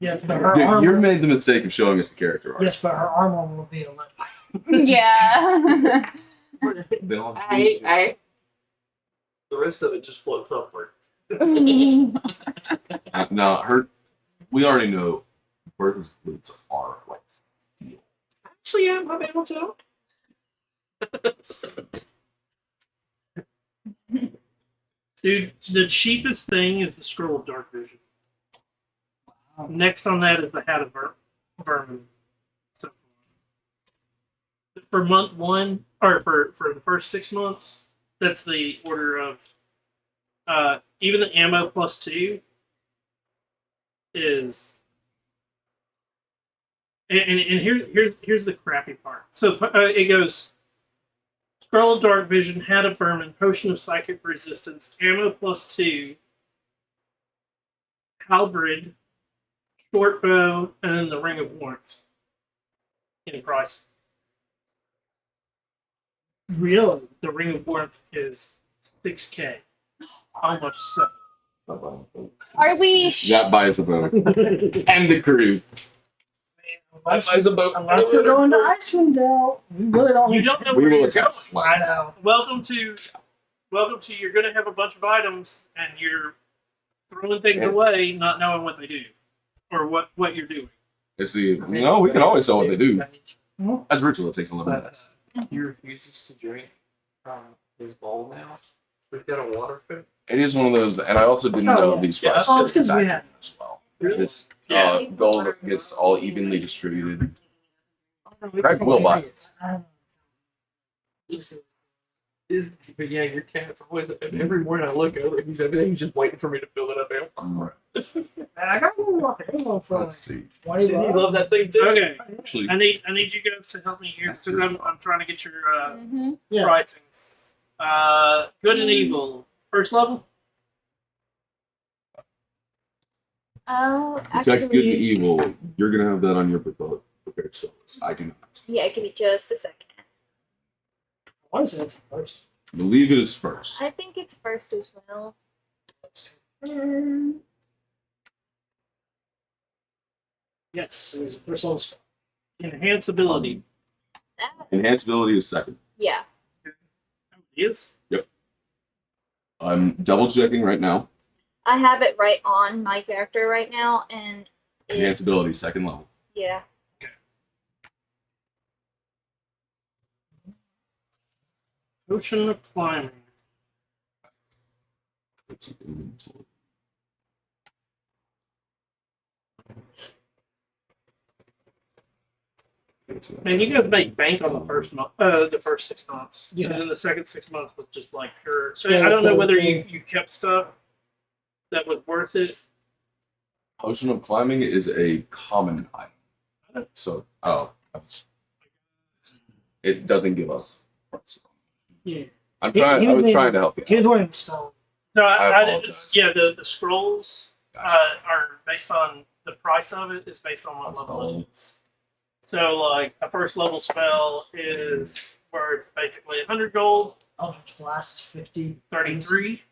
S5: Yes, but her
S2: You
S5: armor.
S2: made the mistake of showing us the character art.
S5: Yes, but her armor will be a lead.
S4: Yeah.
S2: Then I'll
S3: The rest of it just floats upward.
S2: no, her. We already know Bertha's boots are like steel.
S3: Actually, yeah, my bad. What's out?
S1: Dude, the cheapest thing is the Scroll of Dark Vision. Next on that is the Hat of Vermin. So for month 1, or for the first 6 months, that's the order of even the ammo plus 2 is. And here's the crappy part. So it goes Scroll of Dark Vision, Hat of Vermin, Potion of Psychic Resistance, Ammo plus 2, Halberd, Short Bow, and then the Ring of Warmth in price.
S5: Really?
S1: The Ring of Warmth is $6K. Almost so.
S4: Are we?
S2: That buys a boat and the crew. That buys a boat.
S5: Unless we're going to Icewind Dale, we really don't.
S1: You don't know
S2: We
S1: where
S2: will
S1: you're
S2: attack.
S1: going.
S5: I know.
S1: Welcome to you're going to have a bunch of items and you're throwing things
S2: Yeah.
S1: away not knowing what they do or what you're doing.
S2: It's the no. We can always tell what they do.
S5: Hmm?
S2: As ritual, it takes 11 minutes.
S3: He refuses to drink from his bowl now. We've got a water fountain.
S2: It is one of those, and I also didn't
S5: Oh,
S2: know
S5: yeah.
S2: these
S1: Yeah,
S2: prices
S5: oh, it's 'cause we
S2: back
S5: have-
S2: as well.
S3: Really?
S2: It's
S1: Yeah.
S2: gold that gets all evenly distributed. Craig will buy it.
S3: But yeah, your cat's always. Every morning I look over, he's just waiting for me to fill it up.
S5: I got one off the Amazon for like
S2: Let's see.
S5: 20
S3: Did he
S5: bucks.
S3: love that thing too?
S1: Okay.
S2: Actually,
S1: I need you guys to help me here because I'm trying to get your
S4: Mhm.
S5: Yeah.
S1: pricings. Good and evil. First level?
S4: Oh,
S2: protect good and
S4: actually,
S2: evil. You're gonna have that on your prepared spell list. I do not.
S4: yeah. Give me just a second.
S5: I want to say it's first.
S2: I believe it is first.
S4: I think it's first as well.
S5: Yes, it was the first level spell.
S1: Enhance ability.
S4: That,
S2: Enhanced ability is second.
S4: yeah.
S1: Is
S2: I'm double checking right now.
S4: I have it right on my character right now, and
S2: Enhanced ability second level.
S4: yeah.
S1: Ocean of climbing. Man, you guys make bank on the first month, the first 6 months,
S5: Yeah.
S1: and then the second 6 months was just like pure. So I don't know whether you kept stuff that was worth it.
S2: Potion of climbing is a common item. So, it doesn't give us parts.
S1: Yeah.
S2: I was trying to help you.
S5: He was wearing the spell.
S1: So
S2: I
S1: I didn't.
S2: apologize.
S1: Yeah, the scrolls
S2: Gotcha.
S1: are based on the price of it is based on what
S2: On
S1: level
S2: spell.
S1: it is. So like a first level spell is worth basically 100 gold,
S5: Eldritch Blast is 50.
S1: 33.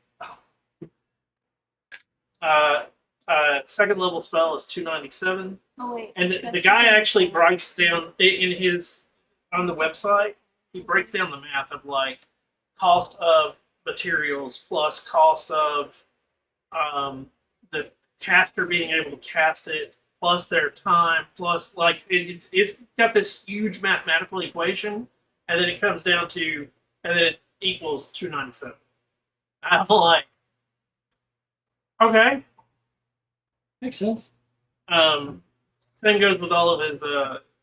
S1: Second level spell is 297.
S4: Oh wait.
S1: And the
S4: that's
S1: guy
S4: okay.
S1: actually breaks down in his on the website. He breaks down the math of like cost of materials plus cost of the caster being able to cast it plus their time plus like it's got this huge mathematical equation, and then it comes down to and then it equals 297. I'm like, okay.
S5: Makes sense.
S1: Same goes with all of his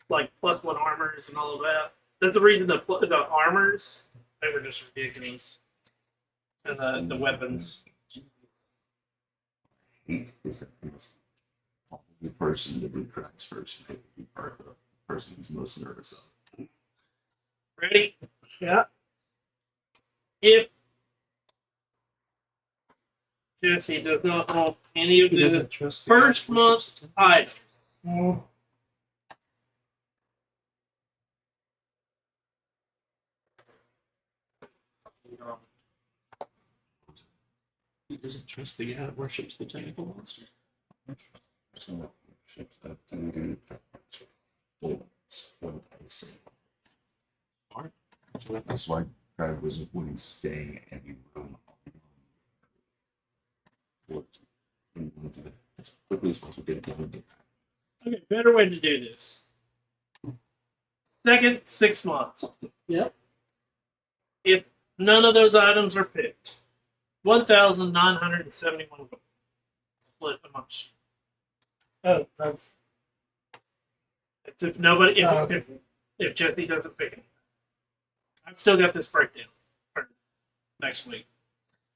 S1: like +1 armors and all of that. That's the reason the armors they were just ridiculous, and the weapons.
S2: Hate is the person that cracks first may be part of the person he's most nervous of.
S1: Ready?
S5: Yeah.
S1: If Jesse does not own any of the first month's items,
S5: Mm.
S3: He doesn't trust the guy that worships the tentacle monster.
S2: So, ships that do what I say.
S3: Smart.
S2: That's why I was when he's staying at any room. What? I'm going to do that as quickly as possible. Get it done and get back.
S1: okay, better way to do this. Second 6 months.
S5: Yep.
S1: If none of those items are picked, 1,971 gold split amongst.
S5: Oh, that's.
S1: It's if nobody, if,
S5: Okay.
S1: if Jesse doesn't pick it, I've still got this breakdown for next week.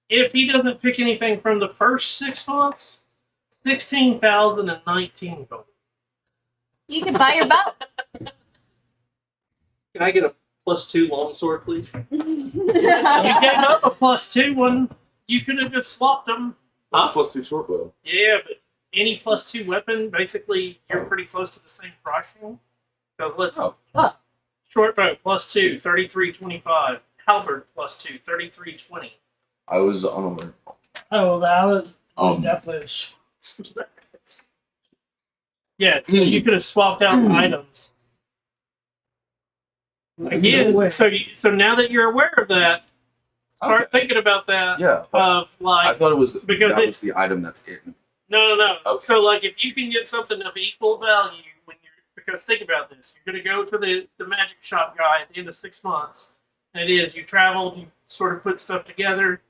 S1: If he doesn't pick anything from the first 6 months, 16,019 gold.
S4: You can buy your boat.
S3: Can I get a +2 longsword, please?
S1: You gave up a +2 one. You could have just swapped them.
S2: +2 short bow.
S1: Yeah, but any +2 weapon, basically, you're pretty close to the same pricing. Because let's
S2: Oh.
S1: short bow +2, 33.25. Halberd +2, 33.20.
S2: I was unaware.
S5: Oh, well, that was
S2: Um,
S5: definitely.
S1: Yeah, so you could have swapped out items. Again, so now that you're aware of that, start
S2: Okay.
S1: thinking about that.
S2: Yeah.
S1: Of
S2: I
S1: like,
S2: thought it was
S1: because
S2: that
S1: it-
S2: was the item that's in.
S1: no.
S2: Okay.
S1: So like, if you can get something of equal value when you're, because think about this, you're going to go to the magic shop guy at the end of 6 months, and it is you traveled, you sort of put stuff together,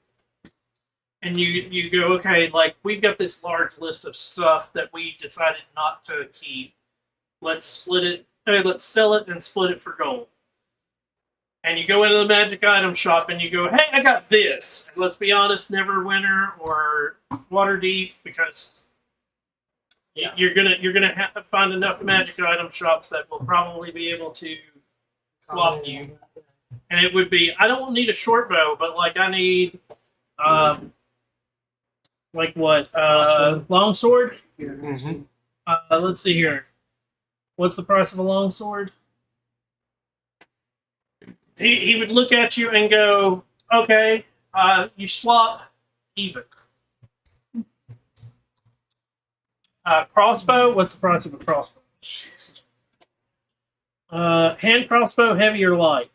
S1: and you go, okay, like we've got this large list of stuff that we decided not to keep. Let's split it. Let's sell it and split it for gold. And you go into the magic item shop and you go, hey, I got this. And let's be honest, Neverwinter or Waterdeep, because
S5: Yeah.
S1: you're gonna have to find enough magic item shops that will probably be able to swap you. And it would be, I don't need a short bow, but like I need, like what, longsword.
S3: Mm-hmm.
S1: Let's see here. What's the price of a longsword? He would look at you and go, okay, you swap even. Crossbow, what's the price of a crossbow? Hand crossbow, heavy or light?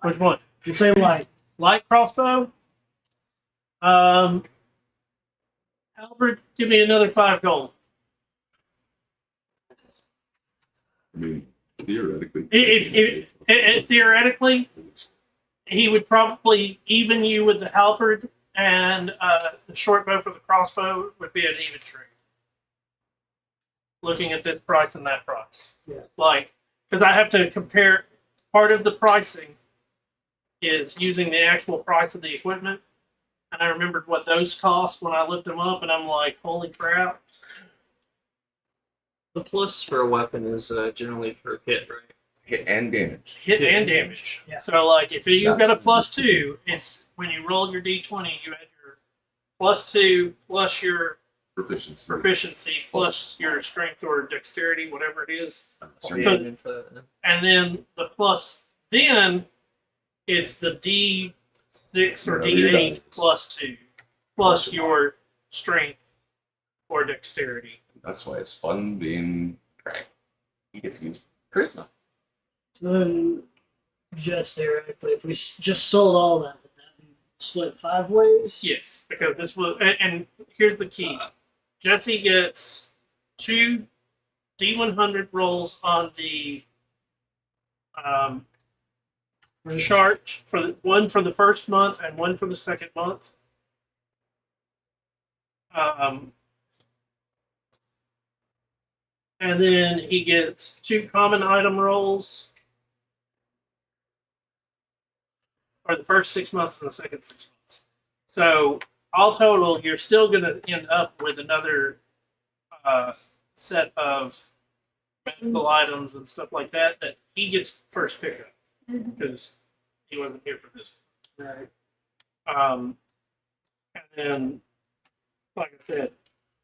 S1: Which one?
S5: You say light.
S1: Light crossbow? Albert, give me another 5 gold.
S2: I mean, Theoretically.
S1: Theoretically, he would probably even you with the halberd, and the short bow for the crossbow would be an even trade. Looking at this price and that price.
S5: Yeah.
S1: Like, because I have to compare, part of the pricing is using the actual price of the equipment. And I remembered what those cost when I looked them up, and I'm like, holy crap.
S3: The plus for a weapon is generally for hit, right?
S2: Hit and damage.
S1: Hit and damage.
S5: Yeah.
S1: So, like, if you've got a
S2: That's-
S1: +2, it's when you roll your d20, you add your +2 plus your
S2: Proficiency.
S1: proficiency plus your strength or dexterity, whatever it is.
S3: Are you
S1: So-
S3: aiming for that?
S1: And then the plus, then it's the D6 or
S2: Whatever your
S1: D8
S2: dice.
S1: +2 plus your strength or dexterity.
S2: That's why it's fun being Craig. He gets to use charisma.
S5: So then, just theoretically, if we just sold all that, would that be split 5 ways?
S1: Yes, because this will, and here's the key. Jesse gets 2 D100 rolls on the chart for one for the first month and one for the second month. And then he gets 2 common item rolls for the first 6 months and the second 6 months. So all total, you're still going to end up with another set of magical items and stuff like that he gets first pick up because he wasn't here for this.
S5: Right.
S1: And then, like I said,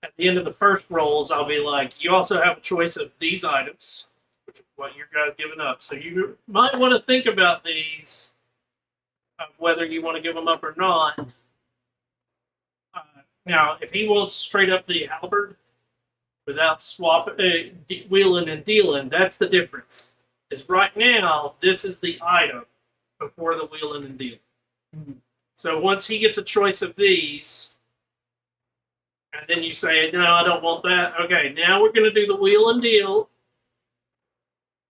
S1: at the end of the first rolls, I'll be like, you also have a choice of these items, which is what you guys giving up. So you might want to think about these, of whether you want to give them up or not. Now, if he wants straight up the halberd without wheeling and dealing, that's the difference. Is right now, this is the item before the wheeling and dealing. So once he gets a choice of these, and then you say, no, I don't want that. Okay, now we're going to do the wheel and deal.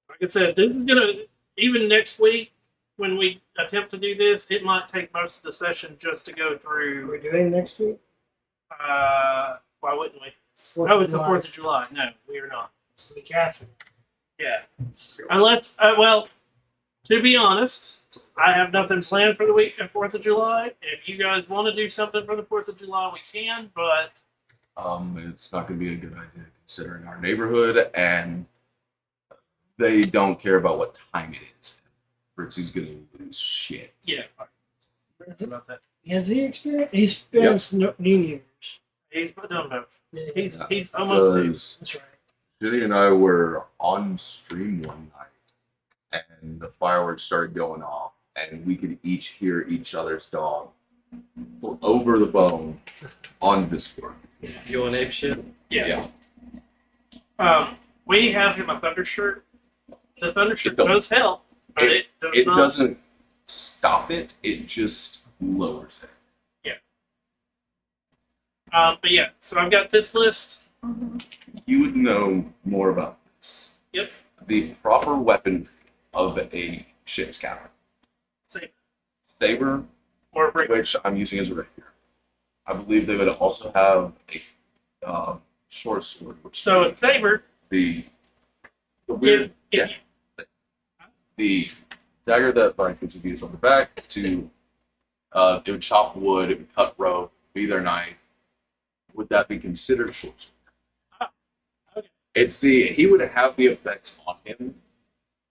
S1: Like I said, this is going to, even next week, when we attempt to do this, it might take most of the session just to go
S5: Are
S1: through.
S5: we doing next week?
S1: Why wouldn't we?
S5: It's 4th
S1: Oh,
S5: of
S1: it's the
S5: July.
S1: 4th of July. No, we are not.
S5: It's the week after.
S1: Yeah. Unless, well, to be honest, I have nothing planned for the week of 4th of July. If you guys want to do something for the 4th of July, we can, but
S2: It's not going to be a good idea considering our neighborhood, and they don't care about what time it is. Fritzy's going to lose shit.
S1: yeah. About that.
S5: Has he experienced? He's experienced New Year's.
S1: He's no.
S5: Yeah,
S1: He's almost there.
S2: Because
S5: that's right.
S2: Jenny and I were on stream one night, and the fireworks started going off, and we could each hear each other's dog over the phone on Discord.
S3: You on ape shit?
S1: Yeah.
S2: Yeah.
S1: We have him a thunder shirt. The thunder shirt
S2: It don't-
S1: does help, but it does
S2: It
S1: not.
S2: doesn't stop it, it just lowers it.
S1: But yeah, so I've got this list.
S2: You would know more about this.
S1: Yep.
S2: The proper weapon of a ship's captain.
S1: Same.
S2: Saber,
S1: Or break.
S2: which I'm using as a rapier. I believe they would also have a short sword, which
S1: So a saber.
S2: the
S1: If,
S2: weird
S1: if
S2: yeah. The dagger that like would be used on the back to it would chop wood, it would cut rope, be their knife. Would that be considered short sword?
S1: Okay.
S2: It's he would have the effects on him.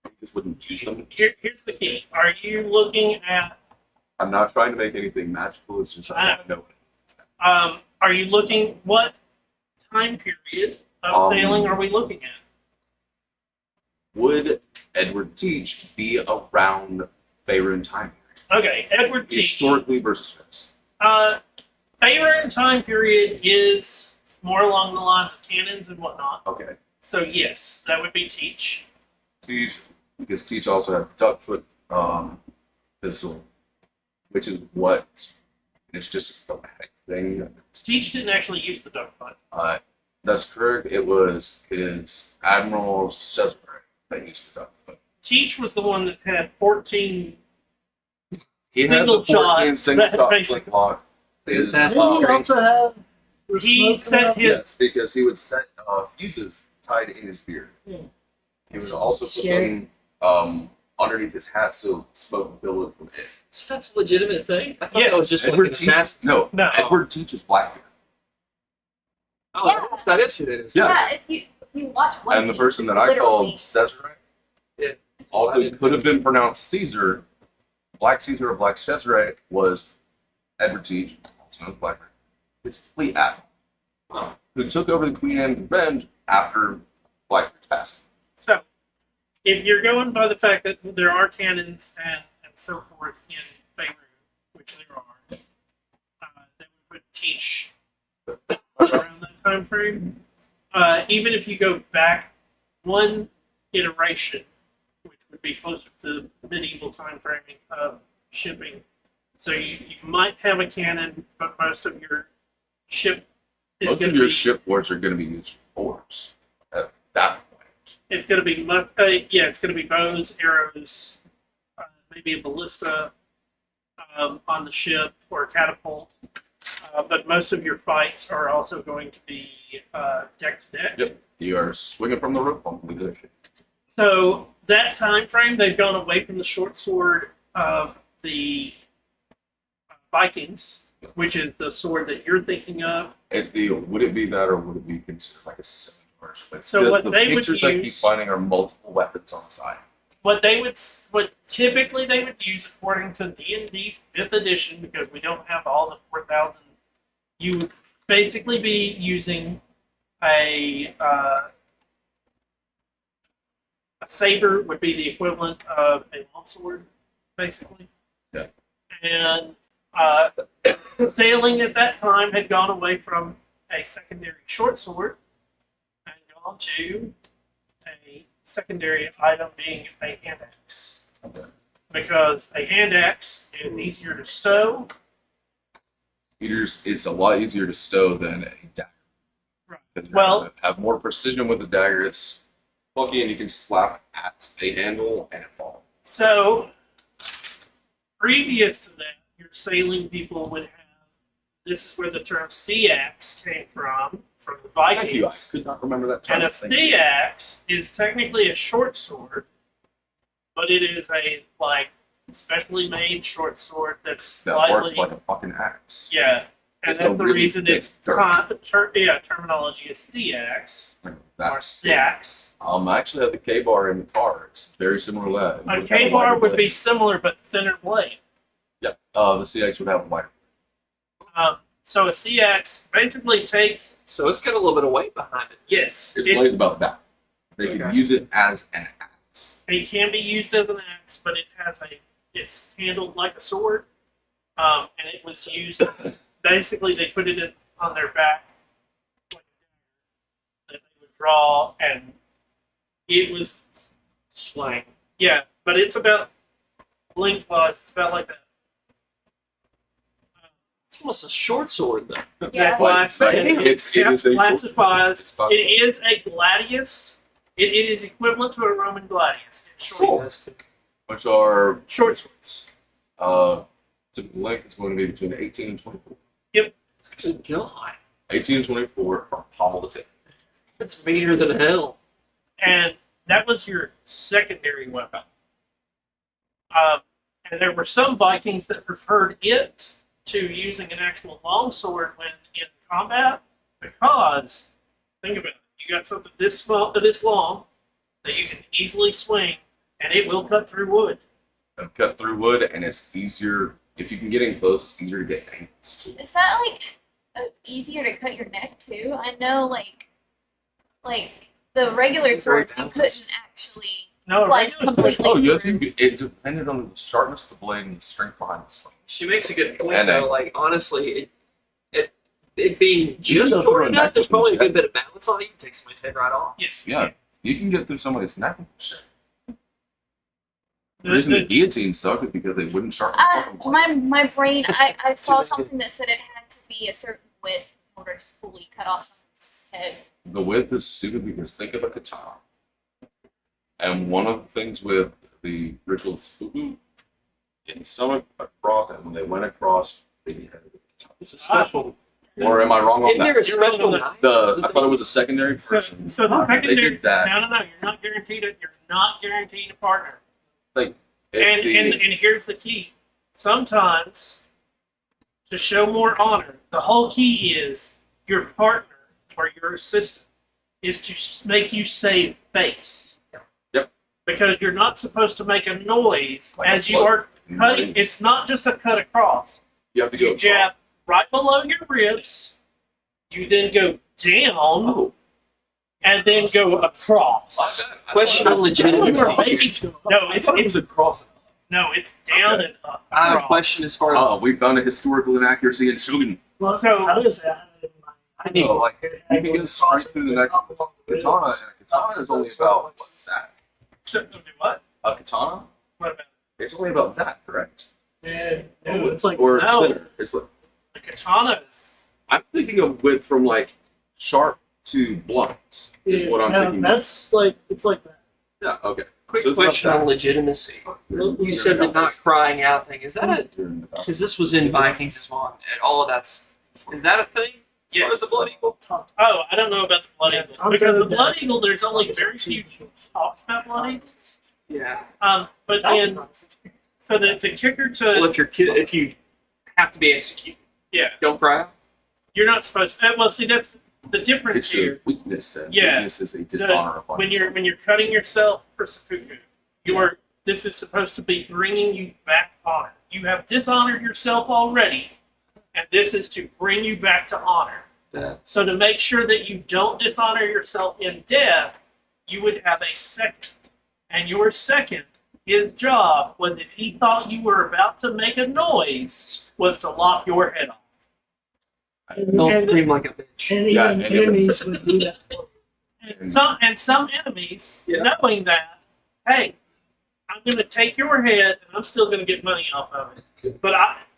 S2: He just wouldn't use them.
S1: Here's the key. Are you looking at?
S2: I'm not trying to make anything magical. It's just I want to know it.
S1: Are you looking? What time period of sailing are we looking at?
S2: Would Edward Teach be around Faerun time period?
S1: Okay, Edward Teach.
S2: Historically versus first.
S1: Favorite time period is more along the lines of cannons and whatnot.
S2: Okay.
S1: So yes, that would be Teach.
S2: Teach, because Teach also had Duckfoot pistol, which is what it's just a thematic thing.
S1: Teach didn't actually use the duck foot.
S2: That's correct. It was his Admiral Salisbury. that used the duck foot.
S1: Teach was the one that had 14
S2: He had
S1: single
S2: the 14
S1: shots.
S2: single
S1: That
S2: shot
S1: basically,
S2: flint lock. His,
S3: That's
S5: Didn't he
S3: great.
S5: also have the
S1: He
S5: smoke
S1: said
S5: coming out?
S1: his-
S2: yes, because he would set fuses tied in his beard.
S5: Yeah.
S2: He would also put
S5: Scary.
S2: them underneath his hat so smoke billowed from it.
S3: So that's a legitimate thing? I thought
S1: Yeah.
S3: that was just like an assassin.
S2: No,
S1: No.
S2: Edward teaches Blackbeard.
S3: Oh,
S4: Yeah.
S3: that is who that is.
S2: Yeah.
S4: if you watch One
S2: And the
S4: Piece,
S2: person
S4: it's
S2: that I
S4: literally-
S2: called Cesare,
S3: Yeah.
S2: although it could have been pronounced Caesar, Black Caesar or Black Cesare was Edward Teach, also known as Blackbeard, his fleet admiral,
S3: Oh.
S2: who took over the Queen Anne's Revenge after Blackbeard's passing.
S1: so, if you're going by the fact that there are cannons and so forth in Beirut, which there are, that would put Teach around that time frame. Even if you go back one iteration, which would be closer to medieval time framing of shipping, so you might have a cannon, but most of your ship is
S2: Most
S1: going
S2: of
S1: to
S2: your
S1: be
S2: ship boards are going to be used for oars at that point.
S1: it's going to be it's going to be bows, arrows, maybe a ballista on the ship or a catapult. But most of your fights are also going to be deck to deck.
S2: Yep. You are swinging from the rope on the other ship.
S1: So that time frame, they've gone away from the short sword of the Vikings, which is the sword that you're thinking of.
S2: It's the would it be that or would it be considered like a scimitar? Like,
S1: So
S2: because
S1: what
S2: the
S1: they would
S2: pictures I keep
S1: use-
S2: finding are multiple weapons on the side.
S1: What typically they would use according to D&D 5th edition, because we don't have all the 4,000, you would basically be using a saber would be the equivalent of a longsword, basically.
S2: Yeah.
S1: And sailing at that time had gone away from a secondary short sword and gone to a secondary item being a hand axe.
S2: Okay.
S1: Because a hand axe is easier to stow.
S2: It's a lot easier to stow than a dagger.
S1: Right.
S2: 'Cause you're
S1: Well-
S2: gonna have more precision with the dagger. It's bulky and you can slap at a handle and it falls.
S1: So, previous to that, your sailing people would have. This is where the term sea axe came from the
S2: Thank you. I
S1: Vikings.
S2: could not remember that term.
S1: And a
S2: Thank you.
S1: sea axe is technically a short sword, but it is a specially made short sword that's
S2: That works
S1: slightly
S2: like a fucking axe.
S1: yeah. And
S2: It's
S1: that's
S2: a
S1: the
S2: really
S1: reason
S2: thick
S1: its
S2: dirk.
S1: terminology is sea axe
S2: Like
S1: or
S2: that.
S1: sax.
S2: I actually have the K bar in the car. It's very similar to that. It
S1: A
S2: would have
S1: K
S2: a
S1: bar
S2: wider
S1: would
S2: blade.
S1: be similar but thinner blade.
S2: Yeah. The CX would have a wider.
S1: So a sea axe basically
S3: So it's got a little bit of weight behind it.
S1: yes,
S2: It's blade about that. They can
S3: Okay.
S2: use it as an axe.
S1: it can be used as an axe, but it's handled like a sword, and it was used. Basically, they put it on their back like a dagger that they would draw, and it was
S3: Slang.
S1: yeah, but it's about lengthwise. It's about like that.
S3: It's almost a short sword, though.
S4: Yeah.
S1: That's why I
S2: Like,
S1: say
S2: it is a
S1: classifies.
S2: short-
S1: It is a gladius. It is equivalent to a Roman gladius. It's short,
S2: which are
S1: short swords.
S2: typical length is going to be between 18 and 24.
S3: Good God.
S2: 18 and 24 from pommel to tip.
S3: That's meaner than hell.
S1: And that was your secondary weapon. And there were some Vikings that preferred it to using an actual longsword when in combat, because think about it, you got something this small, this long that you can easily swing, and it will cut through wood.
S2: Cut through wood, and it's easier if you can get in close. It's easier to get angles.
S4: Is that easier to cut your neck too? I know like the regular
S3: It's very
S4: swords you
S3: balanced.
S4: couldn't actually
S1: No,
S4: slice
S1: regular-
S4: completely
S2: Oh, you have
S4: through.
S2: to. It depended on the sharpness of the blade and the strength behind the sling.
S3: She makes a good point,
S2: And
S3: though. Like, honestly, it being
S2: You
S3: just
S2: can
S3: short
S2: throw a
S3: enough,
S2: knife
S3: there's
S2: up in
S3: probably a
S2: check.
S3: good bit of balance on it. You can take somebody's head right off.
S1: Yes.
S2: Yeah, you can get through somebody's neck with shit. The
S1: The-
S2: reason the
S1: the-
S2: guillotine sucked is because they wouldn't sharpen the fucking blade.
S4: My brain, I saw
S3: many.
S4: something that said it had to be a certain width in order to fully cut off someone's head.
S2: The width is stupid because think of a katana. And one of the things with the ritual Spooku, in some across, and when they went across, they had
S3: It's a special.
S2: or am I wrong on
S3: Isn't there
S2: that?
S3: a special
S1: You're
S3: knife?
S2: I thought it was a secondary
S1: So,
S2: person.
S1: so the
S2: They
S1: secondary.
S2: did that.
S1: No, you're not guaranteed it. You're not guaranteed a partner.
S2: Like,
S1: And here's the key. Sometimes, to show more honor, the whole key is your partner or your assistant is to make you save face.
S2: Yep.
S1: Because you're not supposed to make a noise
S2: Like
S1: as
S2: a
S1: you
S2: blood.
S1: are cutting. It's not just a cut across.
S2: you have to go
S1: You jab
S2: across.
S1: right below your ribs. You then go down
S2: Oh,
S1: and then go across.
S3: Question on
S1: You
S3: legitimacy.
S1: are maybe- No,
S2: I thought it was across.
S1: it's down
S2: Okay.
S1: and up.
S3: I have a
S1: across.
S3: question as far as
S2: Oh, we found a historical inaccuracy in Shogun.
S5: Well,
S1: So-
S5: I was at it in my.
S3: I need-
S2: Oh, like you can go straight through the neck. Katana, and a katana is only about what's that?
S1: So, do what?
S2: A katana?
S1: What about
S2: It's only about that, correct?
S5: And it's like
S2: Or
S1: no.
S2: thinner. It's like
S1: the katanas?
S2: I'm thinking of width from like sharp to blunt. Is what I'm thinking.
S5: That's like it's like that.
S2: Yeah. Okay.
S3: quick
S2: So it's not
S3: question
S2: that.
S3: on legitimacy.
S2: You're-
S3: You
S2: you're
S3: said the
S2: about
S3: not
S2: this.
S3: crying out thing. Is that a?
S2: You're in the-
S3: Because this was in Vikings as well, and all of that's. Is that a thing? As far as the blood eagle?
S5: Top.
S1: Oh, I don't know about the blood
S5: Yeah,
S1: eagle
S5: Tom
S1: because the
S5: Taylor
S1: blood
S5: did.
S1: eagle. There's only very few talks about blood eagles.
S3: Yeah.
S1: But then so the kicker
S3: Well,
S1: to
S3: if you have to be executed,
S1: yeah,
S3: don't cry out.
S1: you're not supposed to. Well, see that's the
S2: It
S1: difference here.
S2: shows weakness, and
S1: Yeah.
S2: weakness is a dishonor upon
S1: When
S2: yourself.
S1: you're cutting yourself for seppuku, this is supposed to be bringing you back honor. You have dishonored yourself already, and this is to bring you back to honor.
S3: Yeah.
S1: So to make sure that you don't dishonor yourself in death, you would have a second, and your second, his job was if he thought you were about to make a noise, was to lop your head off.
S3: Don't
S1: And-
S3: scream like a bitch.
S5: And
S2: Yeah,
S5: even
S2: and it-
S5: enemies would do that. For
S1: And some enemies,
S3: Yeah.
S1: knowing that, hey, I'm going to take your head and I'm still going to get money off of it. But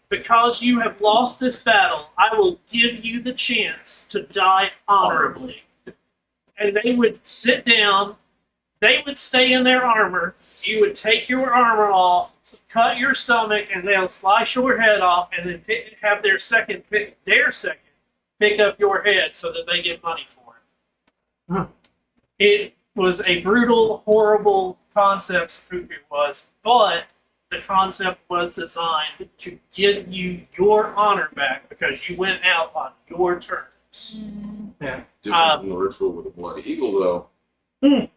S1: because you have lost this battle, I will give you the chance to die honorably. And they would sit down, they would stay in their armor, you would take your armor off, cut your stomach, and they'll slice your head off, and then have their second pick up your head so that they get money for it.
S5: Huh.
S1: It was a brutal, horrible concept, Seppuku was, but the concept was designed to give you your honor back because you went out on your terms.
S2: Difference
S1: Um,
S2: in the ritual with the bloody eagle, though.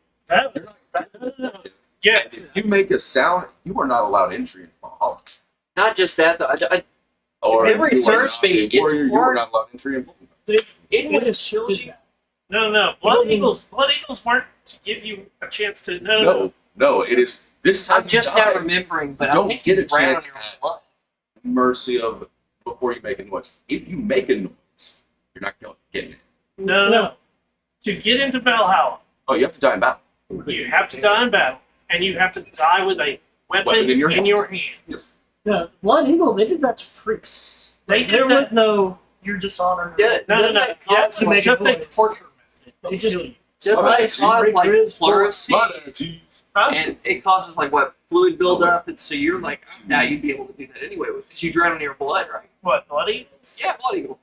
S1: Yeah,
S2: If you make a sound, you are not allowed entry in the hall.
S3: Not just that, though.
S2: Or
S3: Memory
S2: you are
S3: serves
S2: not
S3: me,
S2: a
S3: it's
S2: warrior, you are
S3: hard-
S2: not allowed entry in.
S3: Even when it
S5: just
S3: kills
S5: did
S3: you,
S5: that.
S1: no. Blood Eagles weren't to give you a chance to. No.
S2: No, it is this time.
S3: I'm just
S2: you
S3: now
S2: die,
S3: remembering, but
S2: You
S3: I
S2: don't
S3: think
S2: get
S3: you
S2: a
S3: drown
S2: chance
S3: your
S2: at-
S3: blood.
S2: mercy of before you make a noise. If you make a noise, you're not going to get it.
S1: No. To get into Valhalla,
S2: Oh, you have to die in battle.
S1: you have to die in battle, and you have to die with a weapon
S2: in your hand.
S1: hand.
S5: Yeah, Blood Eagle, they did that to priests.
S1: They did
S5: there
S1: that-
S5: was no, you're dishonored.
S3: Yeah,
S1: No.
S3: doesn't that
S1: Yeah,
S3: cause,
S1: it's
S5: make
S1: just
S5: a
S1: a
S5: noise.
S1: torture method.
S5: They just-
S1: Kill you.
S3: doesn't
S2: Blood
S3: that
S2: energy.
S3: cause like
S5: Ribs,
S3: pleurisy?
S2: Blood energies.
S1: Huh?
S3: And it causes like what fluid buildup, and so you're like, now you'd be able to do that anyway because you drown in your blood, right?
S1: What, Blood Eagles?
S3: Yeah, blood eagle.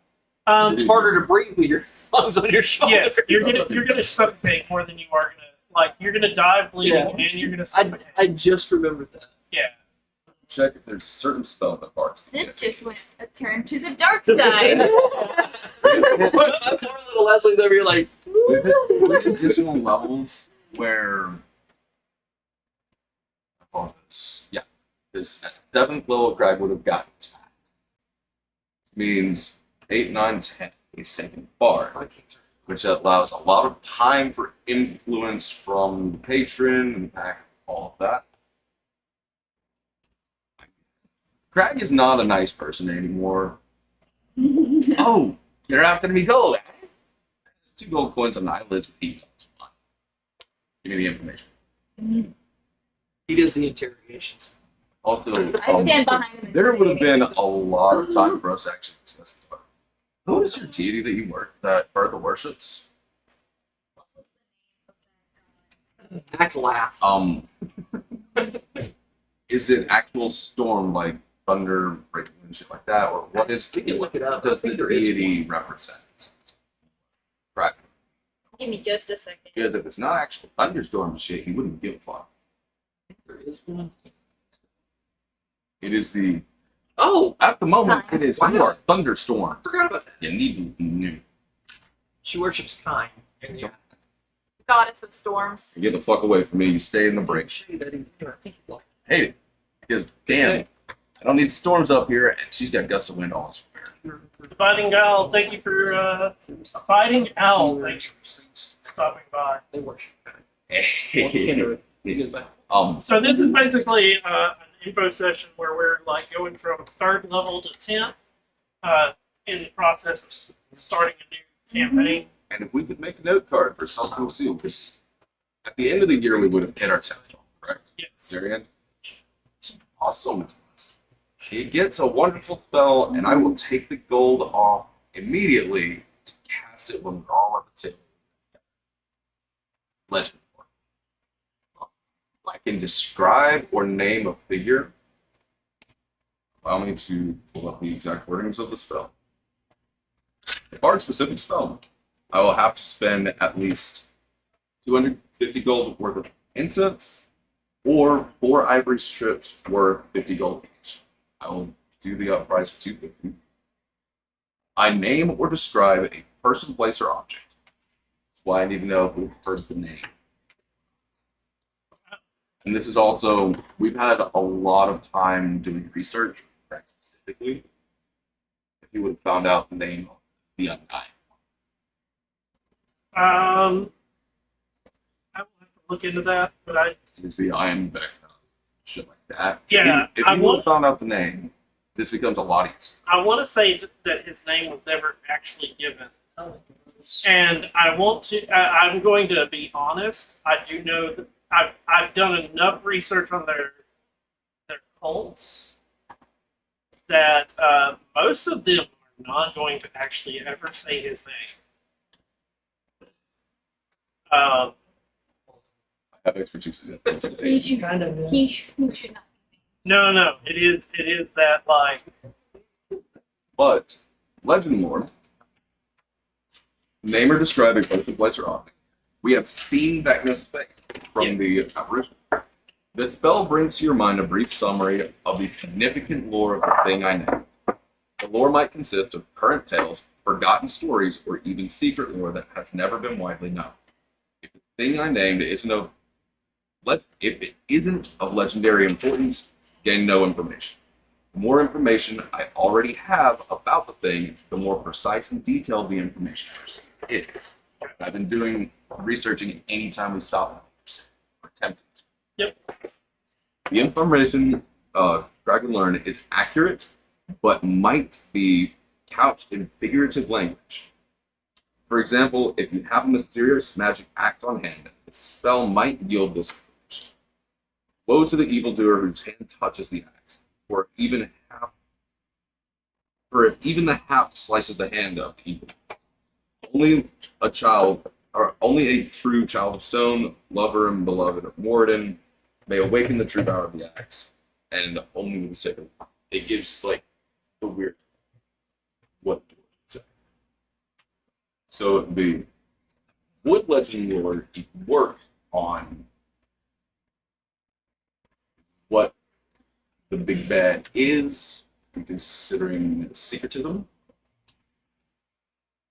S1: Um,
S3: It's harder to breathe with your lungs on your shoulders.
S1: yes, you're gonna suffocate more than you are gonna you're gonna die bleeding
S3: Yeah.
S1: and you're gonna suffocate.
S3: I just remembered that.
S1: Yeah.
S2: Check if there's a certain spell that parts.
S4: This just went a turn to the dark side.
S3: Poor little Leslie's over here like,
S2: We've hit additional levels where. Yeah. This at 7th level, Greg would have gotten this back. Means 8, 9, 10. He's taking bar, which allows a lot of time for influence from the patron and pack all of that. Crag is not a nice person anymore. Oh, they're after me gold. 2 gold coins on the eyelids with ego. It's fine. Give me the information.
S3: he does the interrogations.
S2: Also,
S4: I stand behind him. and
S2: there would have
S4: say,
S2: been a lot of time for us actually discussing about. Who is your deity that you work that Bertha worships?
S3: Mac laugh.
S2: Is it actual storm like thunder, breaking and shit like that, or what is
S3: We can look it up. I
S2: does
S3: think
S2: the
S3: there is
S2: deity represent? Right.
S4: Give me just a second.
S2: Because if it's not actual thunderstorm and shit, he wouldn't give a fuck.
S3: There is one.
S2: It is the
S3: Oh,
S2: at the moment it is you
S3: Wow.
S2: are thunderstorm.
S3: I forgot about that.
S2: You need to know.
S3: She worships Kine. And yeah,
S4: Goddess of storms.
S2: Get the fuck away from me. You stay in the
S3: I
S2: break.
S3: show you that in here. I think you like
S2: Hate it. Because damn, I don't need storms up here, and she's got gusts of wind all everywhere.
S1: Fighting Owl, thank you for Fighting Owl. Thank you for stopping by.
S3: They worship Kine.
S1: So this is basically an info session where we're like going from 3rd level to 10th in the process of starting a new campaign.
S2: And if we could make a note card for something too, because at the end of the year we would have hit our 10th level, correct?
S1: Yes.
S2: Very end. Awesome. He gets a wonderful spell, and I will take the gold off immediately to cast it when we're all at the table. Legend. I can describe or name a figure. Allow me to pull up the exact wordings of the spell. A bard-specific spell. I will have to spend at least 250 gold worth of incense, or 4 ivory strips worth 50 gold each. I will do the up price of 250. I name or describe a person, place, or object. That's why I need to know if we've heard the name. And this is also, we've had a lot of time doing research, specifically. If you would have found out the name of the undying.
S1: I will have to look into that, but
S2: It's the Iron Vecna, shit like that.
S1: Yeah,
S2: If
S1: I
S2: you would
S1: want-
S2: have found out the name, this becomes a lot easier.
S1: I want to say that his name was never actually given. And I want to. I'm going to be honest. I do know that I've done enough research on their cults that most of them are not going to actually ever say his name.
S2: I have expertise in it.
S4: He should,
S5: Kind of. Yeah.
S4: who should not.
S1: No. It is that like
S2: But Legend Lore, name or describe a person, place, or object. We have seen Vecna's face from the apparition. The spell brings to your mind a brief summary of the significant lore of the thing I named. The lore might consist of current tales, forgotten stories, or even secret lore that has never been widely known. If the thing I named isn't of legendary importance, gain no information. The more information I already have about the thing, the more precise and detailed the information I receive is. I've been doing researching anytime we stop or attempting to.
S1: Yep.
S2: The information Dragon Learn is accurate, but might be couched in figurative language. For example, if you have a mysterious magic axe on hand, the spell might yield this information. Woe to the evildoer whose hand touches the axe, or if even the haft slices the hand of the evil. Only a true child of stone, lover and beloved of Moradin, may awaken the true power of the axe, and only with the sake of it gives like the weird what do it say. So it would be would Legend Lore work on what the big bad is, considering secretism?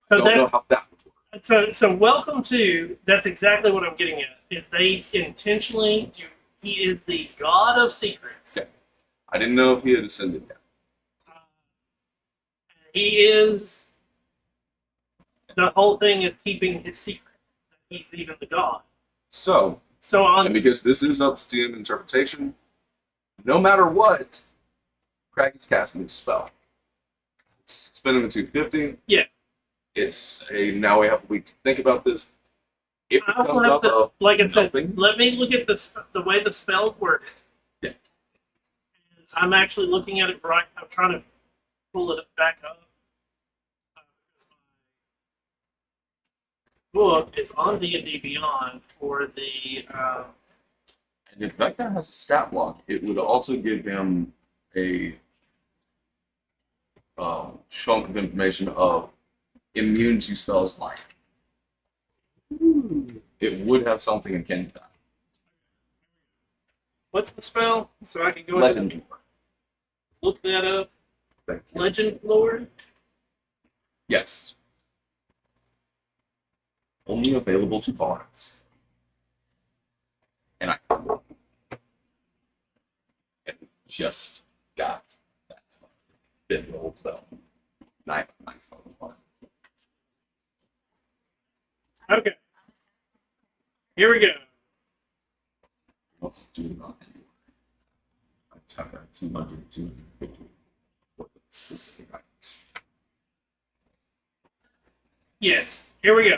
S1: so
S2: Don't know
S1: that.
S2: how that would work.
S1: So welcome to. That's exactly what I'm getting at. Is they intentionally do. He is the god of secrets.
S2: Yeah. I didn't know if he had ascended yet.
S1: He is. The whole thing is keeping his secret. He's even the god.
S2: So,
S1: So
S2: and
S1: on.
S2: because this is up to DM interpretation, no matter what, Craggy's casting his spell. It's spending the 250.
S1: Yeah.
S2: It's a now we have a week to think about this. If it
S1: I'll
S2: comes
S1: have
S2: up
S1: to,
S2: of
S1: like I said,
S2: nothing.
S1: let me look at the way the spells work.
S2: Yeah.
S1: I'm actually looking at it right. I'm trying to pull it back up. book is on D&D Beyond for the
S2: And if Vecna has a stat block, it would also give him a chunk of information of immune to spells like. It would have something akin to that.
S1: what's the spell? So I can go ahead and
S2: Legend.
S1: look that up.
S2: Thank you.
S1: Legend Lord.
S2: Yes. Only available to bards. And just got that stuff. Fifth level spell. Ninth level one.
S1: Okay. Here we go.
S2: Let's do not anywhere. I type out 200, 250 for the specific items.
S1: Yes. Here we go.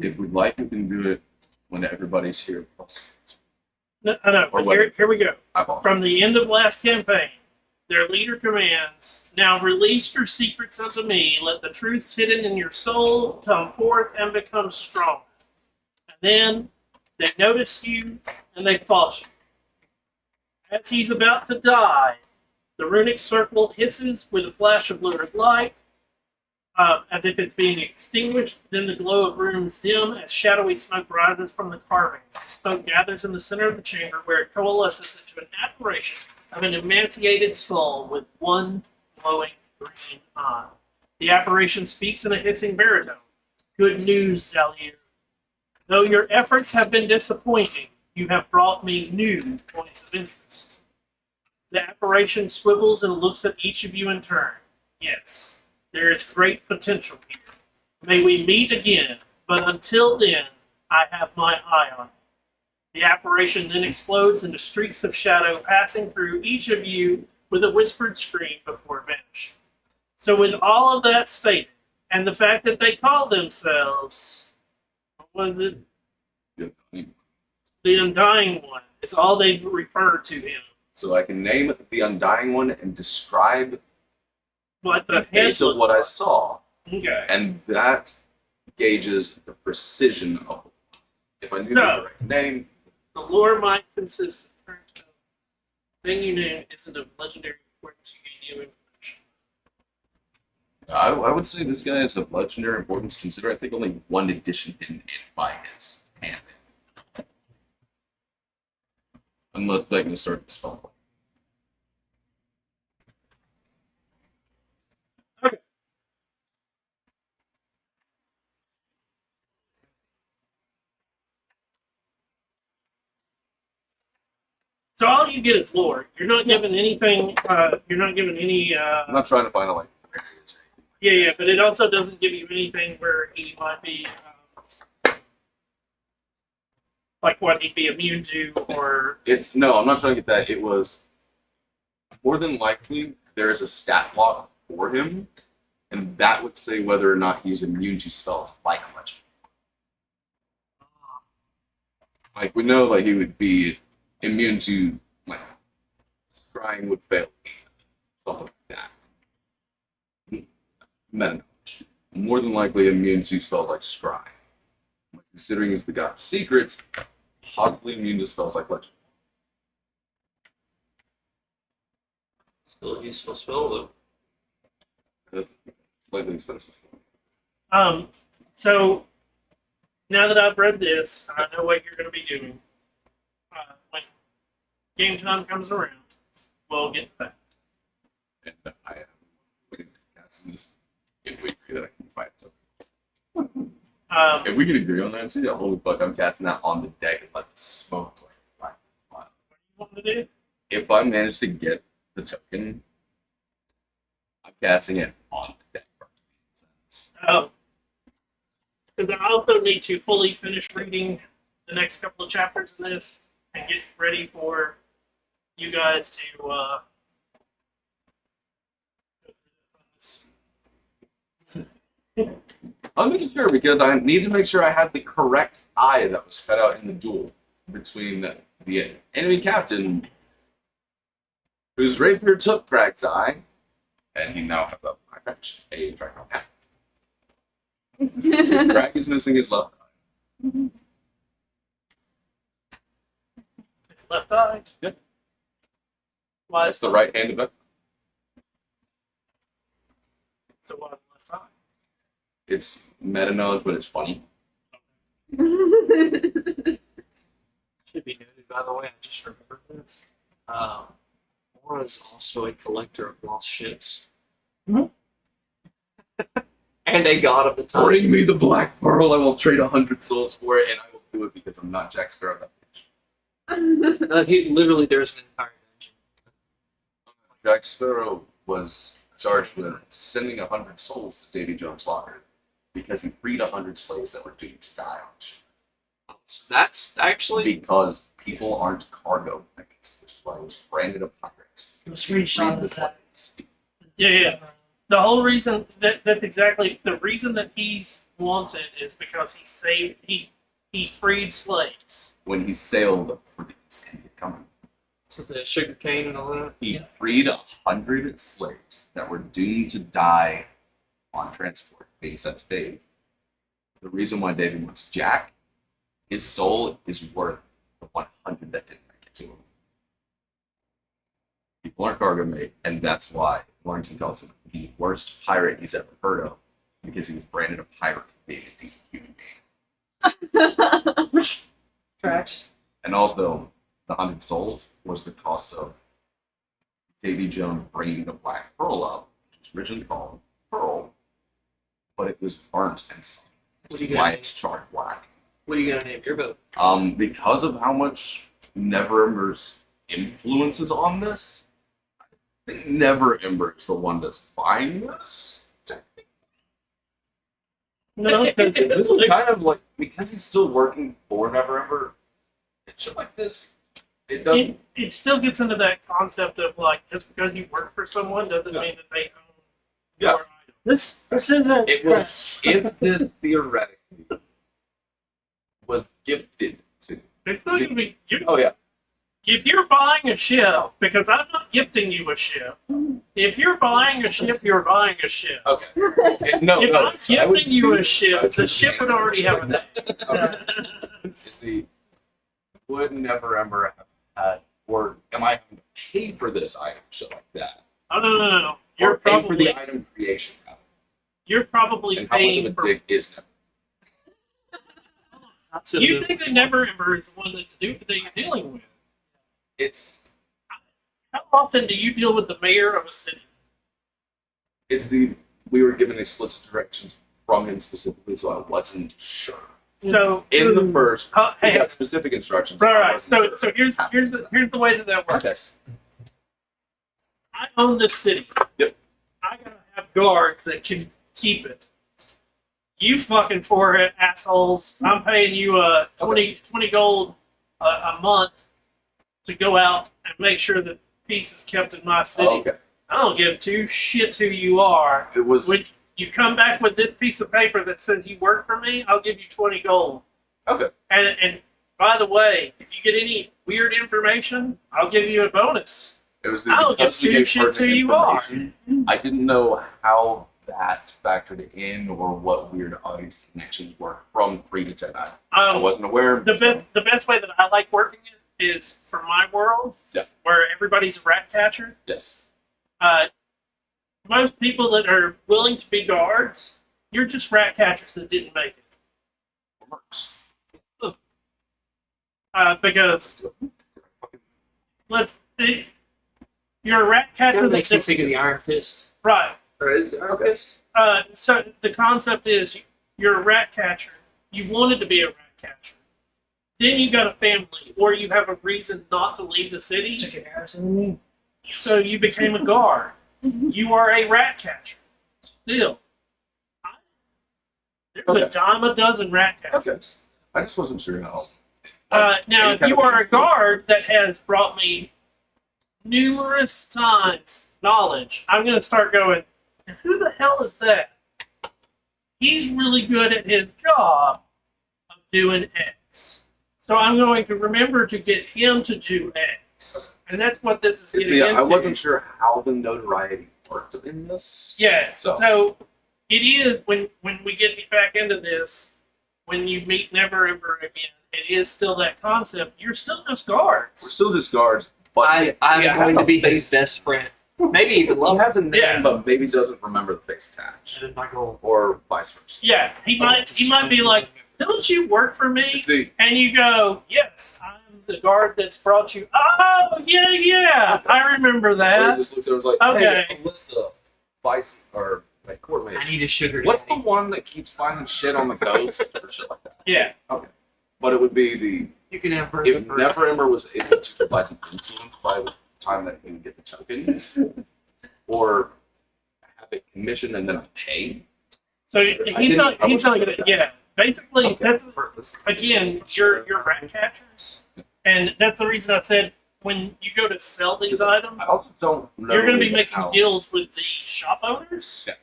S2: If we'd like, we can do it when everybody's here.
S1: No,
S2: Or
S1: here we go.
S2: Eyeball.
S1: From the end of last campaign, their leader commands, "Now release your secrets unto me. Let the truths hidden in your soul come forth and become strong." And then they notice you and they fault you. As he's about to die, the runic circle hisses with a flash of lurid light, as if it's being extinguished. Then the glow of runes dim as shadowy smoke rises from the carvings. The smoke gathers in the center of the chamber, where it coalesces into an apparition of an emaciated skull with one glowing green eye. The apparition speaks in a hissing baritone. "Good news, Zalir. Though your efforts have been disappointing, you have brought me new points of interest." The apparition swivels and looks at each of you in turn. "Yes, there is great potential here. May we meet again, but until then, I have my eye on you." The apparition then explodes into streaks of shadow, passing through each of you with a whispered scream before vanishing. So, with all of that stated, and the fact that they call themselves, what was it? The Undying One. It's all they refer to him.
S2: So I can name the Undying One and describe
S1: What the
S2: the
S1: head
S2: base of
S1: looks
S2: what I
S1: like.
S2: saw,
S1: Okay.
S2: and that gauges the precision of it. If I knew the
S1: So-
S2: correct name,
S1: The lore might consist of thing you name isn't of legendary importance. You gain new information.
S2: I would say this guy is of legendary importance, considering I think only one edition didn't end by his hand. Unless they can start the spell.
S1: Okay. So all you get is lore. You're not given anything. You're not given any.
S2: I'm not trying to find out like
S1: Yeah, but it also doesn't give you anything where he might be, like what he'd be immune to, or
S2: it's no, I'm not trying to get that. It was more than likely there is a stat block for him, and that would say whether or not he's immune to spells like legend. Like we know like he would be immune to like scrying would fail. Something like that. Meta knowledge. More than likely immune to spells like scry. Considering he's the god of secrets, possibly immune to spells like legend.
S3: Still a useful spell, though.
S2: That's slightly expensive.
S1: So now that I've read this, I know what you're going to be doing. When game time comes around, we'll get to that.
S2: And I am waiting to cast this if we agree that I can fight it. If we can agree on that shit, holy fuck, I'm casting that on the deck and let the smoke like fly.
S1: What do you want to do?
S2: If I manage to get the token, I'm casting it on the deck.
S1: Oh. Because I also need to fully finish reading the next couple of chapters in this and get ready for you guys to
S2: I'm making sure because I need to make sure I had the correct eye that was cut out in the duel between the enemy captain, whose rapier took Craig's eye, and he now has a track hat. See, Craig is missing his left eye.
S1: It's left eye.
S2: Yep.
S1: Why?
S2: That's the right hand of it.
S1: So why the left eye?
S2: It's meta knowledge, but it's funny.
S3: Should be noted, by the way, I just remembered this. Laura is also a collector of lost ships.
S5: Mhm.
S3: And a god of the time.
S2: Bring me the Black Pearl. I will trade 100 souls for it, and I will do it because I'm not Jack Sparrow. That bitch.
S3: Literally, there's an entire dungeon.
S2: Jack Sparrow was charged with sending 100 souls to Davy Jones' locker because he freed 100 slaves that were doomed to die on the ship.
S3: So that's actually
S2: Because people aren't cargo pickets, which is why it was branded a pirate.
S5: The screenshot
S2: Freed the
S5: of that.
S2: slaves.
S1: Yeah. The whole reason that's exactly the reason that he's wanted is because he freed slaves.
S2: When he sailed for the East India Company,
S3: so the sugar cane and all that.
S2: he freed 100 slaves that were doomed to die on transport being sent to Davy. The reason why Davy wants Jack, his soul is worth the 100 that didn't make it to him. People aren't cargo mate, and that's why Warrington calls him the worst pirate he's ever heard of, because he was branded a pirate for being a decent human being.
S5: Which tracks?
S2: And also, the 100 souls was the cost of Davy Jones bringing the Black Pearl up, which was originally called Pearl, but it was burnt and sunk.
S3: What are you
S2: Why
S3: gonna name?
S2: it's charred black.
S3: What are you gonna name your boat?
S2: Because of how much Never Ember's influence is on this, I think Never Ember is the one that's buying this.
S1: No, because
S2: This is kind of like, because he's still working for Never Ember, it's shit like this. It doesn't.
S1: it still gets into that concept of like just because you work for someone doesn't
S2: Yeah.
S1: mean that they own
S2: Yeah.
S1: your item.
S5: This isn't
S2: It was
S5: press.
S2: if this theoretically was gifted to.
S1: It's not going to be.
S2: Oh yeah.
S1: If you're buying a ship, because I'm not gifting you a ship. If you're buying a ship, you're buying a ship.
S2: Okay. No,
S1: If
S2: no.
S1: I'm gifting you a ship, the ship would
S2: do
S1: already have a name.
S2: Okay. It's the would Never Ember have had, or am I having to pay for this item? Shit like that.
S1: Oh no!
S2: Or
S1: You're
S2: pay for
S1: probably
S2: the item creation.
S1: you're probably
S2: And how much of
S1: paying
S2: a
S1: for.
S2: dig is Never?
S1: You think that Never Ember is the one that you're dealing with?
S2: It's
S1: How often do you deal with the mayor of a city?
S2: we were given explicit directions from him specifically, so I wasn't sure.
S1: So
S2: In the first, we
S1: hey,
S2: got specific instructions.
S1: right.
S2: I wasn't
S1: So
S2: sure.
S1: here's the way that works.
S2: Okay.
S1: I own this city.
S2: Yep.
S1: I gotta have guards that can keep it. You fucking four assholes! I'm paying you 20 gold a month to go out and make sure that peace is kept in my city.
S2: Okay.
S1: I don't give two shits who you are.
S2: It was
S1: When you come back with this piece of paper that says you work for me, I'll give you 20 gold.
S2: okay.
S1: And by the way, if you get any weird information, I'll give you a bonus.
S2: It was the
S1: I don't give
S2: because we
S1: two
S2: gave
S1: shits who
S2: pertinent
S1: you are.
S2: information, I didn't know how that factored in or what weird audience connections were from 3 to 10. I wasn't aware.
S1: The best way that I like working it is for my world,
S2: Yeah.
S1: where everybody's a rat catcher.
S2: Yes.
S1: Most people that are willing to be guards, you're just rat catchers that didn't make it.
S2: Works.
S1: Because you're a rat catcher
S3: Kind of makes me
S1: that's
S3: think of the Iron Fist.
S1: right.
S3: Or is it Iron Fist?
S1: So the concept is you're a rat catcher. You wanted to be a rat catcher. Then you got a family, or you have a reason not to leave the city,
S5: Chicken Harrison and me.
S1: so you became a guard. You are a rat catcher. Still. There's a
S2: Okay.
S1: dime a dozen rat catchers.
S2: Okay. I just wasn't sure how.
S1: Now,
S2: any
S1: if
S2: kind
S1: you
S2: of
S1: are a
S2: influence.
S1: guard that has brought me numerous times knowledge, I'm going to start going, who the hell is that? He's really good at his job of doing X. So I'm going to remember to get him to do X. And that's what this is
S2: It's
S1: getting into.
S2: I wasn't sure how the notoriety worked in this.
S1: Yeah,
S2: So-
S1: so it is when we get back into this, when you meet Never Ever again, it is still that concept. You're still just
S2: We're
S1: guards.
S2: still just guards, but
S3: I'm
S2: you
S3: going
S2: have
S3: to be
S2: a
S3: his
S2: face.
S3: best friend. Maybe even
S2: He
S3: love
S2: has a name,
S1: Yeah.
S2: but maybe doesn't remember the face attached,
S3: That is my goal.
S2: or vice versa.
S1: Yeah, he might be like, "Don't you work for me?"
S2: It's the
S1: And you go, "Yes, I'm the guard that's brought you." Oh, yeah, I remember
S2: where he
S1: that.
S2: just looks over and is like,
S1: Okay.
S2: "Hey, Alyssa, vice or like court
S3: I
S2: mage.
S3: need a sugar
S2: What's the
S3: daddy.
S2: one that keeps finding shit on the coast or shit like that?"
S1: Yeah,
S2: But it would be the
S3: You can have burger
S2: if
S3: for
S2: Never Ember was able to provide the influence by the time that he can get the tokens, or have it commissioned and then I pay.
S1: so
S2: I
S1: he's not
S2: wasn't
S1: gonna.
S2: sure of that.
S1: Yeah, basically,
S2: Okay.
S1: that's
S3: purpose.
S1: again, you're rat catchers, and that's the reason I said when you go to sell these items,
S2: I also don't know.
S1: you're going to be making
S2: how-
S1: deals with the shop owners.
S2: Yeah.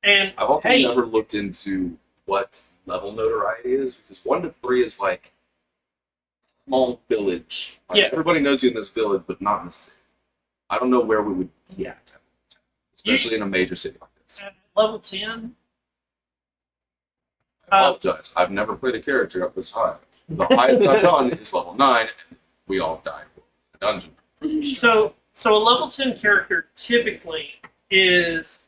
S1: And
S2: I've also
S1: hey,
S2: never looked into what level notoriety is, because 1 to 3 is like small village. Like,
S1: Yeah.
S2: everybody knows you in this village, but not in the city. I don't know where we would be at, especially in a major city like this.
S1: at level 10,
S2: I apologize. I've never played a character up this high. The highest I've done is level 9, and we all died in a dungeon.
S1: so a level 10 character typically is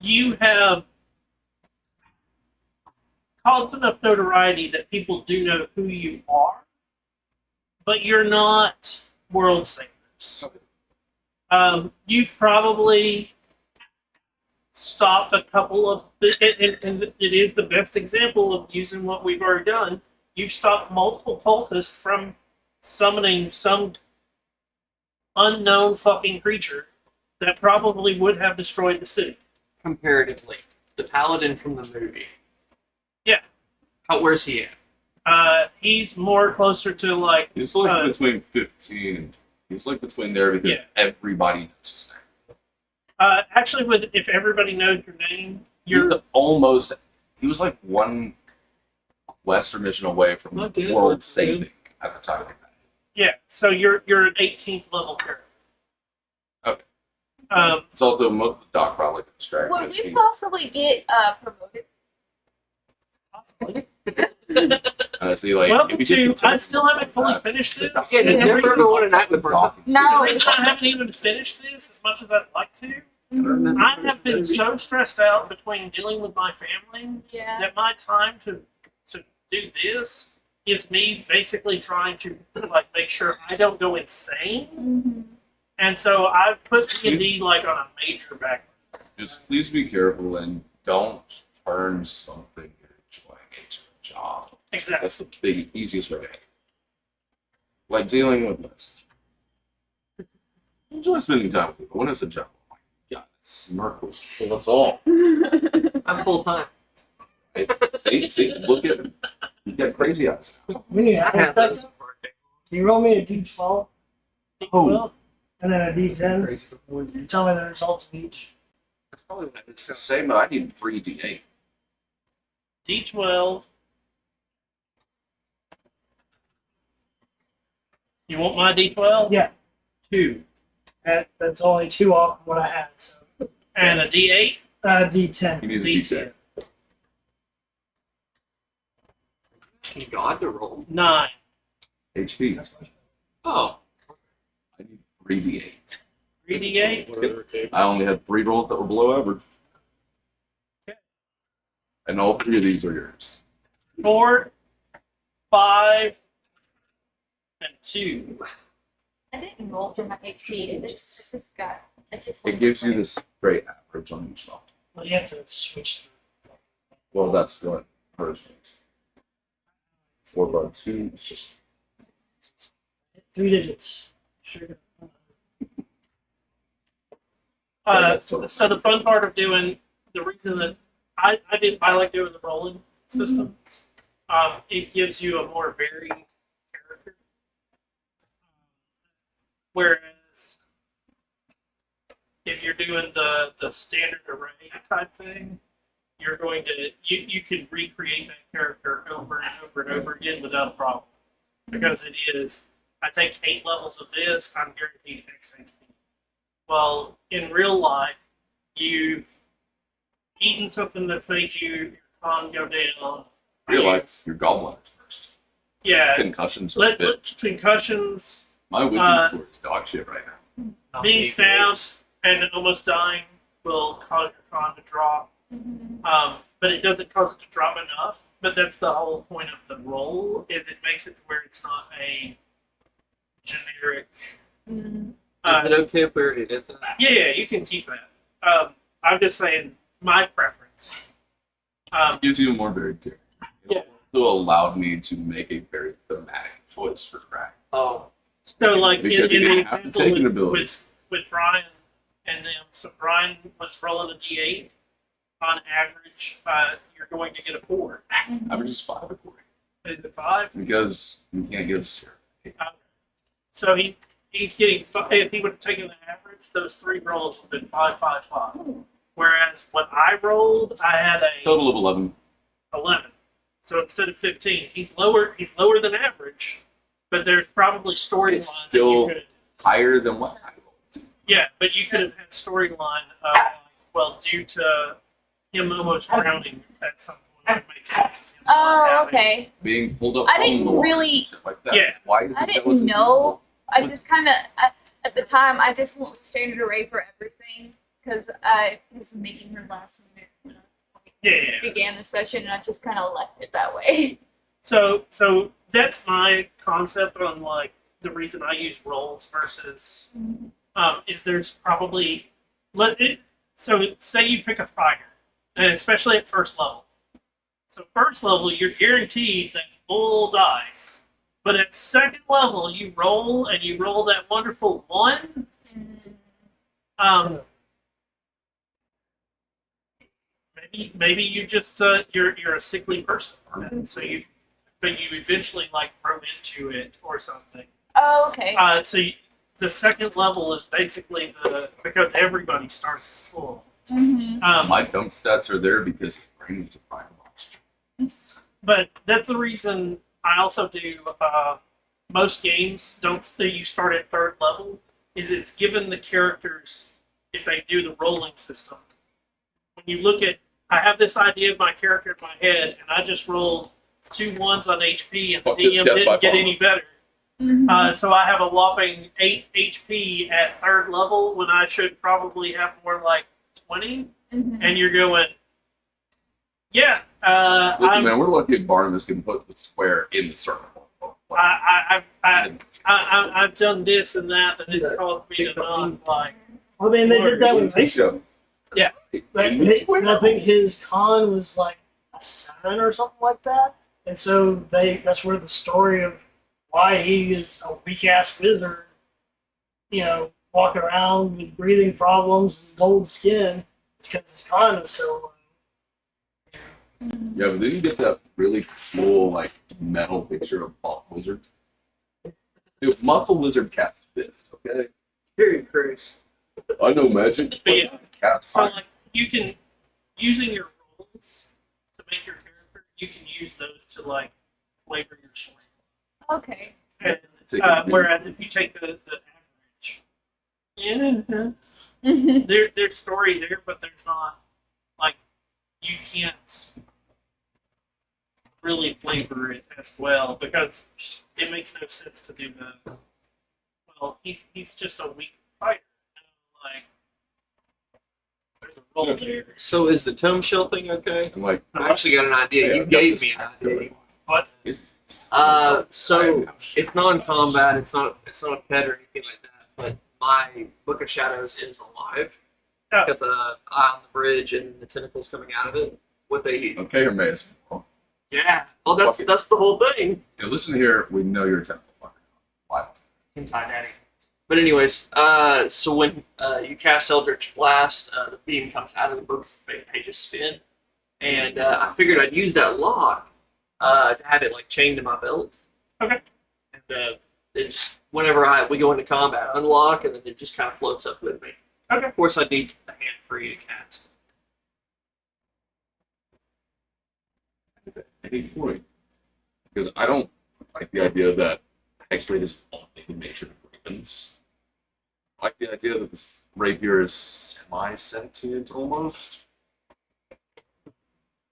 S1: you have caused enough notoriety that people do know who you are, but you're not world savers. You've probably stopped a couple of, and it is the best example of using what we've already done. You've stopped multiple cultists from summoning some unknown fucking creature that probably would have destroyed the city.
S3: Comparatively, the paladin from the movie.
S1: Yeah.
S3: Where's he at?
S1: He's more closer to like
S2: He's like between 15 and he's like between there because
S1: Yeah.
S2: everybody knows his name.
S1: actually with if everybody knows your name, you're
S2: He was like one quest or mission away from
S3: Not dead,
S2: world
S3: not
S2: saving at the time.
S1: yeah. So you're an 18th level character.
S2: Okay.
S1: Um,
S2: It's also most of the doc probably can describe
S4: Would
S2: it.
S4: we possibly get promoted?
S1: possibly.
S2: Honestly, like
S1: Welcome
S2: if you
S1: to.
S2: just
S1: I still haven't fully finished
S2: the
S1: this.
S3: Yeah,
S1: And
S3: did
S1: the
S3: you
S1: reason-
S3: ever want to night with Bertha?
S4: No.
S1: The reason I haven't even finished this as much as I'd like to,
S4: Mhm.
S1: I have been so stressed out between dealing with my family
S4: Yeah.
S1: that my time to do this is me basically trying to like make sure I don't go insane.
S4: Mm-hmm.
S1: And so I've put D&D like on a major back.
S2: Just please be careful and don't turn something you're enjoying into a job.
S1: Exactly.
S2: That's the big easiest way to handle it. Like dealing with this. Enjoy spending time with people. When it's a job, oh my god, that smirk will kill us all.
S3: I'm full time.
S2: See, look at him. He's got crazy eyes.
S5: We need
S3: I
S5: to
S3: have those.
S5: Can you roll me a d12
S1: Well,
S5: and then a d10?
S3: Crazy before.
S5: And tell me the results of each.
S3: That's probably what
S2: It's the same, but I need 3d8.
S1: D12. You want my D12?
S5: Yeah.
S1: 2.
S5: That's only 2 off from what I had. So
S1: And a D8?
S5: d10.
S2: He needs a
S1: D10.
S2: d10.
S3: asking God to roll.
S1: 9.
S2: HP.
S5: That's much better.
S3: Oh.
S2: I need 3d8.
S1: 3D8?
S2: I only had 3 rolls that were below average.
S1: Okay.
S2: And all 3 of these are yours.
S1: 4, 5, and 2.
S4: I didn't roll for my HP. It just got. It just.
S2: It gives you the straight average on each level.
S5: Well, you have to switch through.
S2: Well, that's what hers means. 4 by 2.
S5: It's just 3 digits. Sure.
S1: So the fun part of doing the reason that I like doing the rolling system. It gives you a more varied character. Whereas if you're doing the standard array type thing, you're going to you can recreate that character over and over and over again without a problem. Because it is, I take 8 levels of this, I'm guaranteed X HP. Well, in real life, you've eaten something that's made your con go down.
S2: Real life, your gallbladder's burst.
S1: Yeah.
S2: Concussions are a bitch.
S1: Concussions,
S2: My wisdom score is dog shit right now.
S3: Not
S1: being
S3: me.
S1: stabbed, and almost dying will cause your con to drop. But it doesn't cause it to drop enough. But that's the whole point of the roll, is it makes it to where it's not a generic.
S4: Mm.
S3: Is it okay if we already did that?
S1: Yeah, you can keep that. I'm just saying my preference.
S2: It gives you a more varied character.
S1: Yeah.
S2: It also allowed me to make a very thematic choice for crack.
S3: Oh,
S1: So, like
S2: Because
S1: in
S2: you
S1: the
S2: didn't have to
S1: example
S2: take an
S1: with,
S2: ability.
S1: with Brian and them, so Brian was rolling a d8. On average, you're going to get a 4.
S2: Average is 5 according.
S1: Is it 5?
S2: Because you can't give 0.
S1: So he's getting, if he would have taken the average, those 3 rolls would have been 5, 5, 5. Whereas what I rolled, I had a
S2: Total of 11.
S1: 11. So instead of 15, he's lower than average, but there's probably storyline.
S2: It's still-
S1: that you could,
S2: Higher than what I rolled.
S1: yeah, but you could have had storyline of, like, well, due to him almost drowning at some point, it makes sense.
S4: Oh, okay.
S2: Being pulled up
S4: I
S2: from
S4: didn't
S2: the water
S4: really-
S2: and shit like that.
S1: Yeah.
S2: Why is
S4: I
S2: it
S4: didn't
S2: that was
S4: know. I
S2: What-
S4: just kind of, at the time, I just went with standard array for everything because I was making her last minute when I
S1: Yeah.
S4: began the session, and I just kind of left it that way.
S1: So that's my concept on like the reason I use rolls versus is there's probably so say you pick a fighter, and especially at first level. So first level you're guaranteed that full dice, but at second level you roll and you roll that wonderful 1. Maybe you just you're a sickly person, so you eventually like grow into it or something.
S4: Oh, okay.
S1: The second level is basically because everybody starts full.
S2: My dump stats are there because his brain is a prime monster.
S1: But that's the reason I also do. Most games don't say you start at third level. Is it's given the characters if they do the rolling system. When you look at, I have this idea of my character in my head, and I just rolled 2 1s on HP, and the
S2: Fuck this
S1: DM
S2: death by
S1: didn't get
S2: pharma.
S1: any better. So I have a whopping 8 HP at third level when I should probably have more like 20. And you're going, yeah.
S2: Listen, man, we're lucky if Barnabas can put the square in the circle.
S1: I've done this and that, and it's caused me to not like.
S5: I mean, they did that with Mason.
S1: Yeah.
S5: And I think his con was like a 7 or something like that. And so that's where the story of why he is a weak ass wizard, walking around with breathing problems and gold skin, is because his con is so low.
S2: Yeah, but then you get that really cool, like, metal picture of Buff Wizard. Dude, Muscle Wizard casts fist, okay?
S3: Period, Cruz.
S2: I know magic.
S1: But yeah.
S2: Cast
S1: So
S2: fire.
S1: like you can using your rolls to make your character, you can use those to like flavor your story.
S4: Okay.
S1: And,
S2: Take a
S1: whereas if you take the average, there's story there, but there's not like you can't really flavor it as well because it makes no sense to do the. Well, he's just a weak fighter. Like there's a role there.
S3: So is the tome shell thing okay?
S2: I'm like,
S3: I actually got an idea.
S2: yeah,
S3: You gave me an idea.
S1: What?
S3: So it's non-combat. It's not a pet or anything like that. But my Book of Shadows is alive. It's got the eye on the bridge and the tentacles coming out of it. What they
S2: okay, or Mason. Oh,
S3: yeah. Oh,
S2: Fuck it.
S3: that's the whole thing.
S2: yeah, listen here, we know you're a temple fucker. What?
S3: Hentai daddy. But anyways, so when you cast Eldritch Blast, the beam comes out of the book, the pages spin, and I figured I'd use that lock to have it like chained to my belt.
S1: Okay.
S3: And it just whenever we go into combat, unlock, and then it just kind of floats up with me.
S1: Okay.
S3: Of course, I need the hand free to cast.
S2: At any point. Because I don't like the idea that X-ray is all in nature of ravens. I like the idea that this rapier is semi-sentient almost.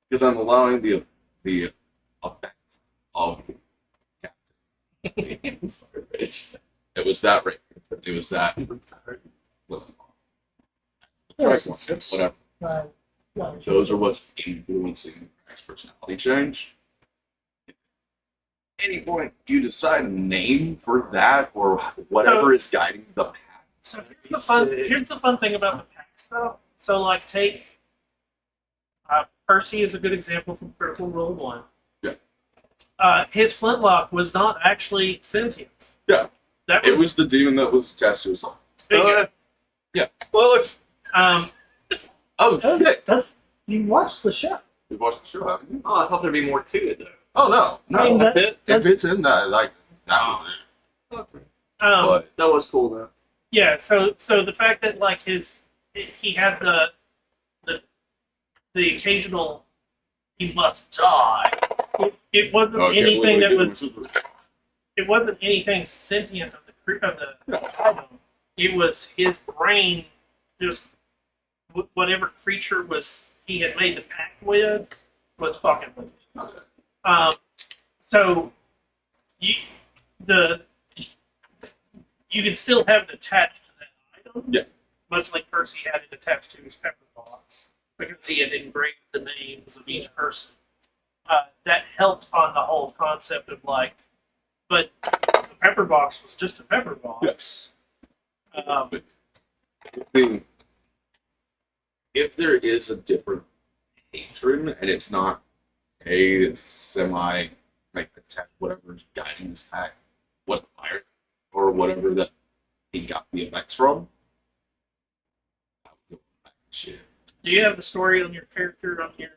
S2: Because I'm allowing the effects of the captain.
S3: Sorry, Rich.
S2: It was that rapier. It was that. Whatever.
S5: Well,
S2: Those are what's influencing Crack's personality change. At any point you decide a name for that or whatever is guiding the path.
S1: So here's the fun thing about the pack stuff. So like take Percy is a good example from Critical Role 1.
S2: Yeah.
S1: His flintlock was not actually sentient.
S2: Yeah.
S1: That
S2: It was the demon that was attached to his soul.
S1: bingo.
S3: Spoilers.
S1: Um,
S2: Oh, shit.
S5: That's you watched the show.
S2: You watched the show, haven't you?
S3: Oh, I thought there'd be more to it though.
S2: Oh, no. No.
S5: I mean,
S3: That's it.
S2: It fits in that. Like, that was it.
S3: Okay.
S2: But,
S3: That was cool though.
S1: yeah. So the fact that like he had the occasional he must die. It wasn't
S2: okay,
S1: anything
S2: what do
S1: that
S2: we
S1: was.
S2: do?
S1: It wasn't anything sentient of the item. It was his brain, just whatever creature was he had made the pact with was fucking with it.
S2: Okay.
S1: So you can still have it attached to that item.
S2: Yeah.
S1: Much like Percy had it attached to his pepper box because he had engraved the names of each person. That helped on the whole concept of like, but the pepper box was just a pepper box.
S2: Yes.
S1: Um,
S2: If there is a different patron and it's not a semi like attack, whatever is guiding this pack was the pirate or whatever that he got the effects from, I would go back and shit.
S1: do you have the story on your character on here?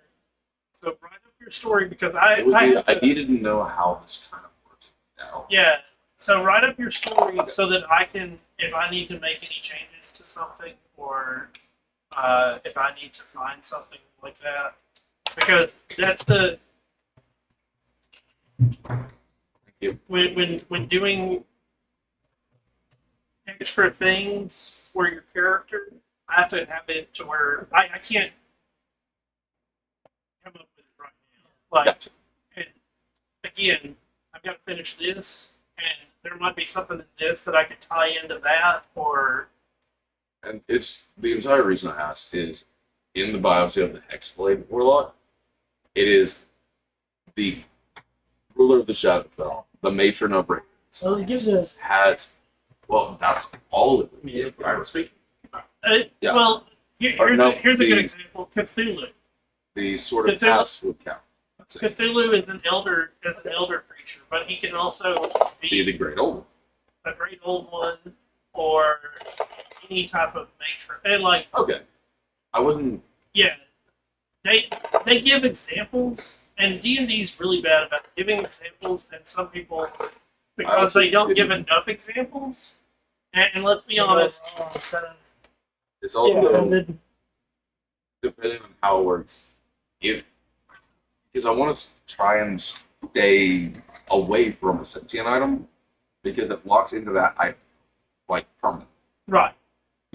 S1: So write up your story because
S2: I
S1: I
S2: needed to know how this kind of worked now.
S1: yeah. So write up your story so that I can, if I need to make any changes to something, or if I need to find something like that, because that's the
S2: you.
S1: when doing extra things for your character, I have to have it to where I can't come up with it right now. Like,
S2: Gotcha.
S1: and again, I've got to finish this, and there might be something in this that I could tie into that, or
S2: And it's the entire reason I asked is in the biopsy of the Hexblade Warlock, it is the ruler of the Shadowfell, the matron of Rain,
S5: So it gives us
S2: has well, that's all of it.
S3: Yeah, I was speaking.
S2: Yeah.
S1: well,
S2: Or no,
S1: here's a good
S2: the-
S1: example: Cthulhu.
S2: The sort of
S1: Cthulhu-
S2: pass would count. That's it.
S1: Cthulhu is an elder creature, but he can also
S2: Be
S1: be
S2: the great old.
S1: a great old one or any type of matron. And like,
S2: Okay. I wasn't
S1: yeah, they give examples, and D&D's really bad about giving examples, and some people because
S2: also
S1: they don't give
S2: didn't-
S1: enough examples. And let's be honest,
S5: Instead of
S2: it's also
S5: offended.
S2: depending on how it works. If because I want to try and stay away from a sentient item because it locks into that item like permanent.
S1: right.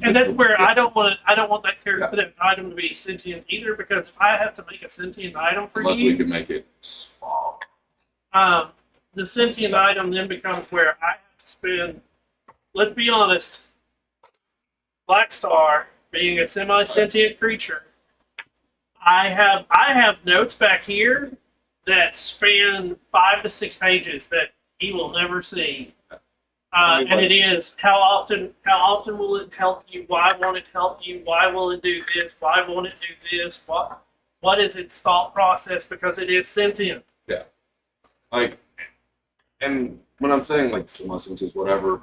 S1: And that's where I don't want that character, that item to be sentient either, because if I have to make a sentient item for
S2: Unless
S1: you,
S2: we can make it small.
S1: the sentient item then becomes where I have to spend. Let's be honest. Black Star being a semi-sentient creature, I have notes back here that span 5 to 6 pages that he will never see. And it is how often will it help you? Why won't it help you? Why will it do this? Why won't it do this? What is its thought process? Because it is sentient.
S2: Like, and when I'm saying like semi-sentience, whatever,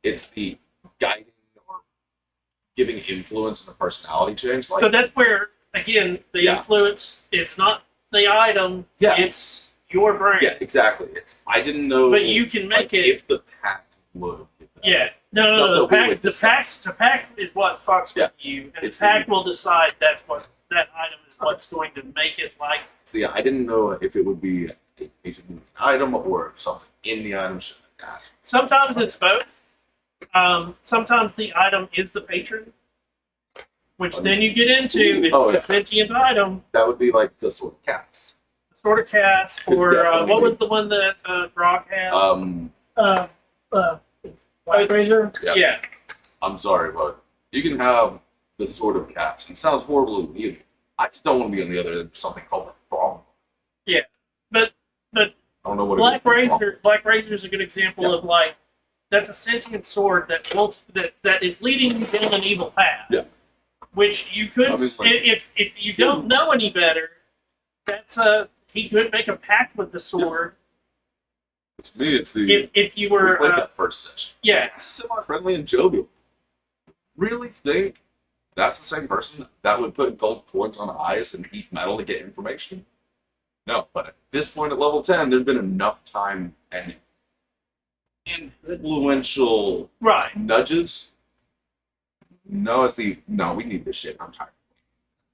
S2: it's the guiding or giving influence in the personality change. Like,
S1: So that's where again the
S2: Yeah.
S1: influence is not the item.
S2: Yeah.
S1: It's your brain.
S2: yeah, exactly. It's I didn't know,
S1: But you can make
S2: like,
S1: it.
S2: if the pack would. Get that.
S1: Yeah.
S2: Stuff
S1: No.
S2: that we would
S1: The pack is what fucks
S2: Yeah.
S1: with you, and
S2: It's
S1: the pack will decide that item is what's going to make it like.
S2: See, I didn't know if it would be an item or if something in the item should have asked.
S1: Sometimes it's both. Sometimes the item is the patron, which then you get into is
S2: Oh,
S1: the
S2: yeah.
S1: sentient item,
S2: That would be like the sword of cats.
S1: sort of cast,
S2: Could
S1: or
S2: definitely
S1: what
S2: be.
S1: was the one that Grog had?
S5: Uh, Black Razor.
S1: Yeah.
S2: I'm sorry, but you can have the sword of cats. It sounds horribly weird. I just don't want to be on the other end of something called the throng.
S1: But
S2: I don't know what
S1: Black
S2: it is.
S1: Razor is a good example
S2: Yeah.
S1: of like that's a sentient sword that wants that is leading you down an evil path.
S2: Yeah.
S1: Which you could,
S2: Obviously.
S1: if you don't know any better, that's he could make a pact with the sword.
S2: To me, it's the.
S1: If you
S2: We
S1: were
S2: played that first session.
S1: yeah.
S2: It's semi-friendly and jovial. Really think that's the same person that would put gold points on eyes and heat metal to get information? No, but at this point at level 10, there's been enough time and influential
S1: Right.
S2: nudges. No, we need this shit. I'm tired.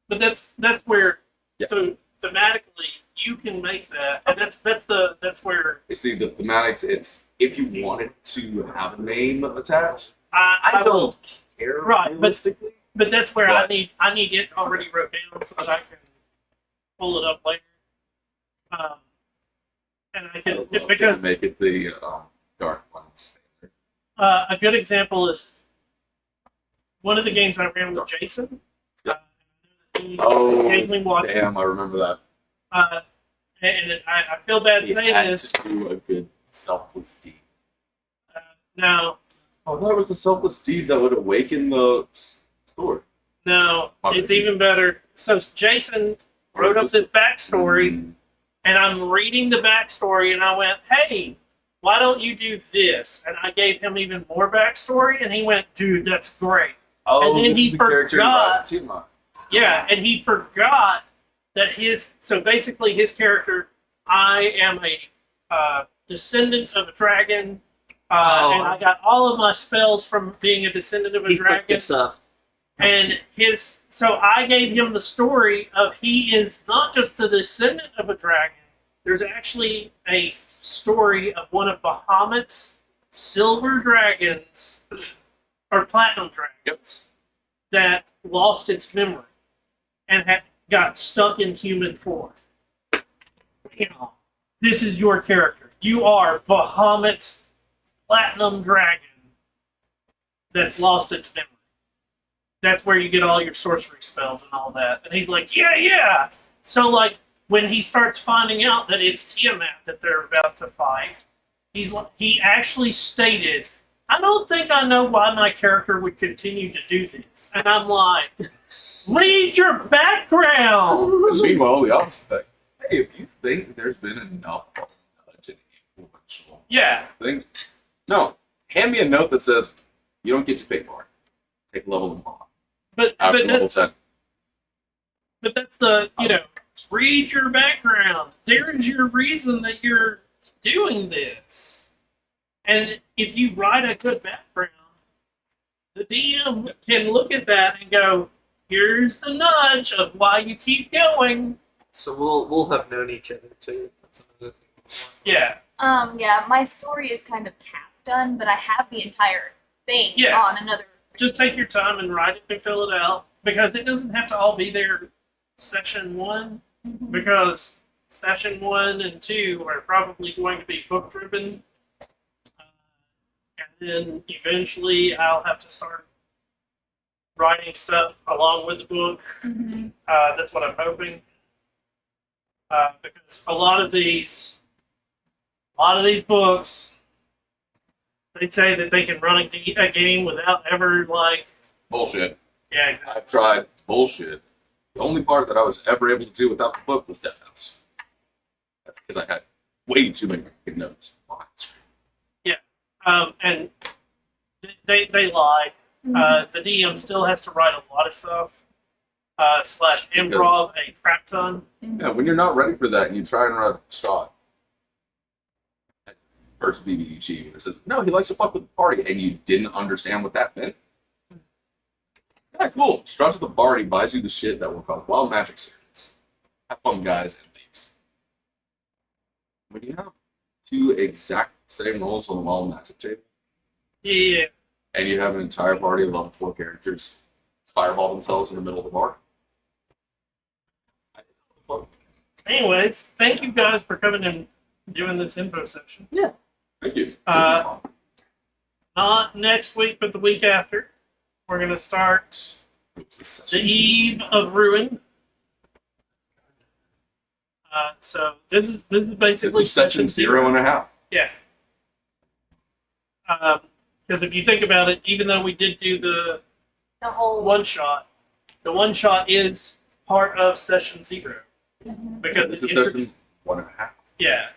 S1: But that's where
S2: Yeah.
S1: so thematically you can make that, and that's where
S2: It's the thematics. It's if you wanted to have a name attached.
S1: I
S2: I
S1: will,
S2: don't care
S1: Right, but-
S2: realistically.
S1: but that's where
S2: But-
S1: I need it already wrote down so that I can pull it up later. And I
S2: I
S1: can
S2: would love
S1: because
S2: to make it the dark ones.
S1: a good example is one of the games I ran with Jason.
S2: Yeah.
S1: He
S2: Oh,
S1: occasionally watches.
S2: damn! I remember that.
S1: And I feel bad
S2: He
S1: saying
S2: had
S1: this.
S2: to do a good selfless deed.
S1: Now,
S2: Oh, that was the selfless deed that would awaken the sword.
S1: no,
S2: Okay.
S1: it's even better. So Jason wrote up this backstory, and I'm reading the backstory, and I went, "Hey, why don't you do this?" And I gave him even more backstory, and he went, "Dude, that's great."
S2: Oh,
S1: And then
S2: this
S1: he
S2: is the character in
S1: forgot-
S2: Rise of Tiamat.
S1: Yeah, and he forgot that so basically his character, I am a descendant of a dragon, and I got all of my spells from being a descendant of a
S3: He fucked
S1: dragon.
S3: this up.
S1: And so I gave him the story of he is not just a descendant of a dragon. There's actually a story of one of Bahamut's silver dragons, or platinum dragons, that lost its memory and got stuck in human form. You know, this is your character. You are Bahamut's platinum dragon that's lost its memory. That's where you get all your sorcery spells and all that. And he's like, yeah. So, like, when he starts finding out that it's Tiamat that they're about to fight, he actually stated, "I don't think I know why my character would continue to do this." And I'm like, read your background!
S2: Meanwhile, the opposite effect. Hey, if you think there's been enough nudge and influential
S1: Yeah,
S2: things, no. Hand me a note that says you don't get to pick part. Take level of mod
S1: but
S2: after level
S1: that's
S2: 10.
S1: but that's the read your background. There's your reason that you're doing this. And if you write a good background, the DM can look at that and go, "Here's the nudge of why you keep going."
S3: So we'll have known each other too. That's another thing.
S1: Yeah,
S4: Yeah, my story is kind of half done, but I have the entire thing
S1: Yeah.
S4: on another.
S1: just take your time and write it and fill it out because it doesn't have to all be there session 1 because session 1 and 2 are probably going to be book driven. And then eventually I'll have to start writing stuff along with the book.
S4: Mm-hmm.
S1: That's what I'm hoping. Because a lot of these books, they say that they can run a game without ever
S2: Bullshit.
S1: yeah, exactly.
S2: I've tried bullshit. The only part that I was ever able to do without the book was Death House. That's because I had way too many fucking notes behind the screen.
S1: And they lied. The DM still has to write a lot of stuff. Slash improv a crap ton.
S2: Yeah, when you're not ready for that and you try and run Scott. First BBG, it says, no, he likes to fuck with the party, and you didn't understand what that meant. Yeah, cool. Struts at the party buys you the shit that will cause wild magic circuits. Have fun, guys, and leaves. When you have two exact same rolls on the wild magic table,
S1: Yeah.
S2: and you have an entire party of level 4 characters fireball themselves in the middle of the bar.
S1: Anyways, thank you guys for coming and doing this info session.
S2: Thank you.
S1: Not next week, but the week after. We're going to start the Eve of Ruin. So this is basically
S2: Section 0.5.
S1: Yeah. Because if you think about it, even though we did do the
S4: The whole
S1: one shot, the one shot is part of session 0 because
S2: This
S1: it
S2: is section
S1: introduces,
S2: 1.5.
S1: yeah,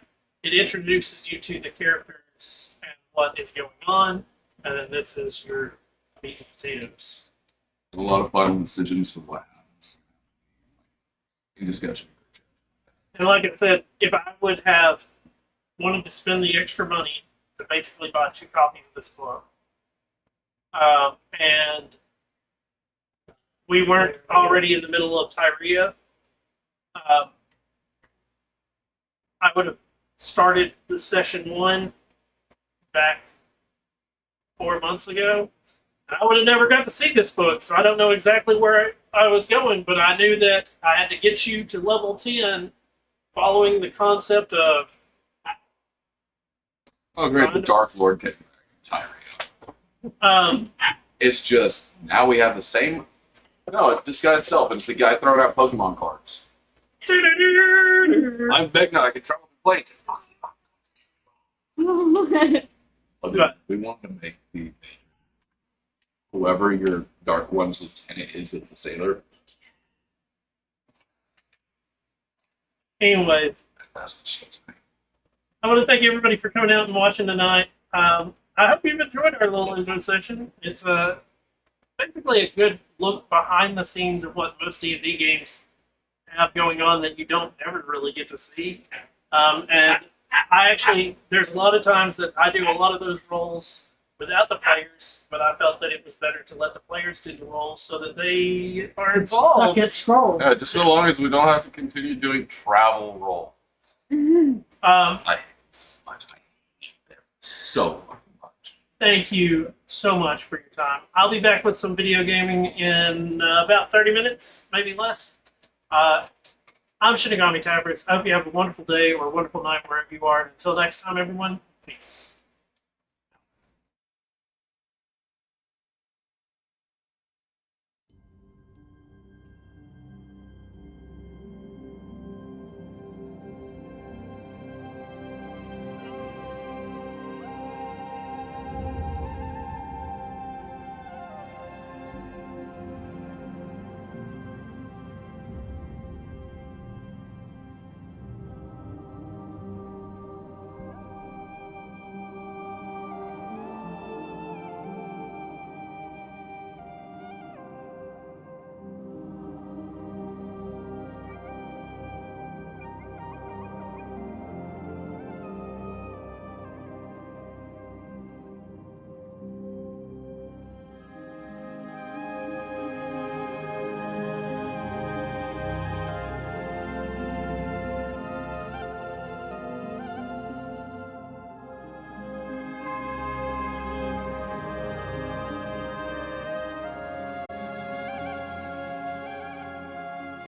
S1: it introduces you to the characters and what is going on, and then this is your meat and potatoes.
S2: And a lot of final decisions for what happens in discussion.
S1: And like I said, if I would have wanted to spend the extra money to basically buy 2 copies of this book, and we weren't already in the middle of Tyria, I would have started the session 1 back 4 months ago. I would have never got to see this book, so I don't know exactly where I was going, but I knew that I had to get you to level 10 following the concept of
S2: Oh, great. The Dark Lord getting back. Tyria.
S1: um,
S2: It's just, now we have the same. No, it's this guy itself, and it's the guy throwing out Pokemon cards. I'm Vecna, I can travel the plate. Oh, dude, we want to make the whoever your Dark One's lieutenant is that's the sailor.
S1: anyways,
S2: That's the shit.
S1: I want to thank everybody for coming out and watching tonight. I hope you've enjoyed our little intro session. It's basically a good look behind the scenes of what most D&D games have going on that you don't ever really get to see. And I actually, there's a lot of times that I do a lot of those roles without the players, but I felt that it was better to let the players do the roles so that they are
S5: It's stuck
S1: involved.
S5: at scrolls.
S2: Yeah, just so long as we don't have to continue doing travel roll. I hate them so much. I hate them so fucking much.
S1: Thank you so much for your time. I'll be back with some video gaming in about 30 minutes, maybe less. I'm Shinigami Tappers. I hope you have a wonderful day or a wonderful night wherever you are. Until next time, everyone, peace.